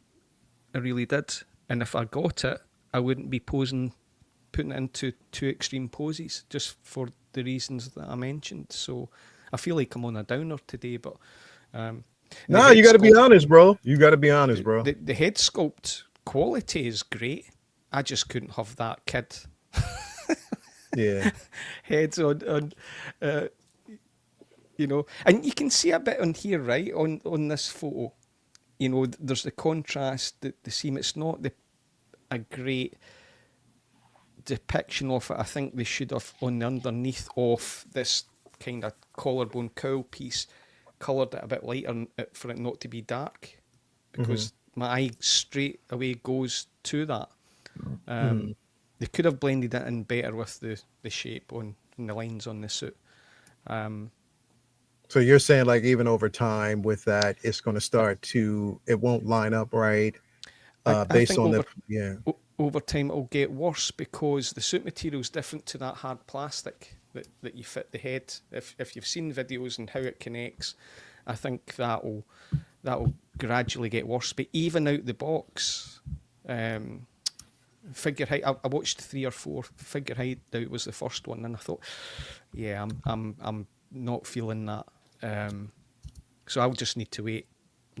really did. And if I got it, I wouldn't be putting it into two extreme poses just for the reasons that I mentioned. So I feel like I'm on a downer today, but no, you got to be honest, bro. You got to be honest, bro. The head sculpt quality is great. I just couldn't have that kid. Yeah. Heads on and you can see a bit on here, right? On this photo, there's the contrast, the seam. It's not a great depiction of it. I think they should have on the underneath of this kind of collarbone cowl piece coloured it a bit lighter for it not to be dark, because my eye straight away goes to that. They could have blended it in better with the shape and the lines on the suit. So you're saying like even over time with that, it's going to start to, it won't line up right I based think on the over time it'll get worse because the suit material is different to that hard plastic that you fit the head. If you've seen videos and how it connects, I think that'll gradually get worse. But even out the box, figure height. I watched 3 or 4. Figure height out was the first one, and I thought, yeah, I'm not feeling that. So I'll just need to wait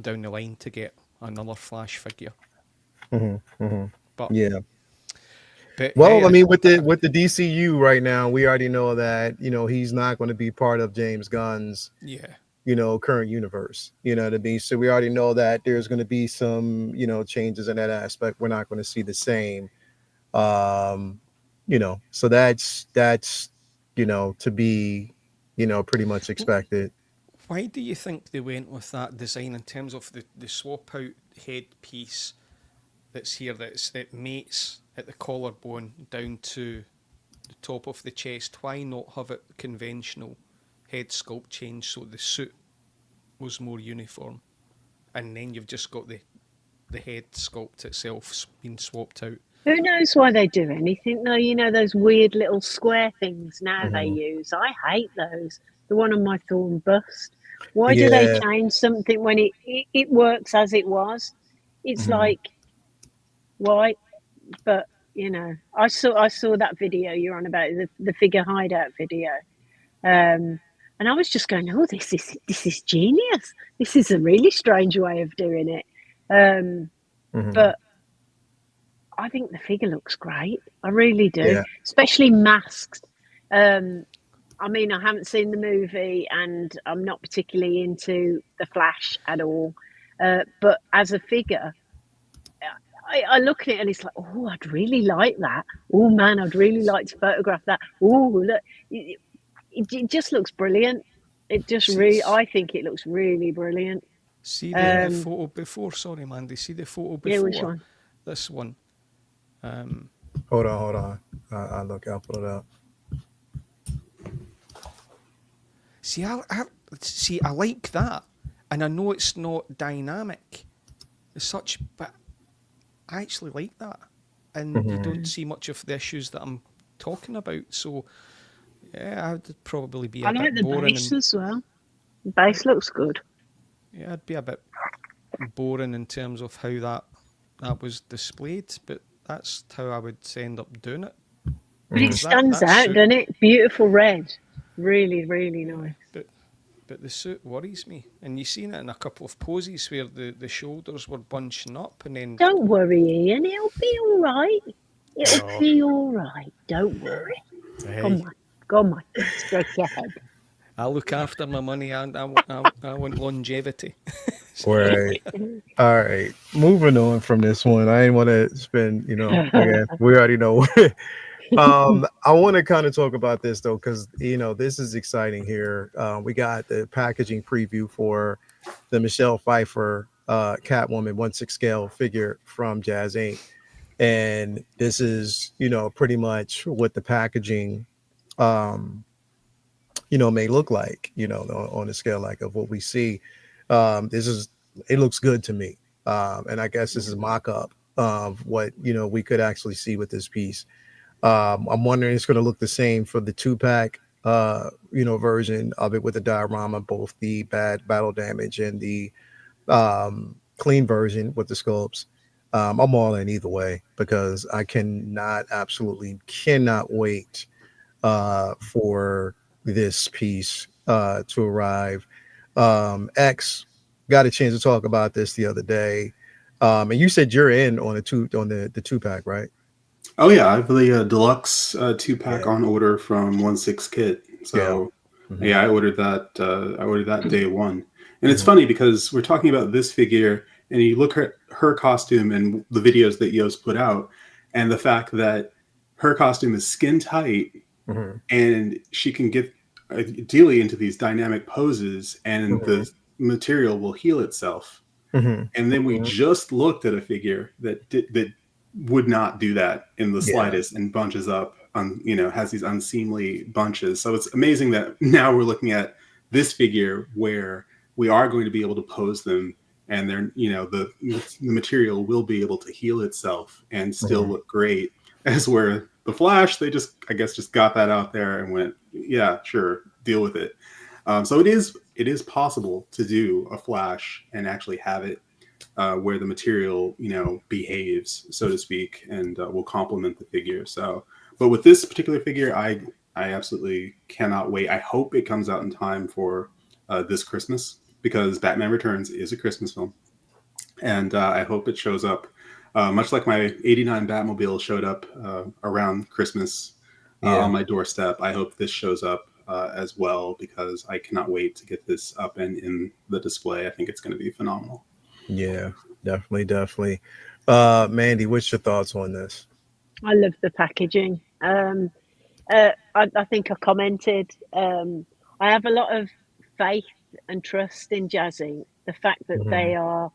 down the line to get another Flash figure. But yeah. But Well, hey, I mean, with the DCU right now, we already know that he's not going to be part of James Gunn's current universe. You know what I mean? So we already know that there's going to be some changes in that aspect. We're not going to see the same. So that's to be pretty much expected. Why do you think they went with that design in terms of the swap out headpiece that's here, that mates at the collarbone down to the top of the chest? Why not have it conventional head sculpt change so the suit was more uniform, and then you've just got the head sculpt itself being swapped out? Who knows why they do anything though? Those weird little square things now they use. I hate those. The one on my Thorn bust. Why do they change something when it works as it was? It's like, why? But I saw that video you're on about, the figure hideout video, and I was just going, oh, this is genius. This is a really strange way of doing it. But I think the figure looks great. I really do, especially masked. I mean, I haven't seen the movie, and I'm not particularly into the Flash at all. But as a figure, I look at it and it's like, oh, I'd really like that. Oh man, I'd really like to photograph that. Oh, look, it just looks brilliant. It just I think it looks really brilliant. See the photo before? Sorry, Mandy. See the photo before? Yeah, which one? This one. Hold on. I'll pull it up. See, I like that, and I know it's not dynamic as such, but I actually like that, and you don't see much of the issues that I'm talking about. So, yeah, I would probably be a bit boring. I like the base as well. The base looks good. Yeah, I'd be a bit boring in terms of how that was displayed, but that's how I would end up doing it. But it stands out, doesn't it? Beautiful red. Really, really nice. But the suit worries me. And you've seen it in a couple of poses where the shoulders were bunching up and then... Don't worry, Ian. It'll be all right. It'll be all right. Don't worry. Hey. Come on. Stroke your head. I look after my money and I want longevity. Right. All right. Moving on from this one. I didn't want to spend, again, we already know. I want to kind of talk about this though, because this is exciting here. We got the packaging preview for the Michelle Pfeiffer Catwoman 1/6 scale figure from Jazz Inc. And this is pretty much what the packaging may look like on the scale like of what we see. It looks good to me, and I guess this is a mock-up of what we could actually see with this piece. I'm wondering it's going to look the same for the 2-pack, version of it with the diorama, both the bad battle damage and the clean version with the sculpts. I'm all in either way because I absolutely cannot wait for this piece to arrive. X got a chance to talk about this the other day, and you said you're in on the 2-pack, right? Oh yeah, I have the deluxe 2-pack on order from 1/6 Kit. So I ordered that. I ordered that day one, and it's funny because we're talking about this figure, and you look at her costume and the videos that Yost put out, and the fact that her costume is skin tight, and she can get ideally into these dynamic poses, and the material will heal itself. And then we just looked at a figure that would not do that in the slightest and bunches up on, has these unseemly bunches. So it's amazing that now we're looking at this figure where we are going to be able to pose them, and they're, the material will be able to heal itself and still look great. As where the Flash, they just got that out there and went, yeah, sure, deal with it. So it is possible to do a Flash and actually have it where the material, behaves, so to speak, and will complement the figure. So, but with this particular figure, I absolutely cannot wait. I hope it comes out in time for this Christmas, because Batman Returns is a Christmas film. And I hope it shows up, much like my 89 Batmobile showed up around Christmas on my doorstep. I hope this shows up as well, because I cannot wait to get this up and in the display. I think it's going to be phenomenal. Yeah, definitely. Mandy, what's your thoughts on this? I love the packaging. I think I commented. I have a lot of faith and trust in Jazzy. The fact that they are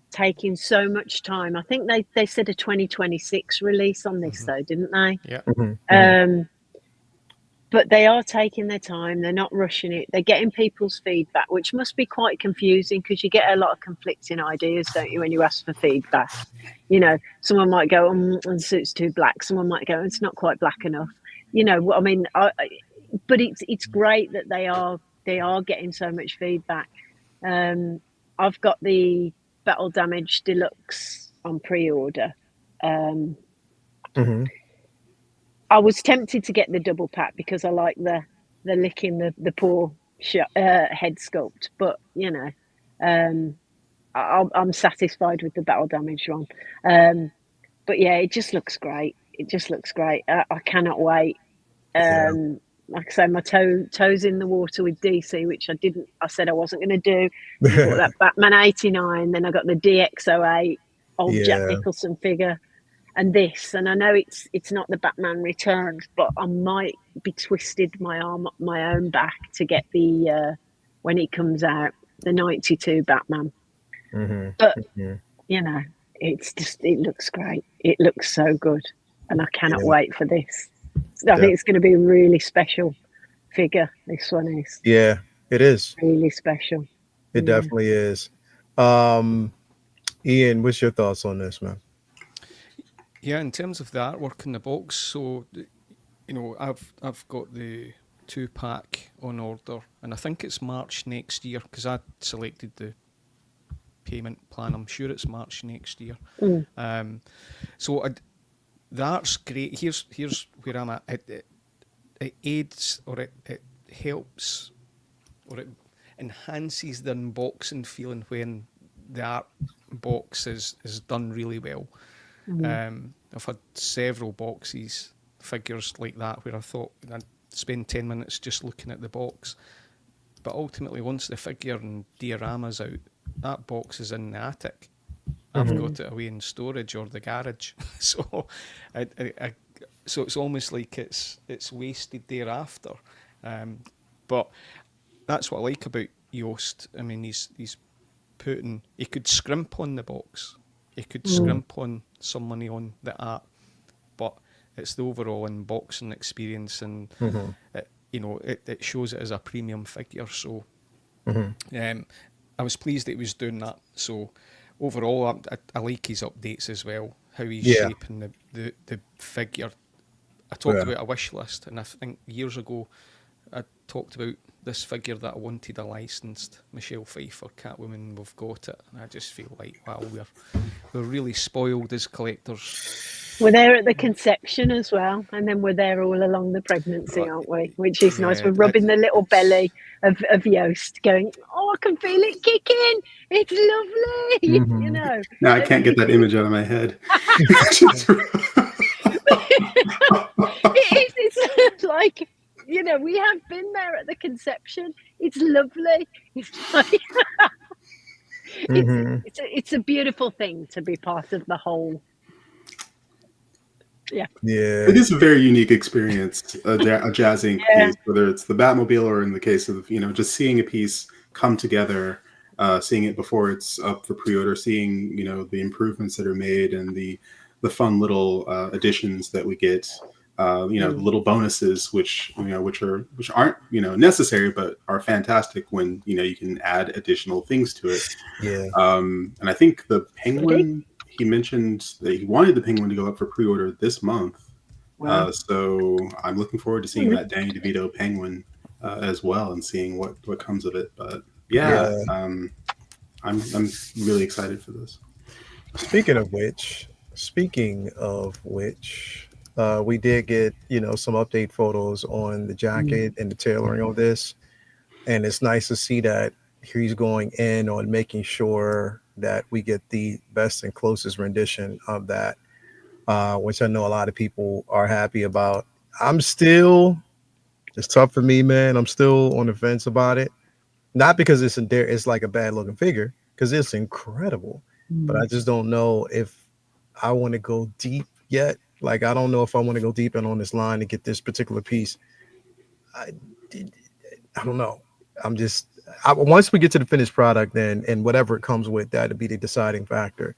taking so much time. I think they said a 2026 release on this, though, didn't they? Yeah. But they are taking their time. They're not rushing it. They're getting people's feedback, which must be quite confusing, because you get a lot of conflicting ideas, don't you, when you ask for feedback? Someone might go, the suit's too black. Someone might go, it's not quite black enough. I mean, but it's great that they are getting so much feedback. I've got the Battle Damage Deluxe on pre-order. I was tempted to get the double pack because I like the licking the poor head sculpt, but I'm satisfied with the Battle Damage one. But yeah, it just looks great. I cannot wait. Like I say, my toes in the water with DC, which I said I wasn't going to do. I bought that Batman 89, then I got the DX08 old Jack Nicholson figure, and this. And I know it's not the Batman Returns, but I might be twisted my arm up my own back to get the when it comes out, the 92 Batman. But it looks great. It looks so good, and I cannot wait for this. I think it's going to be a really special figure. This one is. Yeah, it is. Really special. It definitely is. Ian, what's your thoughts on this, man? Yeah, in terms of the artwork in the box, so I've got the 2-pack on order, and I think it's March next year, because I selected the payment plan. I'm sure it's March next year. So the art's great. Here's where I'm at. It aids, or it helps, or it enhances the unboxing feeling when the art box is done really well. I've had several figures like that, where I thought I'd spend 10 minutes just looking at the box, but ultimately once the figure and diorama's out, that box is in the attic. I've got it away in storage or the garage. So so it's almost like it's wasted thereafter. But that's what I like about Yost. I mean, he's he could scrimp on the box. He could scrimp on some money on the art, but it's the overall unboxing experience, and it shows it as a premium figure. So I was pleased that he was doing that. So overall, I like his updates as well, how he's shaping the figure. I talked about a wish list, and I think years ago I talked about this figure that I wanted, a licensed Michelle Pfeiffer Catwoman. We've got it, and I just feel like, wow, we're really spoiled as collectors. We're there at the conception as well, and then we're there all along the pregnancy, aren't we? Which is nice. We're rubbing the little belly of Yost, going, oh, I can feel it kicking. It's lovely, No, I can't get that image out of my head. It's like, we have been there at the conception. It's lovely. It's like it's a beautiful thing to be part of the whole. Yeah. It is a very unique experience, a jazzing piece, whether it's the Batmobile or in the case of, just seeing a piece come together, seeing it before it's up for pre-order, seeing, the improvements that are made and the fun little additions that we get little bonuses, which aren't necessary, but are fantastic when you can add additional things to it. Yeah. And I think the Penguin, he mentioned that he wanted the Penguin to go up for pre-order this month. Wow. So I'm looking forward to seeing that Danny DeVito Penguin as well, and seeing what comes of it. But I'm really excited for this. Speaking of which, we did get some update photos on the jacket and the tailoring of this, and it's nice to see that he's going in on making sure that we get the best and closest rendition of that, which I know a lot of people are happy about. It's tough for me, man. I'm still on the fence about it. Not because it's like a bad looking figure, because it's incredible. But I just don't know if I want to go deep yet. Like, I don't know if I want to go deep in on this line to get this particular piece. I don't know. Once we get to the finished product, then, and whatever it comes with, that'll be the deciding factor.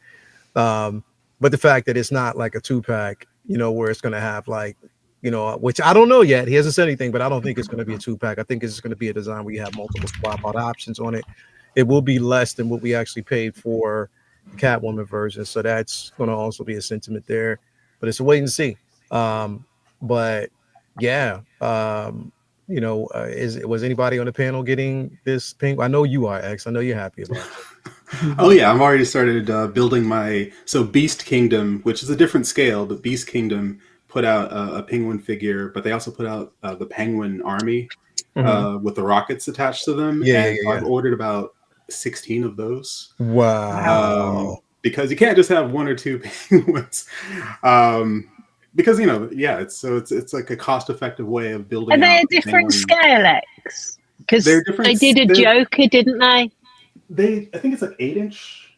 But the fact that it's not like a 2-pack, where it's going to have like, which I don't know yet. He hasn't said anything, but I don't think it's going to be a 2-pack. I think it's going to be a design where you have multiple swap out options on it. It will be less than what we actually paid for the Catwoman version. So that's going to also be a sentiment there, but it's a wait and see. But yeah, was anybody on the panel getting this Penguin? I know you are, X. I know you're happy about it. Oh yeah, I've already started building so Beast Kingdom, which is a different scale, but Beast Kingdom put out a Penguin figure, but they also put out the Penguin Army with the rockets attached to them. I've ordered about 16 of those. Wow. Because you can't just have one or two penguins. Because it's like a cost-effective way of building. Are they a different scale, X? Because they did a Joker, didn't they? I think it's like 8-inch.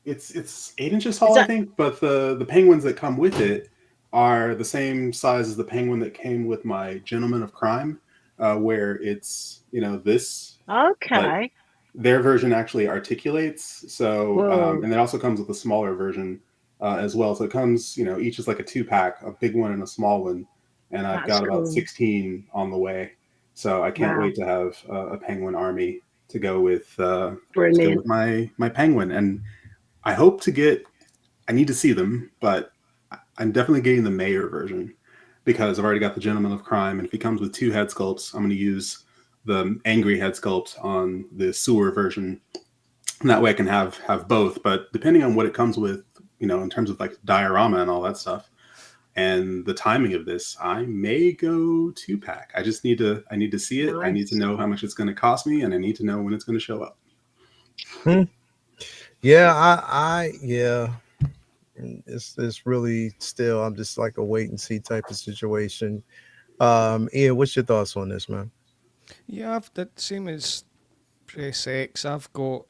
It's 8 inches tall, I think. But the penguins that come with it are the same size as the penguin that came with my Gentleman of Crime, where it's this. Okay. Their version actually articulates. So and it also comes with a smaller version as well. So it comes, each is like a 2-pack, a big one and a small one. And I've got about 16 on the way. So I can't wait to have a Penguin Army to go with my Penguin. And I hope I need to see them, but I'm definitely getting the Mayor version because I've already got the Gentleman of Crime. And if he comes with 2 head sculpts, I'm going to use the angry head sculpt on the sewer version. And that way I can have both. But depending on what it comes with, in terms of like diorama and all that stuff, and the timing of this, I may go 2-pack. I need to see it. Nice. I need to know how much it's going to cost me, and I need to know when it's going to show up. Yeah, it's really still, I'm just like a wait and see type of situation. Ian, what's your thoughts on this, man? Yeah, I've the same as Press X. I've got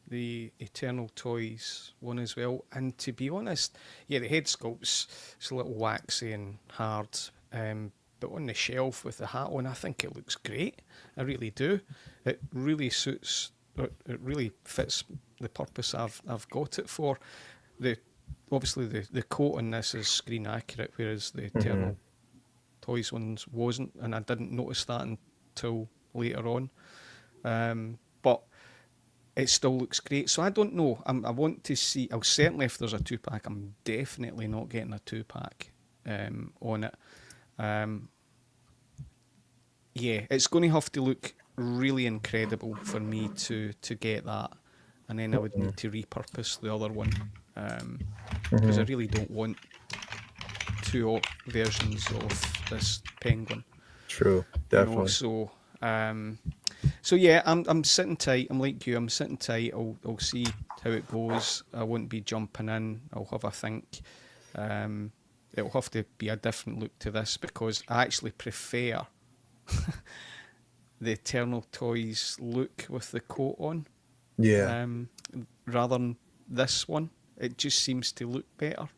the Eternal Toys one as well, and to be honest, the head sculpt's it's a little waxy and hard, but on the shelf with the hat on, I think it looks great. I really do. It really suits. It really fits the purpose I've got it for. Obviously the coat on this is screen accurate, whereas the Eternal Toys ones wasn't, and I didn't notice that until later on. But it still looks great. So I don't know. I want to see. Certainly, if there's a 2-pack, I'm definitely not getting a 2-pack on it. It's going to have to look really incredible for me to get that, and then I would need to repurpose the other one because I really don't want 2 versions of this Penguin. True, definitely. So yeah, I'm sitting tight. I'm like you. I'm sitting tight. I'll see how it goes. I won't be jumping in. I'll have a think. It'll have to be a different look to this because I actually prefer the Eternal Toys look with the coat on. Yeah. Rather than this one, it just seems to look better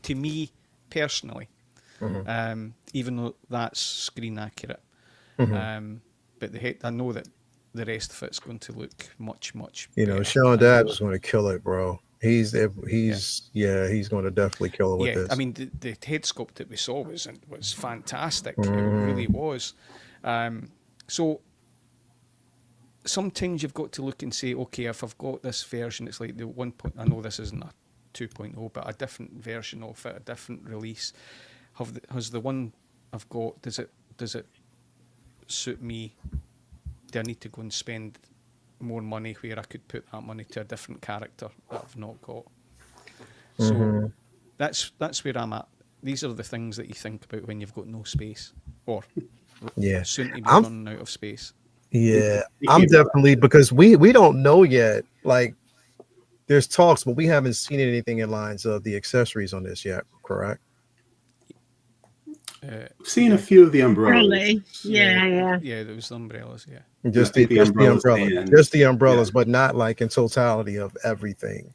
to me personally. Even though that's screen accurate. But I know that the rest of it's going to look much, much better. Sean Dabbs is going to kill it, bro. He's he's going to definitely kill it with this. I mean, the head sculpt that we saw was fantastic. It really was. So sometimes you've got to look and say, okay, if I've got this version, it's like the 1. I know this isn't a 2.0, but a different version of it, a different release. Has the one I've got, does it suit me? Do I need to go and spend more money where I could put that money to a different character that I've not got? So that's where I'm at. These are the things that you think about when you've got no space, or soon to be running out of space. Yeah, I'm definitely, because we don't know yet. Like, there's talks, but we haven't seen anything in lines of the accessories on this yet. Correct? I've seen a few of the umbrellas. Really? Yeah. There was the umbrellas. Yeah, just the umbrellas, just the umbrellas, but not like in totality of everything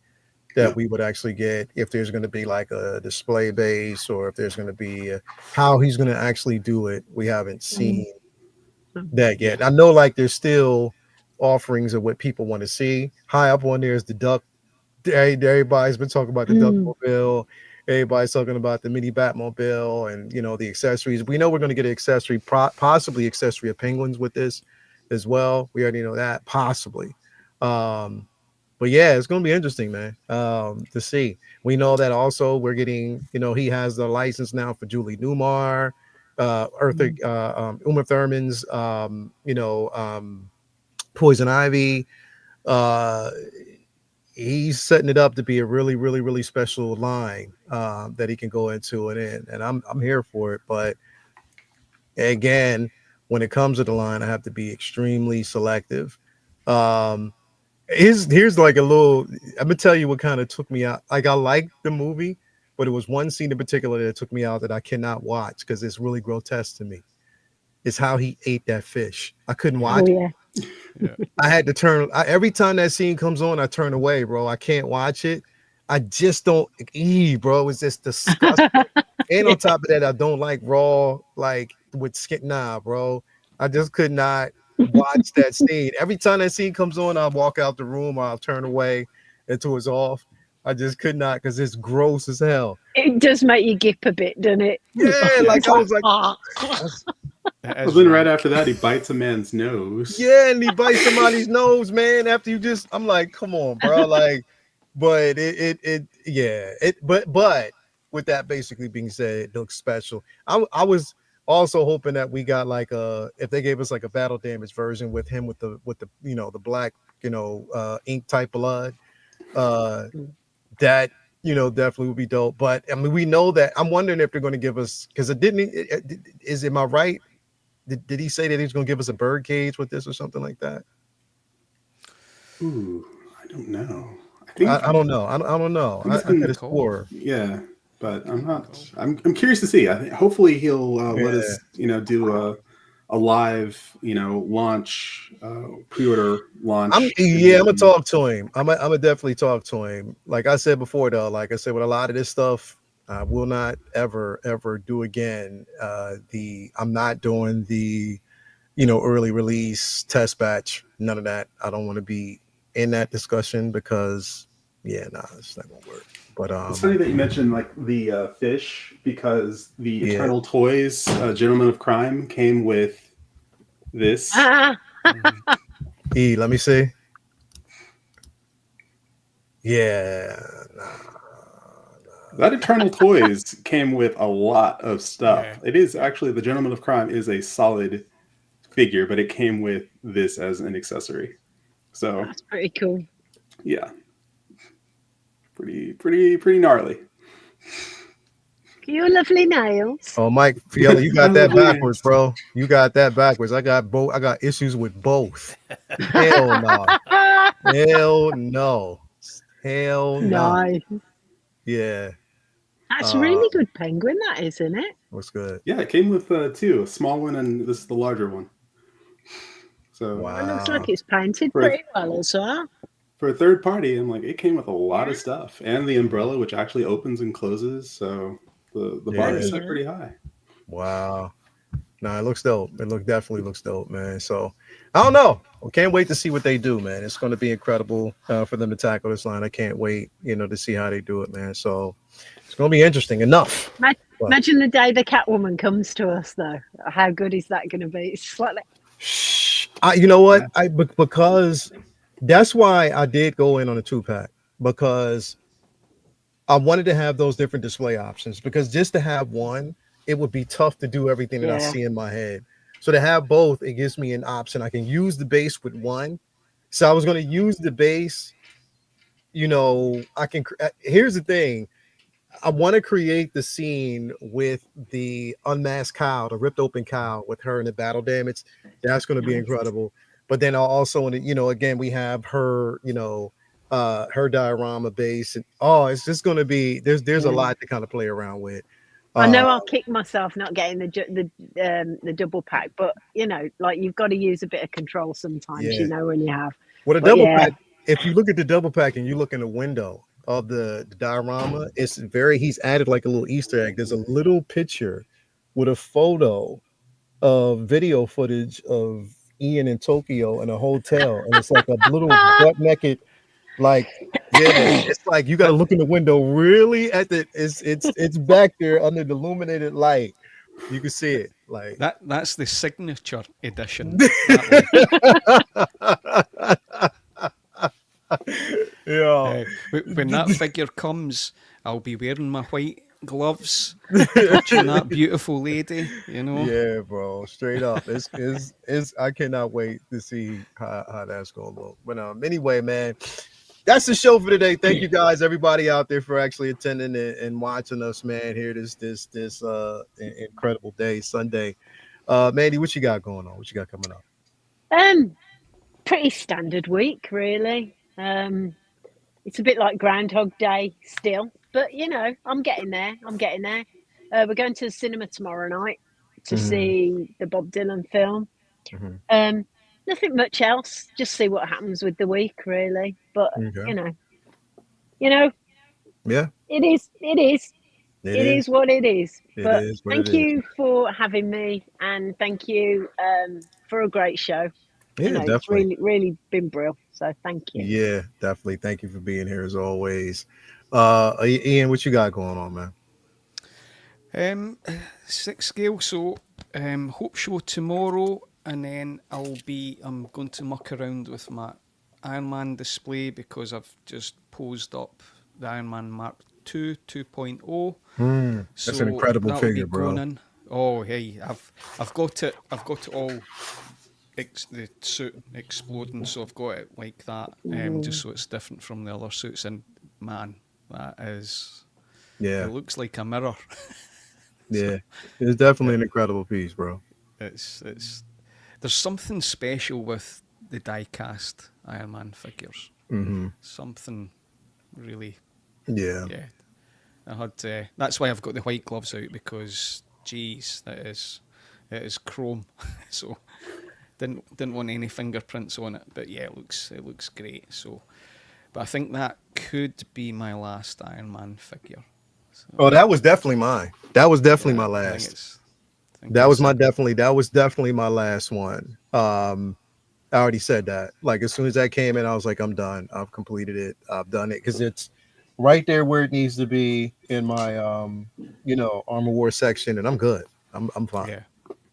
that we would actually get. If there's going to be like a display base, or if there's going to be how he's going to actually do it, we haven't seen that yet. I know, like, there's still offerings of what people want to see. High up on there is the duck. Everybody's been talking about the Duckmobile. Everybody's talking about the mini Batmobile, and the accessories. We know we're going to get an accessory, possibly accessory of penguins with this as well. We already know that, possibly. But yeah, it's going to be interesting, man, to see. We know that also we're getting, he has the license now for Julie Newmar, Uma Thurman's, Poison Ivy. He's setting it up to be a really, really, really special line that he can go into and I'm here for it. But again, when it comes to the line, I have to be extremely selective. Here's like a little. I'm gonna tell you what kind of took me out. Like, I liked the movie, but it was one scene in particular that took me out that I cannot watch because it's really grotesque to me. It's how he ate that fish. I couldn't watch it. Yeah. I had to turn. Every time that scene comes on, I turn away, bro. I can't watch it. I just don't eat, bro. It's just disgusting. And on top of that, I don't like raw, like with skin. Nah, bro. I just could not watch that scene. Every time that scene comes on, I'll walk out the room, or I'll turn away until it's off. I just could not, because it's gross as hell. It does make you gip a bit, doesn't it? Yeah, like I was like, well, then right after that, he bites a man's nose. Yeah, and he bites somebody's nose, man. After I'm like, come on, bro. Like, but but with that basically being said, it looks special. I was also hoping that we got like if they gave us like a battle damage version with him with the the black ink type blood, that definitely would be dope. But I mean, we know that. I'm wondering if they're going to give us, because am I right? Did he say that he's going to give us a bird cage with this or something like that? Ooh, I don't know. I don't know. I don't know. I could explore. Yeah, but I'm not. I'm curious to see. I think hopefully he'll let us do a live launch, pre-order launch. I'm gonna talk to him. I'm gonna definitely talk to him. Like I said before, though, like I said, with a lot of this stuff, I will not ever do again. I'm not doing the early release test batch. None of that. I don't want to be in that discussion because it's not gonna work. But it's funny that you mentioned like the fish, because the Eternal Toys Gentleman of Crime came with this. Let me see. Yeah. That Eternal Toys came with a lot of stuff. Yeah. It is actually, the Gentleman of Crime is a solid figure, but it came with this as an accessory. So that's pretty cool. Yeah. Pretty gnarly. Your lovely nails. Oh, Mike Fiella, you got that backwards, bro. You got that backwards. I got both. I got issues with both. Hell no. Hell no. Hell no. Nice. Yeah. That's really good penguin, that, isn't it? What's good? Yeah, it came with two, a small one and this is the larger one. So wow. It looks like it's painted pretty well as well. For a third party, and like it came with a lot of stuff, and the umbrella, which actually opens and closes, so the bar is set pretty high. Wow. No, it looks dope. Definitely looks dope, man. So I don't know. I can't wait to see what they do, man. It's going to be incredible for them to tackle this line. I can't wait, to see how they do it, man. So it's going to be interesting enough. Imagine the day the Catwoman comes to us, though. How good is that going to be? It's slightly. You know what? Because that's why I did go in on a 2-pack, because I wanted to have those different display options, because just to have one, it would be tough to do everything that I see in my head. So to have both, it gives me an option. I can use the base with one. So I was going to use the base. I can. Here's the thing. I want to create the scene with the unmasked cow, the ripped open cow with her in the battle damage. That's going to be incredible. But then I'll also, again, we have her, her diorama base, and it's just going to be, there's a lot to kind of play around with. I know I'll kick myself not getting the double pack, but like you've got to use a bit of control sometimes, when you have. Well, the double pack, if you look at the double pack and you look in the window of the diorama, he's added like a little Easter egg. There's a little picture with a photo of video footage of Ian in Tokyo in a hotel, and it's like a little butt naked. Like, it's like you got to look in the window really at it's back there under the illuminated light. You can see it. Like that's the signature edition. When that figure comes, I'll be wearing my white gloves, touching that beautiful lady. Yeah, bro, straight up. It's I cannot wait to see how that's gonna look. But anyway, man, that's the show for today. Thank you guys, everybody out there, for actually attending and watching us, man. Here this incredible day, Sunday. Mandy, what you got going on? What you got coming up? Pretty standard week, really. It's a bit like Groundhog Day still, but I'm getting there. We're going to the cinema tomorrow night to see the Bob Dylan film. Nothing much else. Just see what happens with the week, really. But yeah, it is what it is. But thank you for having me, and thank you for a great show. Yeah, definitely. It's really, really been brilliant. So thank you. Yeah, definitely. Thank you for being here as always. Ian, what you got going on, man? 6 scale. So Hope Show tomorrow, and then I'm going to muck around with my Iron Man display, because I've just posed up the Iron Man Mark II 2.0. That's an incredible figure, bro. Oh, hey, I've got it all. The suit exploding, so I've got it like that, just so it's different from the other suits. And man, that is, it looks like a mirror. Yeah, it's definitely an incredible piece, bro. It's there's something special with the die-cast Iron Man figures. Something really. Yeah. I had that's why I've got the white gloves out, because geez, it is chrome. So didn't want any fingerprints on it, but yeah, it looks great. So, but I think that could be my last Iron Man figure. So, oh, that was definitely mine. That was definitely my last. That was definitely my last one. I already said that. Like, as soon as that came in, I was like, I'm done. I've completed it. I've done it, because it's right there where it needs to be in my Armor War section, and I'm good. I'm fine.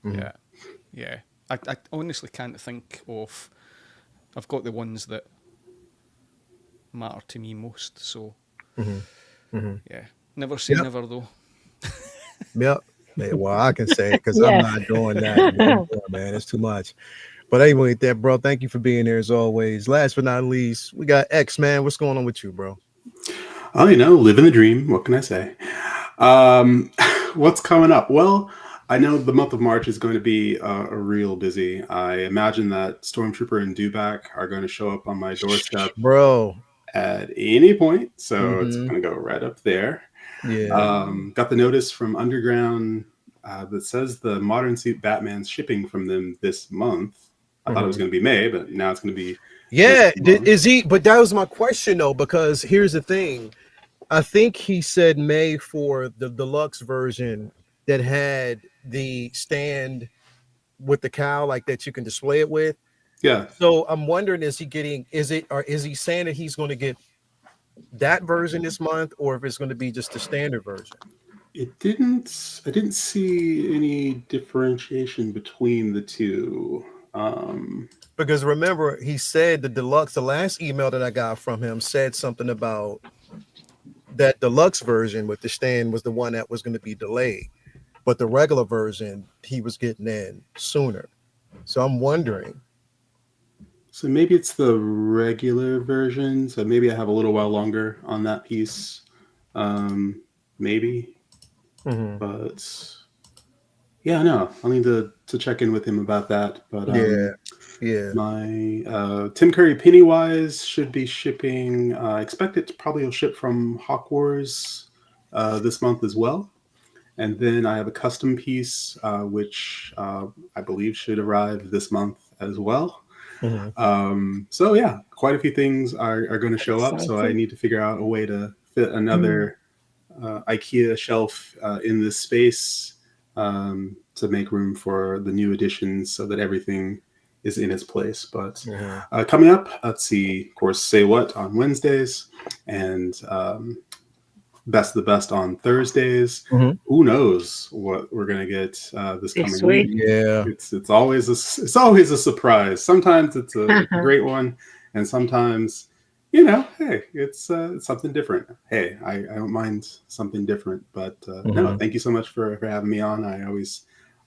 Yeah. I honestly can't think of. I've got the ones that matter to me most. So, yeah, never say never, though. Yep. Well, I can say it, because I'm not doing that anymore, man. It's too much. But anyway, bro, thank you for being here as always. Last but not least, we got X, man. What's going on with you, bro? Oh, living the dream. What can I say? What's coming up? Well, I know the month of March is going to be a real busy. I imagine that Stormtrooper and Dewback are going to show up on my doorstep, bro, at any point. So it's going to go right up there. Yeah. Got the notice from Underground that says the Modern Suit Batman's shipping from them this month. I thought it was going to be May, but now it's going to be. Yeah. Is he? But that was my question, though, because here's the thing. I think he said May for the deluxe version that had the stand with the cow, like that you can display it with. Yeah. So I'm wondering, is he saying that he's going to get that version this month, or if it's going to be just the standard version? I didn't see any differentiation between the two. Because remember, he said the last email that I got from him said something about that deluxe version with the stand was the one that was going to be delayed, but the regular version he was getting in sooner. So I'm wondering. So maybe it's the regular version. So maybe I have a little while longer on that piece. Maybe. Mm-hmm. But yeah, no, I'll need to check in with him about that. But yeah. My Tim Curry Pennywise should be shipping. I expect it probably will ship from Hawk Wars this month as well. And then I have a custom piece, which I believe should arrive this month as well. Mm-hmm. So yeah, quite a few things are going to show up. So I need to figure out a way to fit another IKEA shelf in this space to make room for the new additions, so that everything is in its place. But coming up, let's see, of course, Say What on Wednesdays, and Best of the Best on Thursdays. Mm-hmm. Who knows what we're gonna get this coming week? Yeah, it's always a surprise. Sometimes it's a great one, and sometimes, hey, it's something different. Hey, I don't mind something different. But no, thank you so much for having me on. I always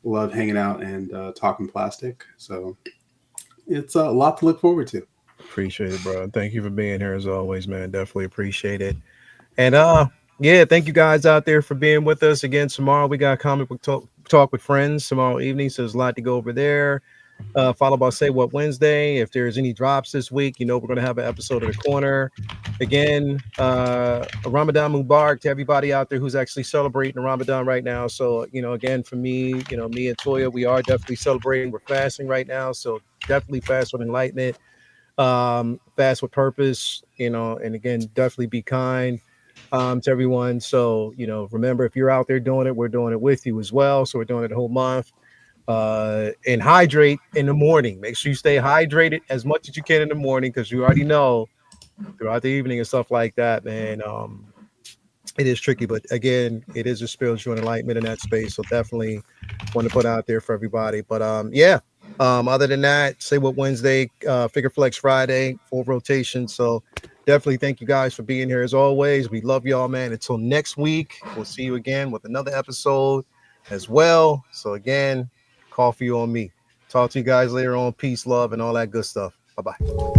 love hanging out and talking plastic. So it's a lot to look forward to. Appreciate it, bro. Thank you for being here as always, man. Definitely appreciate it. And yeah, thank you guys out there for being with us again. Tomorrow we got comic book talk with friends tomorrow evening, so there's a lot to go over there. Followed by Say What Wednesday. If there's any drops this week, we're going to have an episode of The Corner. Again, Ramadan Mubarak to everybody out there who's actually celebrating Ramadan right now. So, again, for me, me and Toya, we are definitely celebrating. We're fasting right now, so definitely fast with enlightenment, fast with purpose, and again, definitely be kind to everyone. So, remember, if you're out there doing it, we're doing it with you as well. So we're doing it the whole month. And hydrate in the morning. Make sure you stay hydrated as much as you can in the morning, because you already know throughout the evening and stuff like that, man, it is tricky. But again, it is a spiritual enlightenment in that space. So definitely want to put out there for everybody. But other than that, Say What Wednesday, Figure Flex Friday, full rotation. So definitely thank you guys for being here as always. We love y'all, man. Until next week, we'll see you again with another episode as well. So again, coffee on me. Talk to you guys later on. Peace, love, and all that good stuff. Bye-bye.